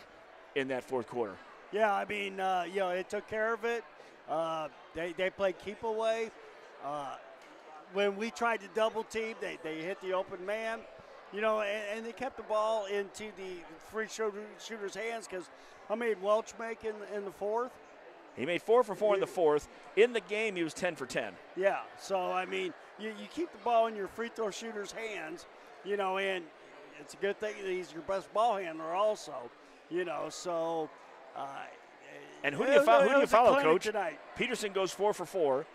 Speaker 1: in that fourth quarter.
Speaker 2: Yeah, I mean, it took care of it. They played keep away. When we tried to double team, they hit the open man. And they kept the ball into the free shooter's hands because how many did Welch make in the fourth?
Speaker 1: He made 4 for 4 in the fourth. In the game, he was 10 for 10.
Speaker 2: Yeah, so, I mean, you keep the ball in your free throw shooter's hands, and it's a good thing that he's your best ball handler also, so.
Speaker 1: And who do you follow, Coach?
Speaker 2: Tonight.
Speaker 1: Peterson goes 4 for 4.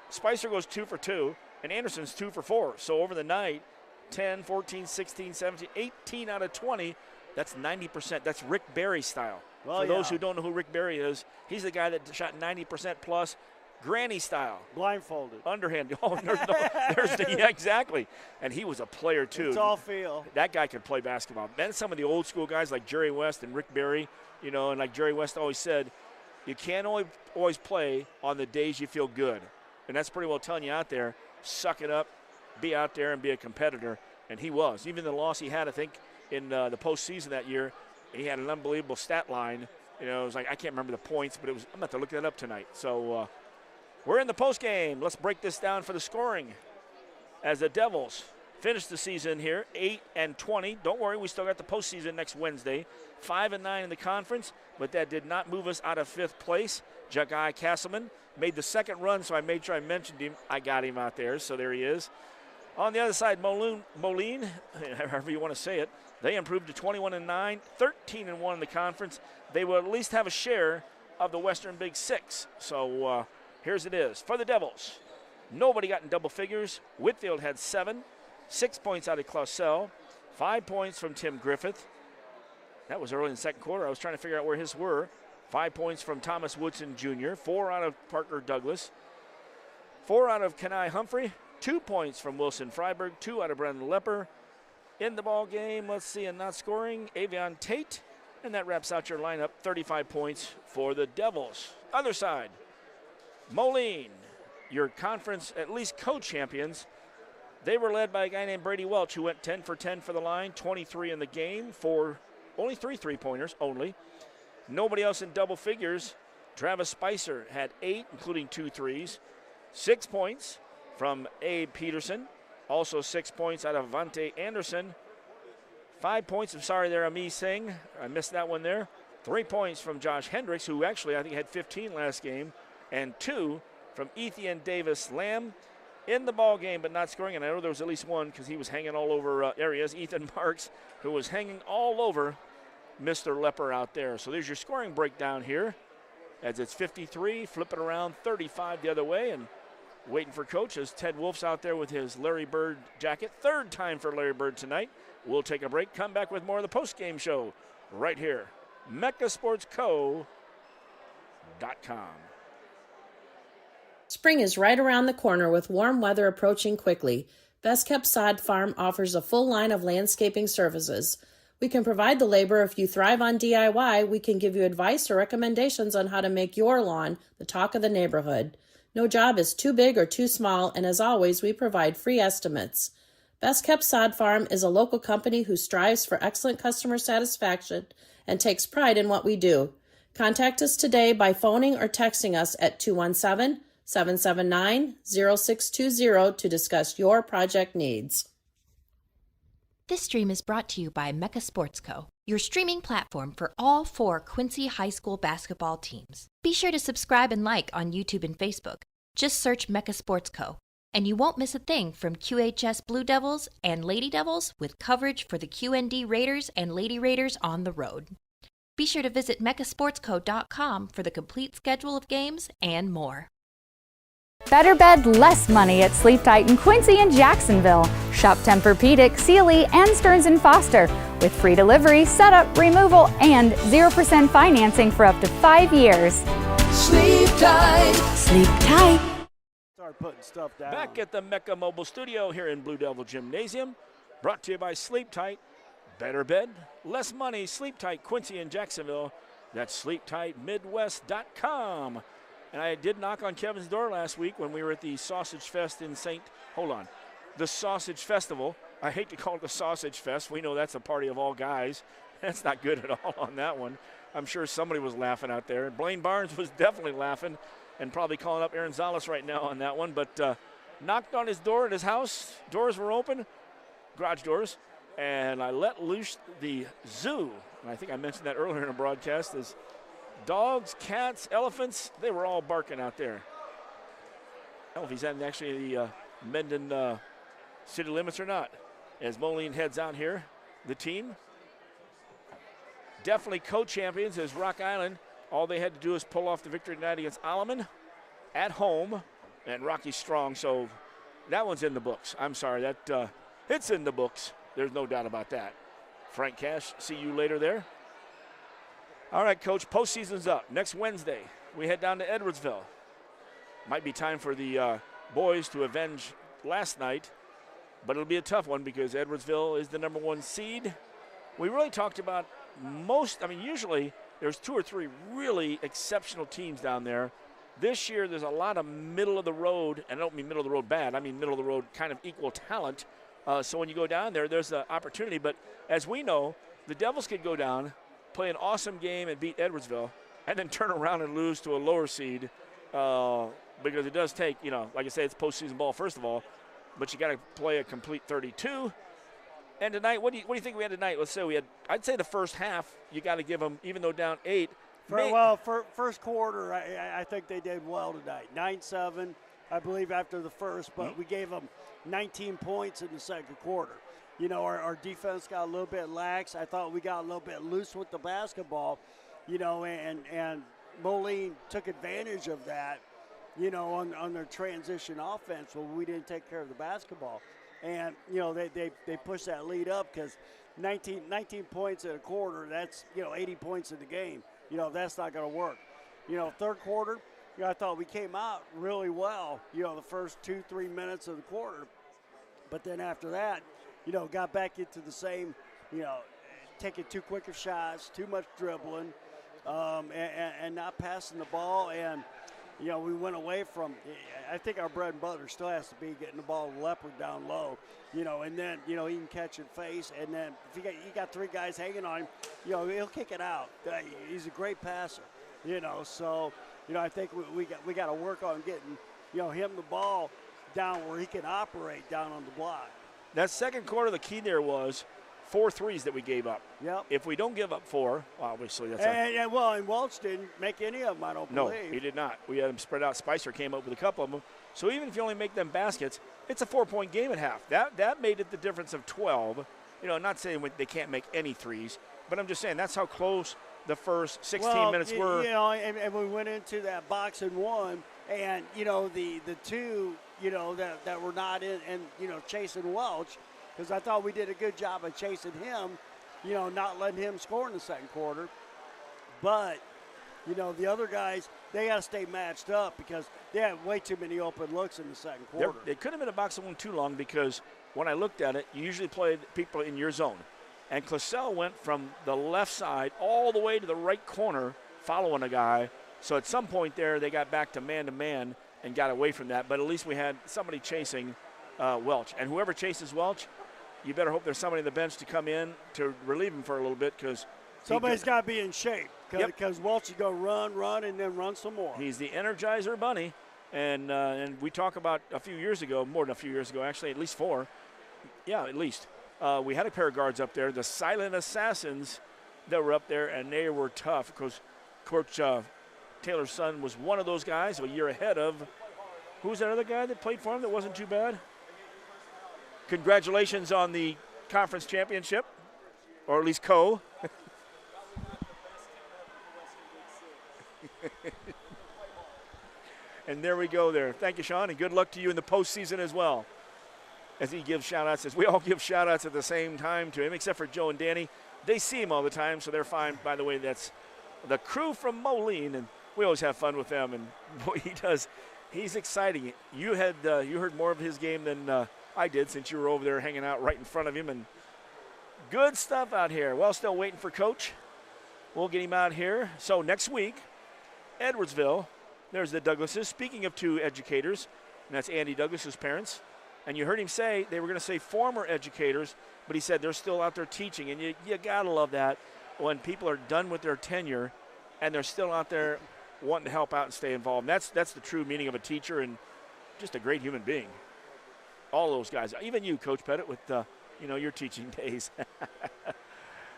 Speaker 1: Spicer goes 2 for 2. And Anderson's 2 for 4. So over the night, 10, 14, 16, 17, 18 out of 20. That's 90%. That's Rick Barry style. For those who don't know who Rick Barry is, he's the guy that shot 90% plus, granny style.
Speaker 2: Blindfolded.
Speaker 1: Underhand. Oh, yeah, exactly. And he was a player, too.
Speaker 2: It's all feel.
Speaker 1: That guy could play basketball. Then some of the old school guys like Jerry West and Rick Barry, and like Jerry West always said, you can't always play on the days you feel good. And that's pretty well telling you out there, suck it up, be out there and be a competitor. And he was. Even the loss he had, I think, in the postseason that year, he had an unbelievable stat line. It was like, I can't remember the points, but I'm about to look that up tonight. So we're in the post game. Let's break this down for the scoring. as the Devils finish the season here 8-20. Don't worry, we still got the postseason next Wednesday. 5-9 in the conference, but that did not move us out of 5th place. Jackai Castleman made the second run, so I made sure I mentioned him. I got him out there, so there he is. On the other side, Moline, however you want to say it, they improved to 21-9, 13-1 in the conference. They will at least have a share of the Western Big Six. So here's it is. For the Devils, nobody got in double figures. Whitfield had 7, 6 points out of Clausel, 5 points from Tim Griffith. That was early in the second quarter. I was trying to figure out where his were. 5 points from Thomas Woodson Jr., 4 out of Parker Douglas, 4 out of Kenai Humphrey, 2 points from Wilson Freiberg, 2 out of Brendan Lepper. In the ball game, let's see, and not scoring, Avion Tate. And that wraps out your lineup, 35 points for the Devils. Other side, Moline, your conference, at least co-champions. They were led by a guy named Brady Welch, who went 10 for 10 for the line, 23 in the game, for only 3 3-pointers only. Nobody else in double figures. Travis Spicer had 8, including 2 threes. 6 points from Abe Peterson. Also 6 points out of Vante Anderson. 5 points, I'm sorry there, Ami Singh. I missed that one there. 3 points from Josh Hendricks, who actually I think had 15 last game. And 2 from Ethan Davis Lamb. In the ball game, but not scoring. And I know there was at least one because he was hanging all over areas. Ethan Marks, who was hanging all over Mr. Lepper out there. So there's your scoring breakdown here. As it's 53, flip it around 35 the other way, and waiting for coach as Ted Wolf's out there with his Larry Bird jacket. 3rd time for Larry Bird tonight. We'll take a break, come back with more of the post-game show right here. MeccaSportsCo.com.
Speaker 16: Spring is right around the corner with warm weather approaching quickly. Best Kept Sod Farm offers a full line of landscaping services. We can provide the labor. If you thrive on DIY, we can give you advice or recommendations on how to make your lawn the talk of the neighborhood. No job is too big or too small, and as always, we provide free estimates. Best Kept Sod Farm is a local company who strives for excellent customer satisfaction and takes pride in what we do. Contact us today by phoning or texting us at 217-779-0620 to discuss your project needs.
Speaker 6: This stream is brought to you by Mecca Sports Co., your streaming platform for all 4 Quincy High School basketball teams. Be sure to subscribe and like on YouTube and Facebook. Just search Mecca Sports Co., and you won't miss a thing from QHS Blue Devils and Lady Devils with coverage for the QND Raiders and Lady Raiders on the road. Be sure to visit MeccaSportsCo.com for the complete schedule of games and more.
Speaker 3: Better bed, less money at Sleep Tight in Quincy and Jacksonville. Shop Tempur-Pedic, Sealy, and Stearns & Foster with free delivery, setup, removal, and 0% financing for up to 5 years.
Speaker 4: Sleep tight. Sleep tight.
Speaker 2: Start putting stuff down.
Speaker 1: Back at the Mecca Mobile Studio here in Blue Devil Gymnasium. Brought to you by Sleep Tight. Better bed, less money. Sleep Tight, Quincy and Jacksonville. That's SleepTightMidwest.com. And I did knock on Kevin's door last week when we were at the Sausage Fest in the Sausage Festival. I hate to call it the Sausage Fest. We know that's a party of all guys. That's not good at all on that one. I'm sure somebody was laughing out there. Blaine Barnes was definitely laughing and probably calling up Aaron Zalas right now on that one. But knocked on his door at his house. Doors were open, garage doors, and I let loose the zoo. And I think I mentioned that earlier in a broadcast. As dogs, cats, elephants, they were all barking out there. I don't know if he's in actually the Mendon city limits or not. As Moline heads out here, the team definitely co-champions as Rock Island. All they had to do is pull off the victory tonight against Alleman at home, and Rocky's strong, so that one's in the books. I'm sorry, that it's in the books. There's no doubt about that. Frank Cash, see you later there. All right, Coach, postseason's up. Next Wednesday, we head down to Edwardsville. Might be time for the boys to avenge last night, but it'll be a tough one because Edwardsville is the number 1 seed. We really talked about usually there's 2 or 3 really exceptional teams down there. This year, there's a lot of middle of the road, and I don't mean middle of the road bad. I mean middle of the road kind of equal talent. So when you go down there, there's an opportunity. But as we know, the Devils could go down, play an awesome game and beat Edwardsville, and then turn around and lose to a lower seed because it does take, like I say, it's postseason ball, first of all. but you got to play a complete 32. And tonight, what do you think we had tonight? Let's say we had, I'd say the first half, you got to give them, even though down 8.
Speaker 2: First quarter, I think they did well tonight. 9-7, I believe, after the first, but we gave them 19 points in the second quarter. You know, our defense got a little bit lax. I thought we got a little bit loose with the basketball, you know, and Moline took advantage of that, you know, on their transition offense when we didn't take care of the basketball. And, you know, they pushed that lead up because 19 points in a quarter, that's, you know, 80 points in the game. You know, that's not going to work. You know, third quarter, you know, I thought we came out really well, you know, the first 2-3 minutes of the quarter. But then after that, you know, got back into the same, you know, taking too quick of shots, too much dribbling, and not passing the ball. And, you know, we went away from, I think our bread and butter still has to be getting the ball to Leopard down low, you know, and then, you know, he can catch it face. And then if you got 3 guys hanging on him, you know, he'll kick it out. He's a great passer, you know. So, you know, I think we got to work on getting, you know, him the ball down where he can operate down on the block.
Speaker 1: That second quarter, the key there was 4 threes that we gave up.
Speaker 2: Yep.
Speaker 1: If we don't give up 4, well, obviously that's
Speaker 2: and Welch didn't make any of them, I don't believe.
Speaker 1: No, he did not. We had them spread out. Spicer came up with a couple of them. So even if you only make them baskets, it's a 4-point game at half. That made it the difference of 12. You know, not saying they can't make any threes, but I'm just saying that's how close the first 16 minutes were.
Speaker 2: You know, and we went into that box and one, and, you know, the 2, you know, that were not in, and, you know, chasing Welch, because I thought we did a good job of chasing him, you know, not letting him score in the second quarter. But, you know, the other guys, they got to stay matched up because they had way too many open looks in the second quarter.
Speaker 1: They couldn't have been a box and one too long because when I looked at it, you usually played people in your zone. And Classell went from the left side all the way to the right corner following a guy. So at some point there, they got back to man and got away from that. But at least we had somebody chasing Welch. And whoever chases Welch, you better hope there's somebody on the bench to come in to relieve him for a little bit because
Speaker 2: somebody's got to be in shape because Welch is going to run, and then run some more.
Speaker 1: He's the Energizer Bunny. And we talk about a few years ago, more than a few years ago, actually, at least 4. Yeah, at least. We had a pair of guards up there, the Silent Assassins that were up there, and they were tough because Coach Taylor's son was one of those guys, a year ahead of, who was that other guy that played for him that wasn't too bad? Congratulations on the conference championship, or at least And there we go there. Thank you, Sean, and good luck to you in the postseason as well. As he gives shout-outs, as we all give shout-outs at the same time to him, except for Joe and Danny. They see him all the time, so they're fine. By the way, that's the crew from Moline, and we always have fun with them. And boy, he does. He's exciting. You heard more of his game than I did since you were over there hanging out right in front of him. And good stuff out here. Well, still waiting for Coach. We'll get him out here. So next week, Edwardsville, there's the Douglases. Speaking of 2 educators, and that's Andy Douglas's parents. And you heard him say, they were going to say former educators, but he said they're still out there teaching. And you got to love that when people are done with their tenure and they're still out there wanting to help out and stay involved. And that's the true meaning of a teacher and just a great human being. All those guys, even you, Coach Pettit, with your teaching days.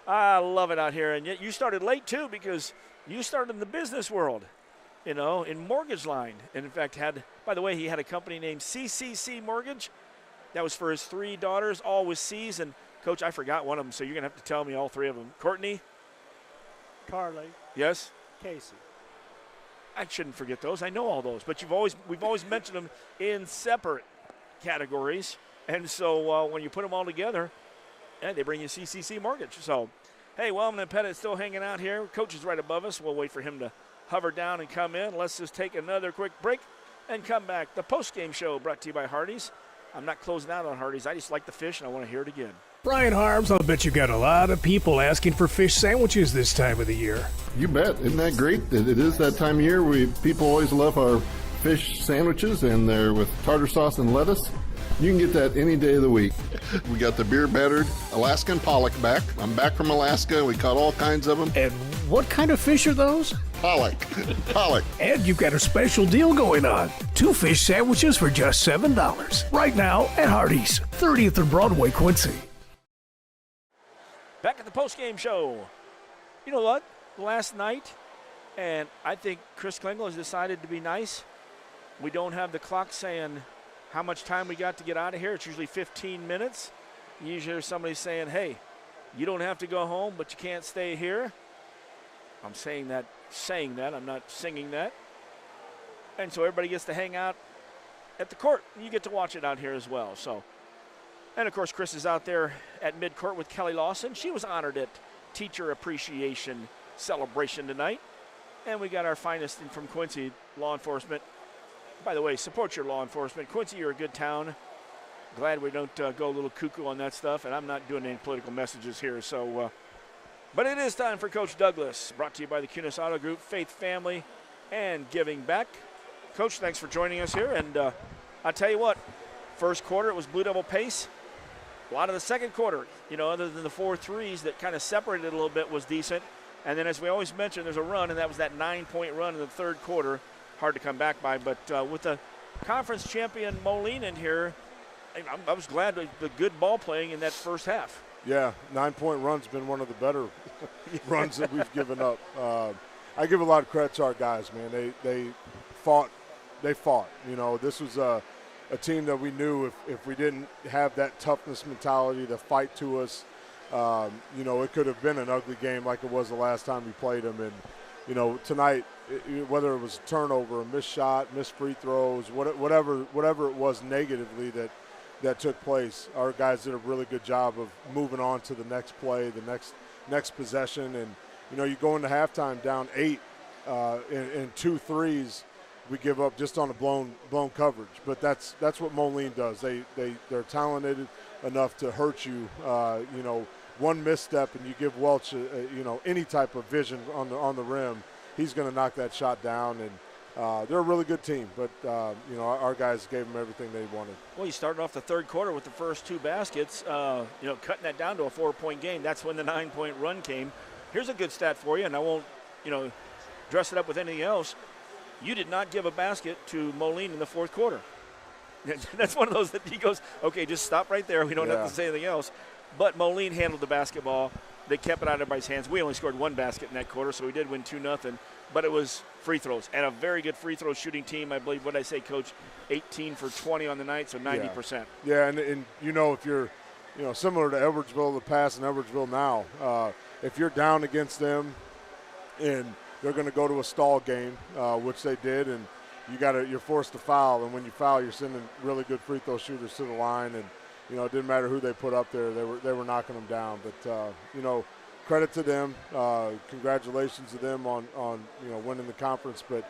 Speaker 1: I love it out here. And yet you started late, too, because you started in the business world. You know, in Mortgage Line. And in fact, by the way, he had a company named CCC Mortgage. That was for his 3 daughters, all with C's. And, Coach, I forgot one of them, so you're going to have to tell me all 3 of them. Courtney?
Speaker 2: Carly.
Speaker 1: Yes?
Speaker 2: Casey.
Speaker 1: I shouldn't forget those. I know all those. But we've always mentioned them in separate categories. And so when you put them all together, they bring you CCC Mortgage. So, hey, Wellman and Pettit still hanging out here. Coach is right above us. We'll wait for him to hover down and come in. Let's just take another quick break and come back. The post-game show brought to you by Hardee's. I'm not closing out on Hardee's. I just like the fish, and I want to hear it again.
Speaker 12: Brian Harms, I'll bet you got a lot of people asking for fish sandwiches this time of the year.
Speaker 13: You bet. Isn't that great? It is that time of year. People always love our fish sandwiches, and they're with tartar sauce and lettuce. You can get that any day of the week. We got the beer-battered Alaskan pollock back. I'm back from Alaska. We caught all kinds of them.
Speaker 12: And what kind of fish are those?
Speaker 13: Pollock.
Speaker 12: And you've got a special deal going on. 2 fish sandwiches for just $7. Right now at Hardee's, 30th and Broadway, Quincy.
Speaker 1: Back at the postgame show. You know what? Last night, and I think Chris Klingel has decided to be nice. We don't have the clock saying how much time we got to get out of here. It's usually 15 minutes. You usually hear somebody saying, hey, you don't have to go home, but you can't stay here. I'm saying that, I'm not singing that. And so everybody gets to hang out at the court. You get to watch it out here as well. So, and of course, Chris is out there at midcourt with Kelly Lawson. She was honored at Teacher Appreciation Celebration tonight. And we got our finest from Quincy, law enforcement. By the way, support your law enforcement. Quincy, you're a good town. Glad we don't go a little cuckoo on that stuff, and I'm not doing any political messages here. So, but it is time for Coach Douglas, brought to you by the QHS Auto Group, Faith Family, and Giving Back. Coach, thanks for joining us here. And I'll tell you what, first quarter it was Blue Devil pace. A lot of the second quarter, you know, other than the 4 threes that kind of separated a little bit, was decent. And then, as we always mention, there's a run, and that was that 9-point run in the third quarter. Hard to come back by. But with the conference champion Moline in here, I was glad with the good ball playing in that first half.
Speaker 18: Yeah, 9-point run's been one of the better runs that we've given up. I give a lot of credit to our guys, man. They fought. You know, this was a team that we knew if we didn't have that toughness mentality, the fight to us, you know, it could have been an ugly game like it was the last time we played them. And, you know, tonight, whether it was a turnover, a missed shot, missed free throws, whatever it was negatively that took place, our guys did a really good job of moving on to the next play, the next possession. And, you know, you go into halftime down 8 in 2 threes. We give up just on a blown coverage, but that's what Moline does. They're talented enough to hurt you. You know, one misstep and you give Welch you know, any type of vision on the rim, he's going to knock that shot down. And they're a really good team, but you know, our guys gave them everything they wanted.
Speaker 1: Well, you started off the third quarter with the first 2 baskets. You know, cutting that down to a 4-point game. That's when the 9-point run came. Here's a good stat for you, and I won't, you know, dress it up with anything else. You did not give a basket to Moline in the fourth quarter. That's one of those that he goes, okay, just stop right there. We don't have to say anything else. But Moline handled the basketball. They kept it out of everybody's hands. We only scored 1 basket in that quarter, so we did win 2-0. But it was free throws, and a very good free throw shooting team. I believe, what did I say, Coach? 18 for 20 on the night, so 90%.
Speaker 18: Yeah, and you know, if you're, you know, similar to Edwardsville, the pass in Edwardsville now, if you're down against them and they're going to go to a stall game, which they did, and you're forced to foul. And when you foul, you're sending really good free throw shooters to the line. And you know, it didn't matter who they put up there; they were knocking them down. But you know, credit to them. Congratulations to them on you know, winning the conference. But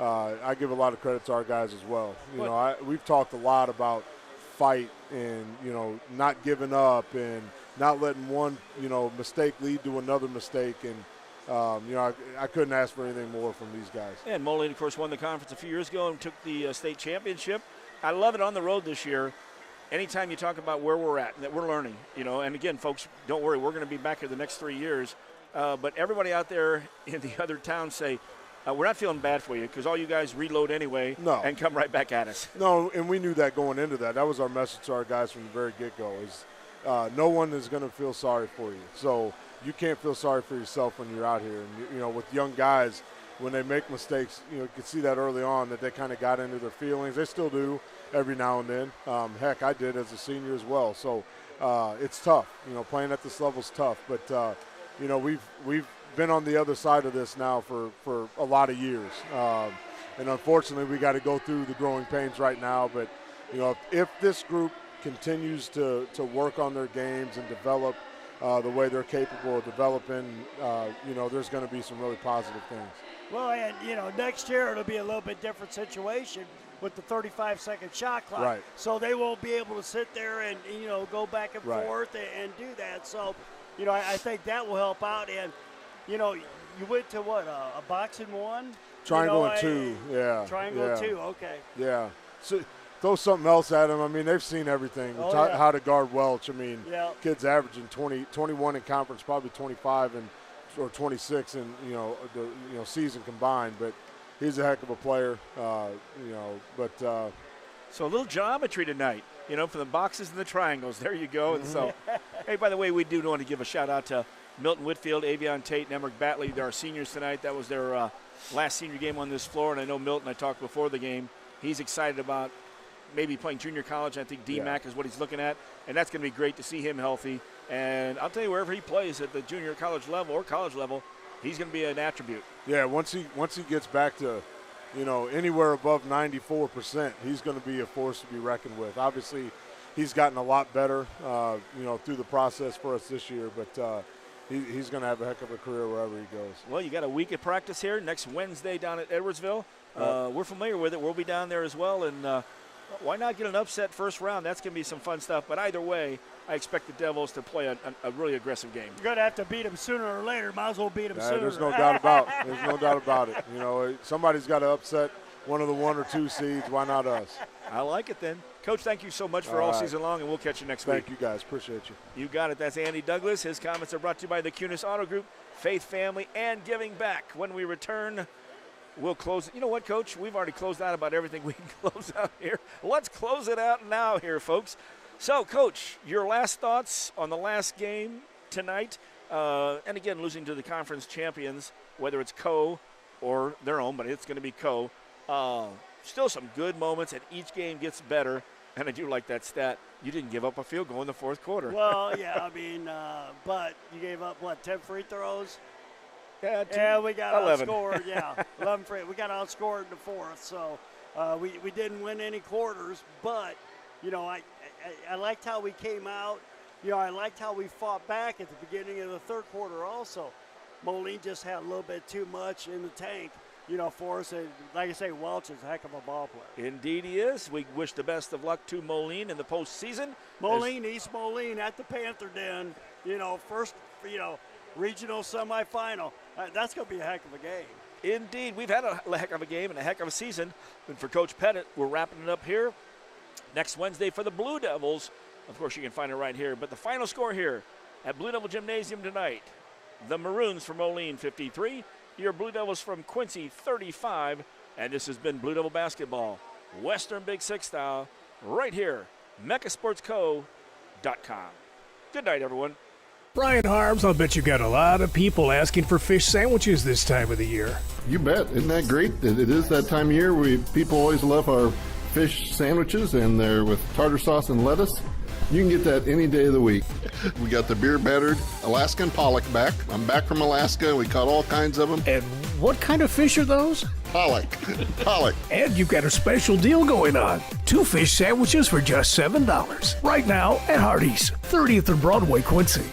Speaker 18: I give a lot of credit to our guys as well. You know, we've talked a lot about fight and, you know, not giving up and not letting one, you know, mistake lead to another mistake. And you know, I couldn't ask for anything more from these guys.
Speaker 1: And Moline, of course, won the conference a few years ago and took the state championship. I love it on the road this year. Anytime you talk about where we're at and that we're learning, you know, and again, folks, don't worry, we're going to be back here the next 3 years. But everybody out there in the other towns say, we're not feeling bad for you because all you guys reload anyway and come right back at us.
Speaker 18: No, and we knew that going into that. That was our message to our guys from the very get-go is no one is going to feel sorry for you. So you can't feel sorry for yourself when you're out here. And, you know, with young guys, when they make mistakes, you know, you can see that early on that they kind of got into their feelings. They still do every now and then. Heck, I did as a senior as well. So it's tough. You know, playing at this level is tough. But, you know, we've been on the other side of this now for a lot of years. And unfortunately, we got to go through the growing pains right now. But, you know, if this group continues to work on their games and develop the way they're capable of developing, you know, there's going to be some really positive things.
Speaker 2: Well, and, you know, next year it'll be a little bit different situation with the 35-second shot clock.
Speaker 18: Right.
Speaker 2: So they won't be able to sit there and, you know, go back and forth and do that. So, you know, I think that will help out. And, you know, you went to what, a boxing one?
Speaker 18: Triangle and two, yeah.
Speaker 2: Triangle and two, okay.
Speaker 18: Yeah. So throw something else at them. I mean, they've seen everything. How to guard Welch. I mean, kids averaging 21 in conference, probably 25 and or 26 in the season combined. But he's a heck of a player.
Speaker 1: So a little geometry tonight, for the boxes and the triangles. There you go. And so, hey, by the way, we do want to give a shout out to Milton Whitfield, Avion Tate, and Emmerich Batley. They're our seniors tonight. That was their last senior game on this floor. And I know Milton, I talked before the game, he's excited about maybe playing junior college. I think DMAC is what he's looking at. And that's going to be great to see him healthy. And I'll tell you, wherever he plays at the junior college level or college level, he's going to be an attribute.
Speaker 18: Yeah, once he gets back to anywhere above 94%, he's going to be a force to be reckoned with. Obviously, he's gotten a lot better, through the process for us this year, but he's going to have a heck of a career wherever he goes.
Speaker 1: Well, you got a week of practice here next Wednesday down at Edwardsville. We're familiar with it. We'll be down there as well, and why not get an upset first round? That's going to be some fun stuff, but either way, I expect the Devils to play a really aggressive game.
Speaker 2: You're going to have to beat them sooner or later. Might as well beat them sooner.
Speaker 18: There's no doubt about it. Somebody's got to upset one of the 1 or 2 seeds. Why not us?
Speaker 1: I like it then. Coach, thank you so much for all season long, and we'll catch you next week.
Speaker 18: Thank you, guys. Appreciate you.
Speaker 1: You got it. That's Andy Douglas. His comments are brought to you by the Cunis Auto Group, Faith Family, and Giving Back. When we return, we'll close. You know what, Coach? We've already closed out about everything we can close out here. Let's close it out now here, folks. So, Coach, your last thoughts on the last game tonight, and again, losing to the conference champions, whether it's Co or their own, but it's going to be Co. Still some good moments, and each game gets better, and I do like that stat. You didn't give up a field goal in the fourth quarter.
Speaker 2: Well, yeah, but you gave up, 10 free throws?
Speaker 1: Yeah,
Speaker 2: we got
Speaker 1: 11.
Speaker 2: outscored. Yeah, 11 free. We got outscored in the fourth, so we didn't win any quarters, but, I liked how we came out. I liked how we fought back at the beginning of the third quarter also. Moline just had a little bit too much in the tank, for us. And like I say, Welch is a heck of a ball player.
Speaker 1: Indeed he is. We wish the best of luck to Moline in the postseason.
Speaker 2: Moline, East Moline at the Panther Den, first, regional semifinal. That's going to be a heck of a game.
Speaker 1: Indeed. We've had a heck of a game and a heck of a season. And for Coach Pettit, we're wrapping it up here. Next Wednesday for the Blue Devils. Of course, you can find it right here. But the final score here at Blue Devil Gymnasium tonight, the Maroons from Moline 53, your Blue Devils from Quincy 35, and this has been Blue Devil Basketball, Western Big Six style, right here, MeccaSportsCo.com. Good night, everyone.
Speaker 12: Brian Harbs, I'll bet you got a lot of people asking for fish sandwiches this time of the year.
Speaker 13: You bet. Isn't that great? It is that time of year. People always love our fish sandwiches, and they're with tartar sauce and lettuce. You can get that any day of the week. We got the beer battered Alaskan pollock back. I'm back from Alaska. We caught all kinds of them.
Speaker 12: And what kind of fish are those?
Speaker 13: Pollock. Pollock.
Speaker 12: And you've got a special deal going on. 2 fish sandwiches for just $7. Right now at Hardee's, 30th and Broadway, Quincy.